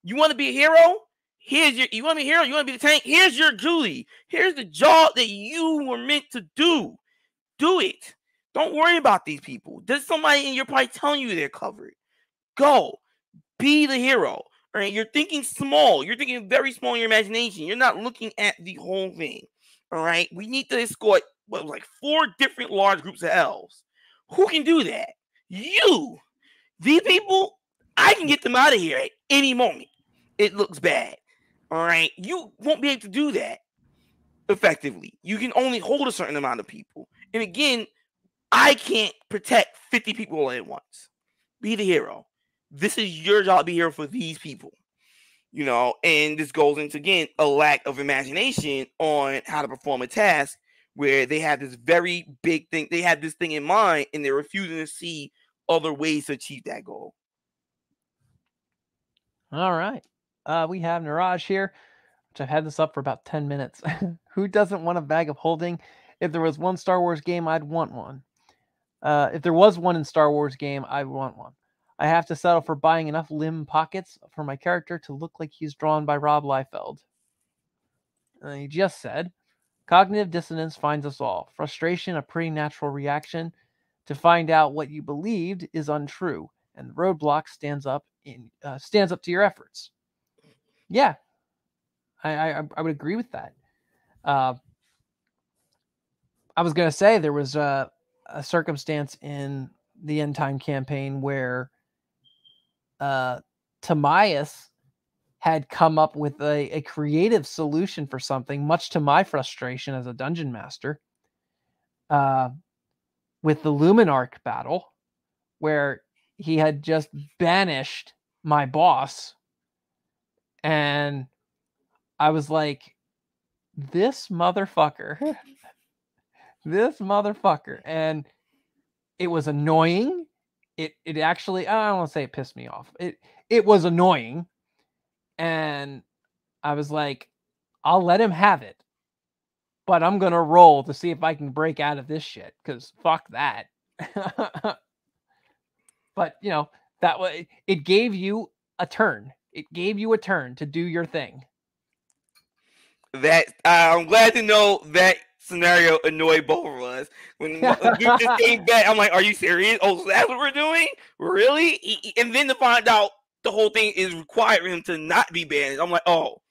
You want to be a hero? You want to be a hero? You want to be the tank? Here's your duty. Here's the job that you were meant to do. Do it. Don't worry about these people. There's somebody in your party telling you they're covered. Go. Be the hero. All right. You're thinking small. You're thinking very small in your imagination. You're not looking at the whole thing. All right. We need to escort 4 different large groups of elves. Who can do that? You. These people, I can get them out of here at any moment. It looks bad. All right. You won't be able to do that effectively. You can only hold a certain amount of people. And again, I can't protect 50 people all at once. Be the hero. This is your job to be here for these people. And this goes into, again, a lack of imagination on how to perform a task where they have this very big thing. They have this thing in mind and they're refusing to see other ways to achieve that goal. All right. We have Niraj here, which I've had this up for about 10 minutes. Who doesn't want a bag of holding? If there was one Star Wars game, I'd want one. If there was one in Star Wars game, I'd want one. I have to settle for buying enough limb pockets for my character to look like he's drawn by Rob Liefeld. He just said, cognitive dissonance finds us all. Frustration, a pretty natural reaction to find out what you believed is untrue, and the roadblock stands up to your efforts. Yeah, I would agree with that. I was going to say there was a circumstance in the End Time campaign where Tamias had come up with a creative solution for something, much to my frustration as a dungeon master, with the Luminarch battle, where he had just banished my boss. And I was like, this motherfucker. And it was annoying. It actually, I don't want to say it pissed me off. It was annoying. And I was like, I'll let him have it, but I'm going to roll to see if I can break out of this shit, because fuck that. But, that way it gave you a turn. It gave you a turn to do your thing. That I'm glad to know that scenario annoyed both of us. When Duke just came back, I'm like, "Are you serious? Oh, so that's what we're doing? Really?" And then to find out the whole thing is requiring him to not be banned, I'm like, "Oh,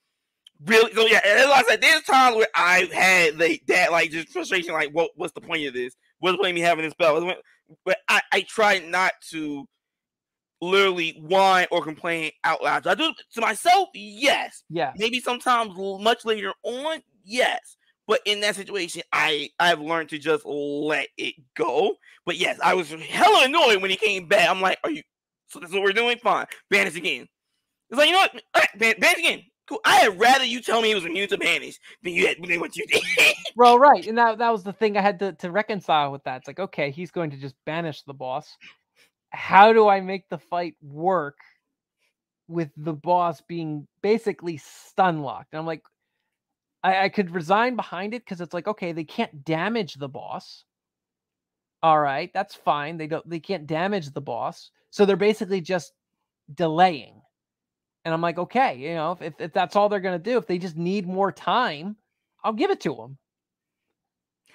really?" So yeah, and like I said, there's times where I've had that just frustration, like, what's the point of this? What's the point of me having this spell? But I try not to literally whine or complain out loud. Do I do it to myself? Yes. Yeah. Maybe sometimes much later on, yes. But in that situation, I've learned to just let it go. But yes, I was hella annoyed when he came back. I'm like, so this is what we're doing? Fine. Banish again. It's like, you know what? All right, banish again. Cool. I had rather you tell me it was immune to banish than what you did. Well, right. And that was the thing I had to reconcile with that. It's like, okay, he's going to just banish the boss. How do I make the fight work with the boss being basically stun locked? And I'm like, I could resign behind it because it's like, okay, they can't damage the boss. All right, that's fine. They can't damage the boss. So they're basically just delaying. And I'm like, okay, you know, if that's all they're going to do, if they just need more time, I'll give it to them.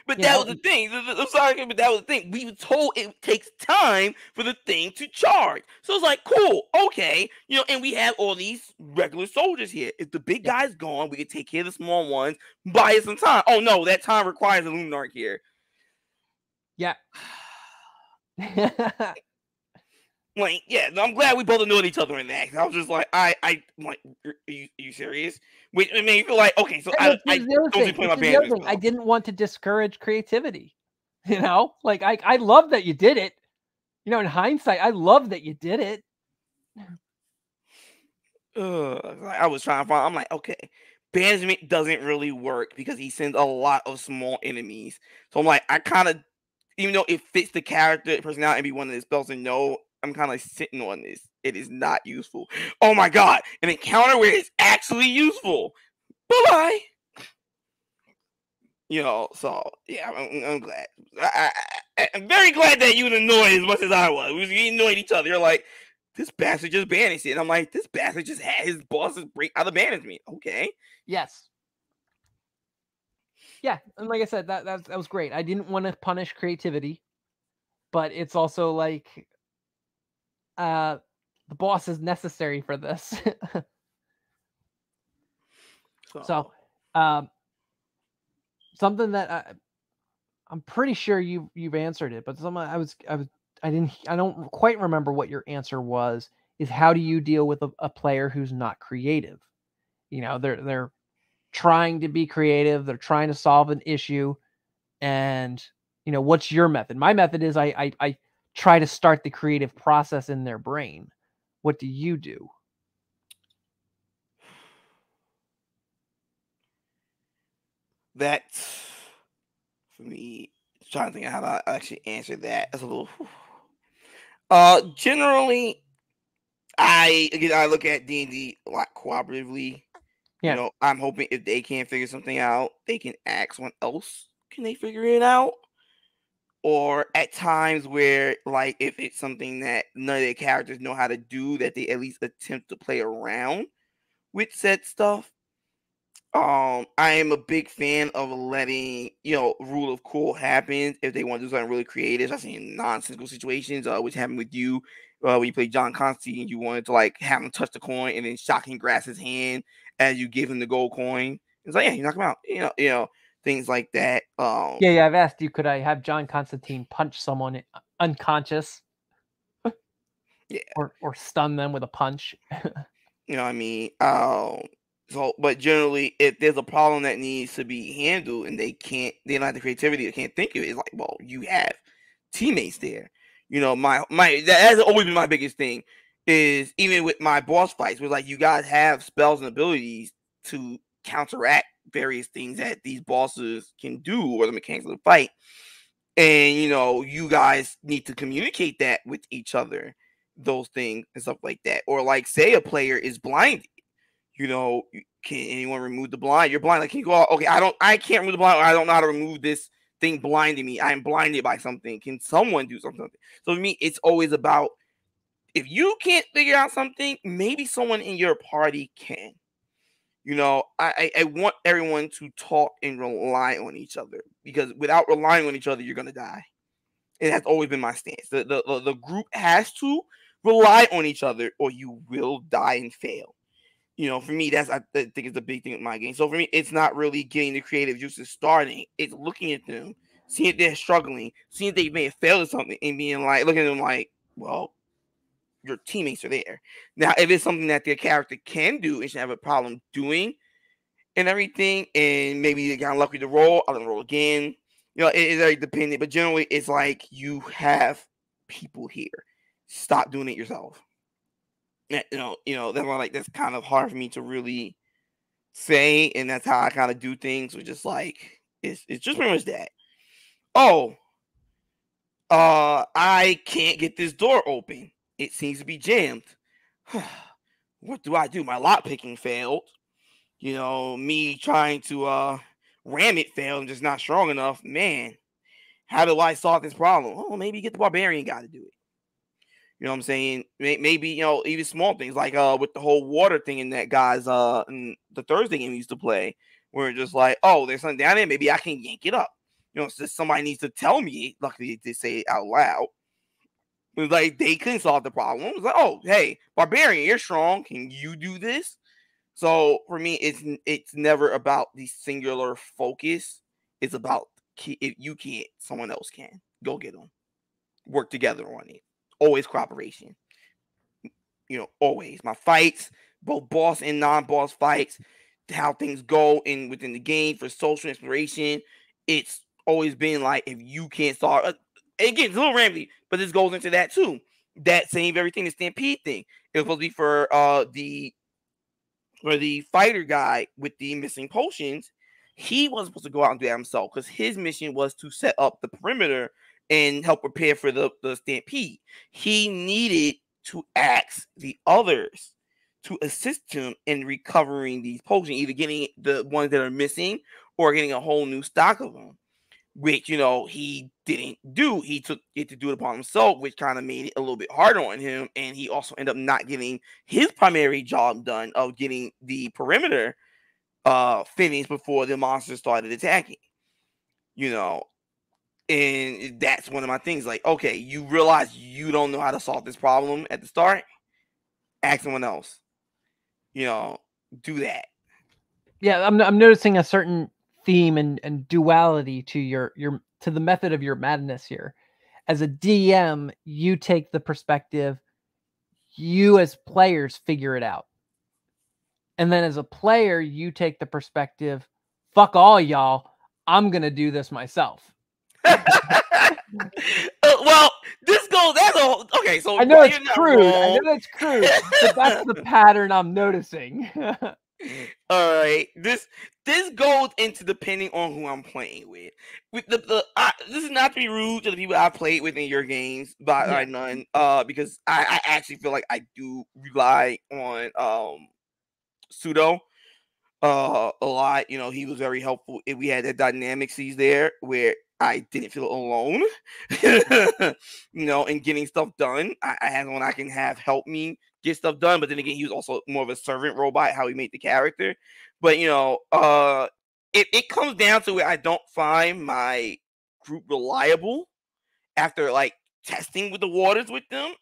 But that was the thing. I'm sorry, but that was the thing. We were told it takes time for the thing to charge. So it's like, cool, okay. You know, and we have all these regular soldiers here. If the big guy's gone, we can take care of the small ones, buy us some time. Oh, no, that time requires a Luminarch here. Yeah. Like, yeah, I'm glad we both annoyed each other in that. I was just like, I'm like, are you serious? Which I mean, you feel like, okay, so I didn't want to discourage creativity. You know, like I love that you did it. You know, in hindsight, I love that you did it. I was trying to find. I'm like, okay, banishment doesn't really work because he sends a lot of small enemies. So I'm like, I kind of, even though it fits the character personality and be one of the spells, and no, I'm kind of sitting on this. It is not useful. Oh my god, an encounter where it's actually useful. Bye bye. You know, so yeah, I'm glad. I'm very glad that you were annoyed as much as I was. We was annoyed each other. You're like, this bastard just banished it. And I'm like, this bastard just had his bosses break out of banishment. Okay. Yes. Yeah, and like I said, that was great. I didn't want to punish creativity, but it's also like the boss is necessary for this. So something that I'm pretty sure you've answered it, but something I don't quite remember what your answer was, is how do you deal with a player who's not creative? You know, they're trying to be creative, they're trying to solve an issue, and you know, what's your method? My method is I try to start the creative process in their brain. What do you do? That's for me. Trying to think of how to actually answer that. That's a little. Generally, I look at D&D a lot cooperatively. Yeah. You know, I'm hoping if they can't figure something out, they can ask someone else. Can they figure it out? Or at times where, like, if it's something that none of their characters know how to do, that they at least attempt to play around with said stuff. I am a big fan of letting, you know, rule of cool happen if they want to do something really creative. I've seen nonsensical situations, which happened with you when you played John Constantine. You wanted to like have him touch the coin and then shocking grasp his hand as you give him the gold coin. It's like, yeah, you knock him out. You know, things like that. Yeah. I've asked you, could I have John Constantine punch someone unconscious? Yeah, or stun them with a punch. You know what I mean? So, but generally, if there's a problem that needs to be handled and they don't have the creativity, they can't think of it. It's like, well, you have teammates there. You know, that has always been my biggest thing. Is even with my boss fights, was like you guys have spells and abilities to counteract various things that these bosses can do or the mechanics of the fight, and you know, you guys need to communicate that with each other, those things and stuff like that. Or like, say a player is blinded. You know, can anyone remove the blind? You're blind. Like, can you go out? Okay, I can't remove the blind. I don't know how to remove this thing blinding me. I'm blinded by something. Can someone do something? So for me, it's always about, if you can't figure out something, maybe someone in your party can. You know, I want everyone to talk and rely on each other, because without relying on each other, you're gonna die. It has always been my stance. The group has to rely on each other, or you will die and fail. You know, for me, I think it's a big thing with my game. So for me, it's not really getting the creative juices starting. It's looking at them, seeing if they're struggling, seeing if they may have failed at something, and being like, looking at them like, well, your teammates are there. Now, if it's something that their character can do and should have a problem doing, and everything, and maybe they got lucky to roll. I don't roll again. It's very dependent, but generally, it's like you have people here. Stop doing it yourself. That's why that's kind of hard for me to really say, and that's how I kind of do things. Which is like it's just pretty much that. Oh, I can't get this door open. It seems to be jammed. What do I do? My lock picking failed. Me trying to ram it failed and just not strong enough. Man, how do I solve this problem? Oh, maybe get the barbarian guy to do it. You know what I'm saying? Maybe, even small things like with the whole water thing in that guy's in the Thursday game we used to play, where it's just like, oh, there's something down there, maybe I can yank it up. It's just somebody needs to tell me. Luckily they say it out loud. It was like they couldn't solve the problem. It was like, oh, hey, barbarian, you're strong. Can you do this? So for me, it's never about the singular focus. It's about if you can't, someone else can. Go get them. Work together on it. Always cooperation. Always. My fights, both boss and non-boss fights, how things go within the game for social inspiration. It's always been like, if you can't solve again, it's a little rambly, but this goes into that too. That same everything, the Stampede thing. It was supposed to be for the fighter guy with the missing potions. He wasn't supposed to go out and do that himself because his mission was to set up the perimeter and help prepare for the Stampede. He needed to ask the others to assist him in recovering these potions, either getting the ones that are missing or getting a whole new stock of them, which, he didn't do. He took it to do it upon himself, which kind of made it a little bit harder on him. And he also ended up not getting his primary job done of getting the perimeter finished before the monsters started attacking, and that's one of my things. Like, okay, you realize you don't know how to solve this problem at the start, ask someone else, do that. Yeah, I'm noticing a certain theme and duality to your to the method of your madness here. As a DM, you take the perspective, you as players figure it out. And then as a player, you take the perspective, fuck all y'all, I'm going to do this myself. Well, this goes, okay, so I know it's crude, but that's the pattern I'm noticing. All right, this goes into depending on who I'm playing with. With this is not to be rude to the people I've played with in your games, by none. Because I actually feel like I do rely on Pseudo a lot. He was very helpful. If we had that dynamics he's there where I didn't feel alone, in getting stuff done. I had someone I can have help me get stuff done, but then again, he was also more of a servant robot, how he made the character. But it comes down to where I don't find my group reliable after like testing with the waters with them.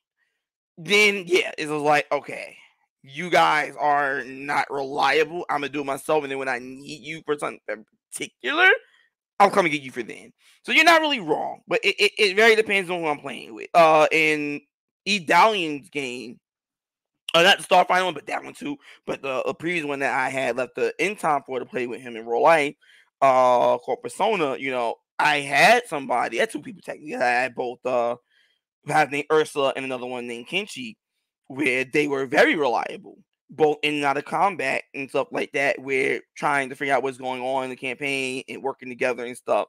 Then it was like, okay, you guys are not reliable. I'm gonna do it myself, and then when I need you for something particular, I'll come and get you for then. So you're not really wrong, but it very depends on who I'm playing with. In Edalian's game, not the Starfinder one, but that one too. But the previous one that I had left the in time for to play with him in real life, called Persona. I had somebody, I had two people technically. I had both have named Ursula and another one named Kenshi, where they were very reliable, both in and out of combat and stuff like that. We're trying to figure out what's going on in the campaign and working together and stuff.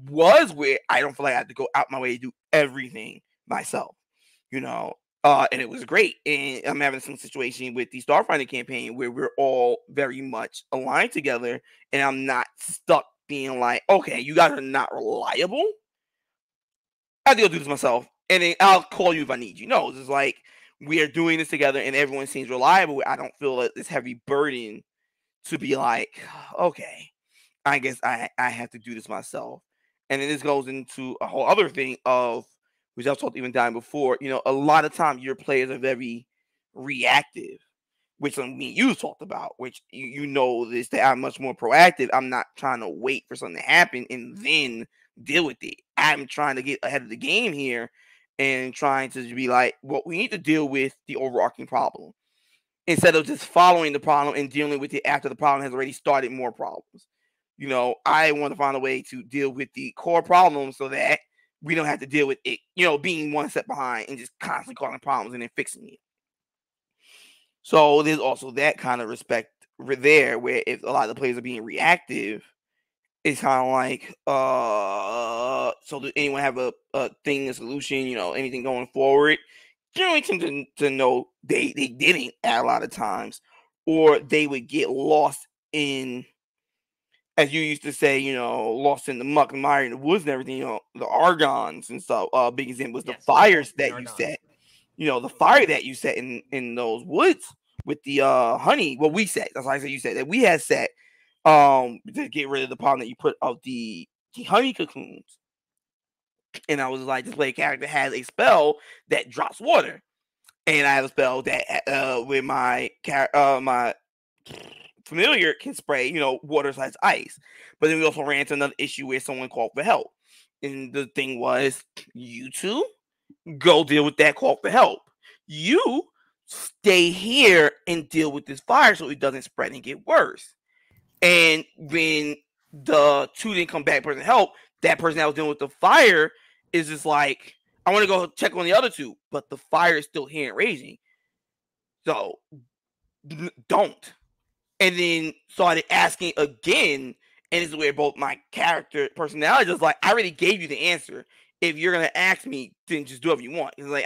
Was where I don't feel like I have to go out my way to do everything myself, and it was great. And I'm having some situation with the Starfinder campaign where we're all very much aligned together, and I'm not stuck being like, okay, you guys are not reliable. I have to go do this myself, and then I'll call you if I need you. No, it's just like we are doing this together, and everyone seems reliable. I don't feel like this heavy burden to be like, okay, I guess I have to do this myself. And then this goes into a whole other thing of, which I've talked even down before. A lot of times your players are very reactive, which me you talked about, which you know this, that I'm much more proactive. I'm not trying to wait for something to happen and then deal with it. I'm trying to get ahead of the game here and trying to be like, well, we need to deal with the overarching problem. instead of just following the problem and dealing with it after the problem has already started more problems. I want to find a way to deal with the core problem so that we don't have to deal with it, being one step behind and just constantly causing problems and then fixing it. So there's also that kind of respect there, where if a lot of the players are being reactive, it's kind of like, so does anyone have a thing, a solution, anything going forward? Generally tend to know they didn't at a lot of times, or they would get lost in, as you used to say, lost in the muck and mire in the woods and everything, the argons and stuff. Big example was the fires that you set. The fire that you set in those woods with the honey. Well, we set. That's why I said you said that we had set to get rid of the problem that you put of the honey cocoons. And I was like, this play character has a spell that drops water, and I have a spell that with my my familiar can spray, water slash ice. But then we also ran into another issue where someone called for help, and the thing was, you two go deal with that call for help. You stay here and deal with this fire so it doesn't spread and get worse. And when the two didn't come back person help, that person that was dealing with the fire is just like, I want to go check on the other two, but the fire is still here and raging. So don't. And then started asking again, and this is where both my character personality just like, I already gave you the answer. If you're gonna ask me, then just do whatever you want. It's like,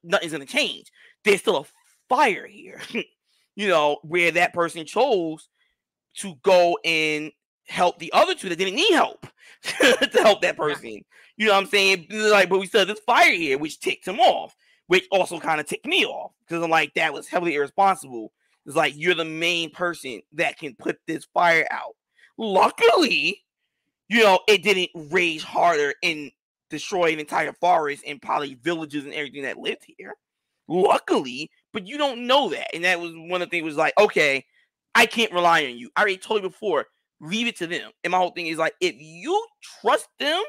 nothing's gonna change. There's still a fire here, where that person chose to go and help the other two that didn't need help to help that person. You know what I'm saying? Like, but we still have this fire here, which ticked him off, which also kind of ticked me off because I'm like, that was heavily irresponsible. It's like, you're the main person that can put this fire out. Luckily, it didn't rage harder and destroy an entire forest and probably villages and everything that lived here. Luckily, but you don't know that. And that was one of the things was like, okay, I can't rely on you. I already told you before, leave it to them. And my whole thing is like, if you trust them,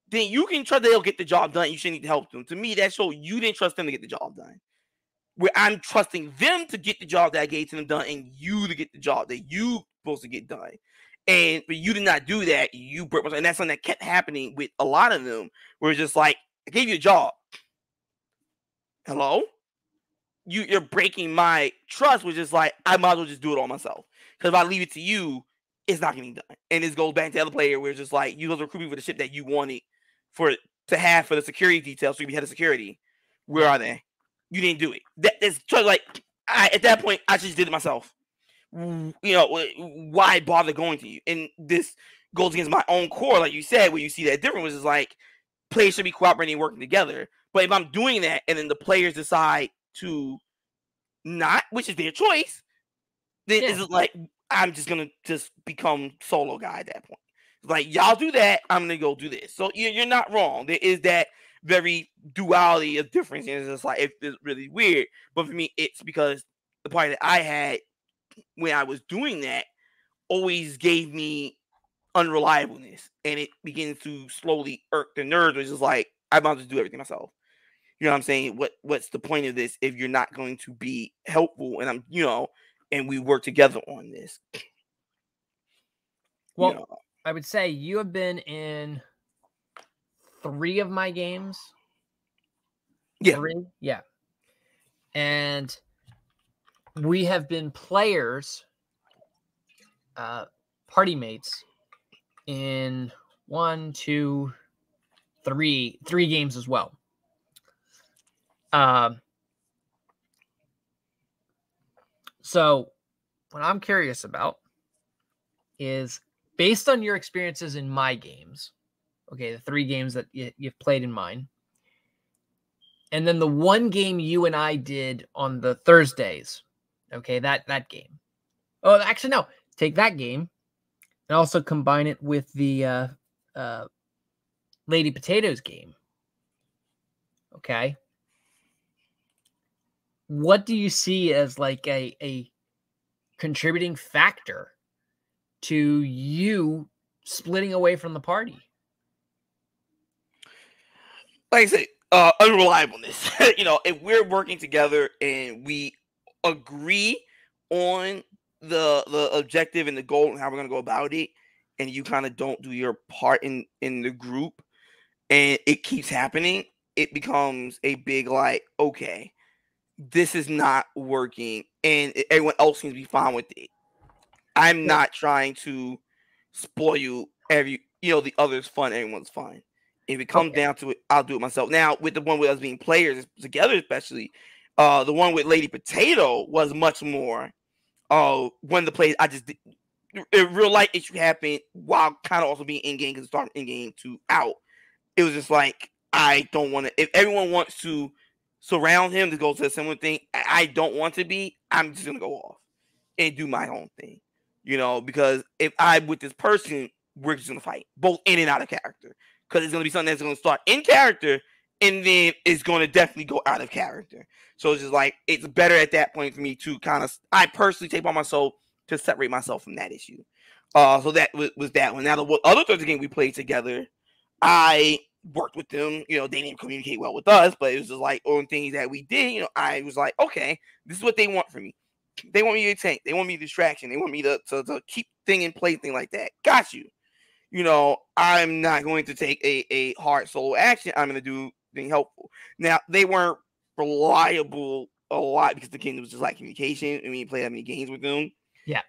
then you can trust they'll get the job done. You shouldn't need to help them. To me, that shows you didn't trust them to get the job done. Where I'm trusting them to get the job that I gave to them done and you to get the job that you supposed to get done. But you did not do that. You broke myself. And that's something that kept happening with a lot of them, where it's just like, I gave you a job. Hello? You're breaking my trust, which is like, I might as well just do it all myself. Because if I leave it to you, it's not getting done. And this goes back to the other player where it's just like, you guys recruit me for the ship that you wanted to have for the security details, so you be head of security. Where are they? You didn't do it. That's like, at that point, I just did it myself. Why bother going to you? And this goes against my own core, like you said, where you see that difference is like, players should be cooperating and working together. But if I'm doing that and then the players decide to not, which is their choice, then it's like, I'm just gonna just become solo guy at that point. It's like, y'all do that, I'm gonna go do this. So you're not wrong. There is that very duality of difference, and it's just like, it's really weird. But for me, it's because the party that I had when I was doing that always gave me unreliableness, and it begins to slowly irk the nerves, which is like, I might just do everything myself. You know what I'm saying? What's the point of this if you're not going to be helpful? And and we work together on this. Well, I would say you have been in 3 of my games. Yeah. 3? Yeah. And we have been players, party mates in 1, 2, 3 games as well. So what I'm curious about is, based on your experiences in my games, okay, the 3 games that you've played in mine, and then the 1 game you and I did on the Thursdays, okay, that game. Oh, actually, no, take that game and also combine it with the Lady Potatoes game, okay? What do you see as like a contributing factor to you splitting away from the party? Like I say, unreliableness. If we're working together and we agree on the objective and the goal and how we're gonna go about it, and you kind of don't do your part in the group, and it keeps happening, it becomes a big like, okay, this is not working, and everyone else seems to be fine with it. I'm not trying to spoil the other's fun, everyone's fun. If it comes down to it, I'll do it myself. Now, with the one with us being players together, especially, the one with Lady Potato was much more. One of the plays I just did, a real life issue happened while kind of also being in game, because it started in game to out. It was just like, I don't want to. If everyone wants to surround him to go to a similar thing, I don't want to be. I'm just gonna go off and do my own thing, because if I'm with this person, we're just gonna fight both in and out of character, because it's gonna be something that's gonna start in character and then it's gonna definitely go out of character. So it's just like, it's better at that point for me to kind of, I personally take on myself to separate myself from that issue. So that was that one. Now, the other Thursday game we played together, I worked with them. They didn't communicate well with us, but it was just like on things that we did. I was like, okay, this is what they want from me. They want me to tank. They want me to distraction. They want me to keep thing in play, thing like that. Got you. I'm not going to take a hard solo action. I'm going to do thing helpful. Now, they weren't reliable a lot because the game was just like communication. I mean, you play that many games with them. Yeah.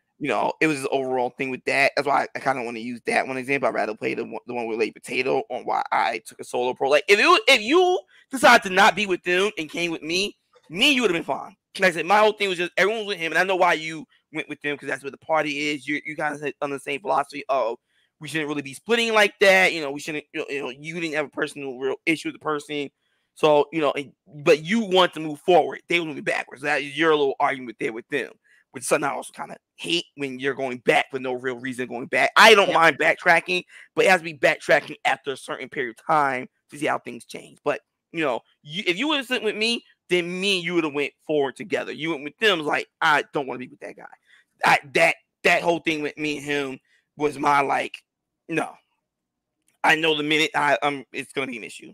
It was an overall thing with that. That's why I kind of want to use that one example. I'd rather play the one with Lady Potato on why I took a solo pro. Like, if you decide to not be with them and came with me, you would have been fine. Like I said, my whole thing was just everyone was with him, and I know why you went with them, because that's where the party is. You kind of on the same philosophy of, we shouldn't really be splitting like that. We shouldn't. You didn't have a personal real issue with the person, so but you want to move forward. They were moving backwards. That is your little argument there with them, which is something I also kind of hate, when you're going back for no real reason going back. I don't mind backtracking, but it has to be backtracking after a certain period of time to see how things change. But if you would have sent with me, then me and you would have went forward together. You went with them, like, I don't want to be with that guy. That whole thing with me and him was my like, no. I know the minute it's gonna be an issue.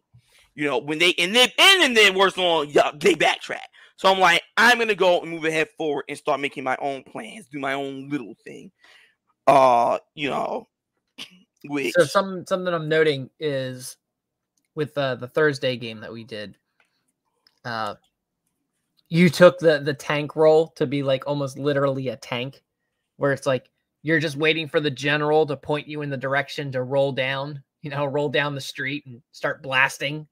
When they and then worse on, they backtrack. So I'm like, I'm gonna go and move ahead forward and start making my own plans, do my own little thing. Which, so something I'm noting is with the Thursday game that we did, you took the tank role to be like almost literally a tank, where it's like you're just waiting for the general to point you in the direction to roll down the street and start blasting.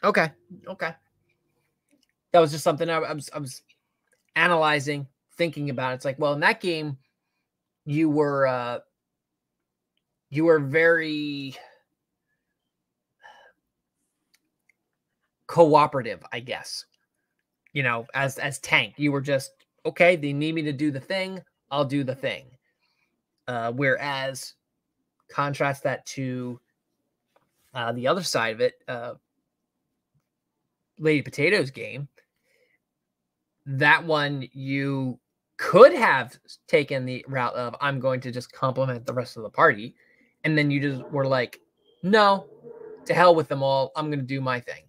Okay. That was just something I was analyzing, thinking about. It's like, well, in that game, you were very cooperative, I guess. As tank, you were just, okay, they need me to do the thing, I'll do the thing. Whereas contrast that to the other side of it, Lady Potato's game, that one you could have taken the route of, I'm going to just compliment the rest of the party, and then you just were like, no, to hell with them all, I'm going to do my thing.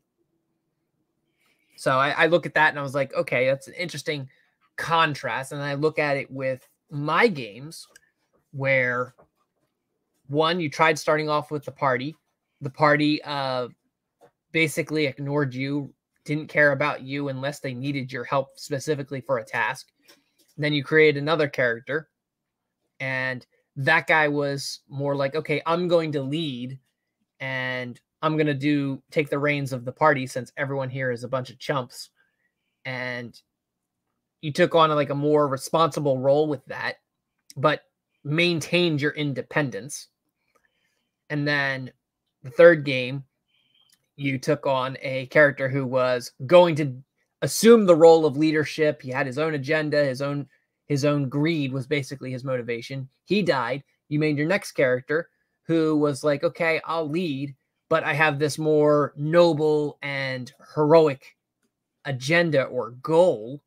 So I look at that and I was like, okay, that's an interesting contrast. And I look at it with my games, where one, you tried starting off with the party. The party basically ignored you, didn't care about you unless they needed your help specifically for a task. And then you create another character, and that guy was more like, okay, I'm going to lead, and I'm going to take the reins of the party since everyone here is a bunch of chumps. And you took on like a more responsible role with that, but maintained your independence. And then the third game, you took on a character who was going to assume the role of leadership. He had his own agenda, his own greed was basically his motivation. He died. You made your next character who was like, okay, I'll lead, but I have this more noble and heroic agenda or goal.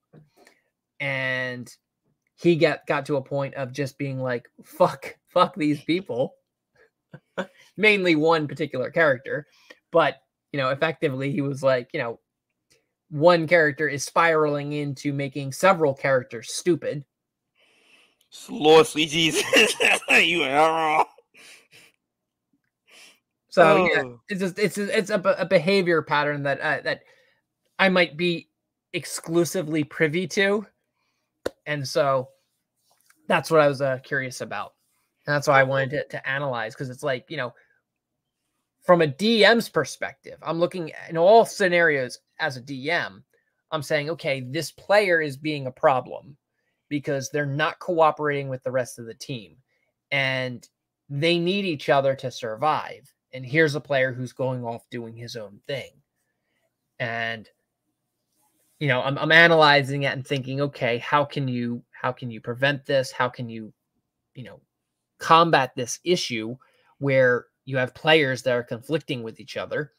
And he got to a point of just being like, fuck these people. Mainly one particular character, but effectively he was like, one character is spiraling into making several characters stupid. Lord, sweet Jesus, you ain't wrong. So yeah, it's a behavior pattern that that I might be exclusively privy to, and so that's what I was curious about, and that's why I wanted to analyze, because it's like, you know, from a DM's perspective, I'm looking in all scenarios as a DM. I'm saying, okay, this player is being a problem because they're not cooperating with the rest of the team, and they need each other to survive. And here's a player who's going off doing his own thing. And, you know, I'm analyzing it and thinking, okay, how can you prevent this? How can you, you know, combat this issue where you have players that are conflicting with each other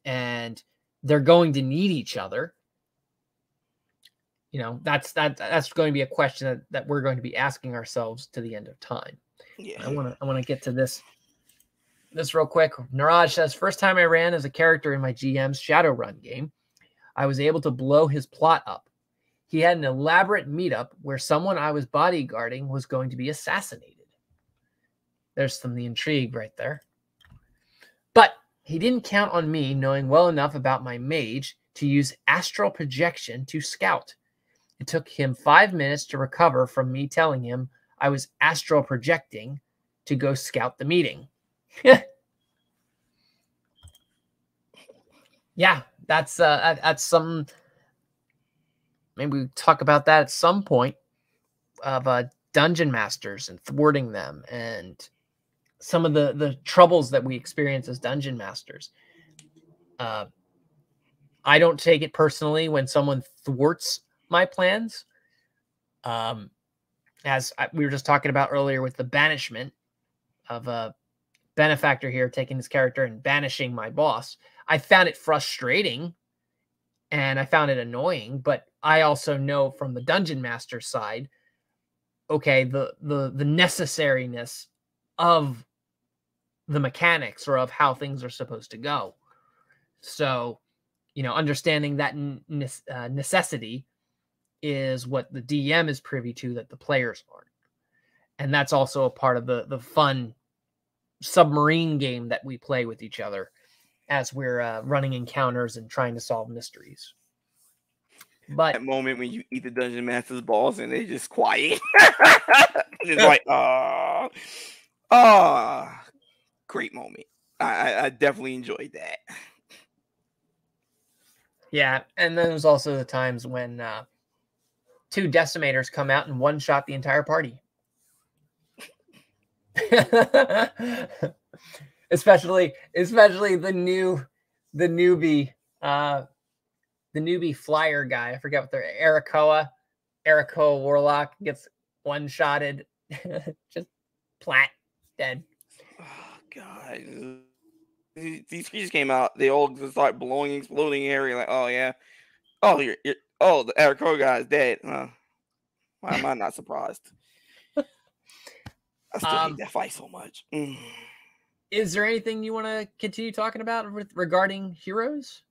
and they're going to need each other? You know, that's going to be a question that we're going to be asking ourselves to the end of time. Yeah. I want to get to this real quick. Niraj says, first time I ran as a character in my GM's Shadowrun game, I was able to blow his plot up. He had an elaborate meetup where someone I was bodyguarding was going to be assassinated. There's some of the intrigue right there. But he didn't count on me knowing well enough about my mage to use astral projection to scout. It took him 5 minutes to recover from me telling him I was astral projecting to go scout the meeting. Yeah, that's some. Maybe we talk about that at some point of dungeon masters and thwarting them, and some of the troubles that we experience as dungeon masters. I don't take it personally when someone thwarts my plans. As we were just talking about earlier with the banishment of a Benefactor here taking his character and banishing my boss. I found it frustrating and I found it annoying, but I also know from the dungeon master side, okay, the necessariness of the mechanics or of how things are supposed to go. So, you know, understanding that necessity is what the DM is privy to that the players aren't. And that's also a part of the fun submarine game that we play with each other as we're running encounters and trying to solve mysteries. But that moment when you eat the dungeon master's balls and they just quiet. It's like, great moment. I definitely enjoyed that. Yeah, and then there's also the times when two decimators come out and one shot the entire party. especially the newbie flyer guy. I forget what they're Ericoa Warlock gets one-shotted. Just plat, dead. Oh god. These creatures came out, they all just start blowing, exploding area, like, oh yeah. Oh, you're the Ericoa guy is dead. Why am I not surprised? I still hate that fight so much. Is there anything you want to continue talking about regarding heroes?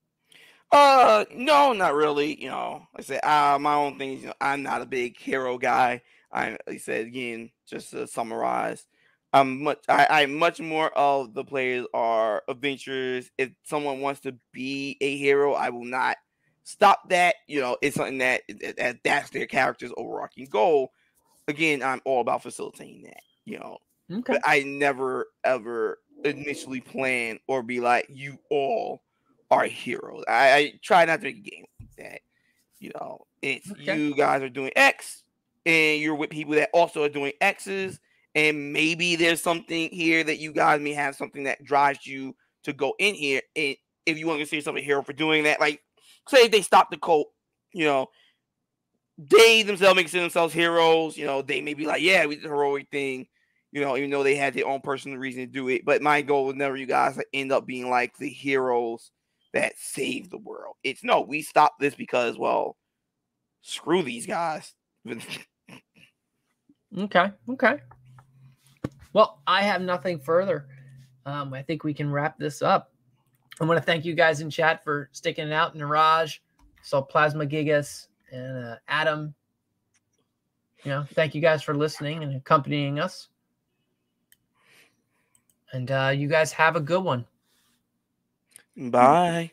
No, not really. You know, like I said, my own things. You know, I'm not a big hero guy. Like I said again, just to summarize, I'm much more of the players are adventurers. If someone wants to be a hero, I will not stop that. You know, it's something that's their character's overarching goal. Again, I'm all about facilitating that. You know, Okay. but I never ever initially plan or be like, you all are heroes. I try not to make a game like that. You know, it's you guys are doing X and you're with people that also are doing X's. And maybe there's something here that you guys may have something that drives you to go in here. And if you want to consider yourself a hero for doing that, like say they stop the cult, you know, they themselves make themselves heroes. You know, they may be like, yeah, we did the heroic thing. You know, even though they had their own personal reason to do it. But my goal was never you guys to end up being like the heroes that save the world. It's no, we stopped this because, well, screw these guys. Okay. Well, I have nothing further. I think we can wrap this up. I want to thank you guys in chat for sticking it out. Niraj, saw Plasma Gigas and Adam. Thank you guys for listening and accompanying us. And you guys have a good one. Bye.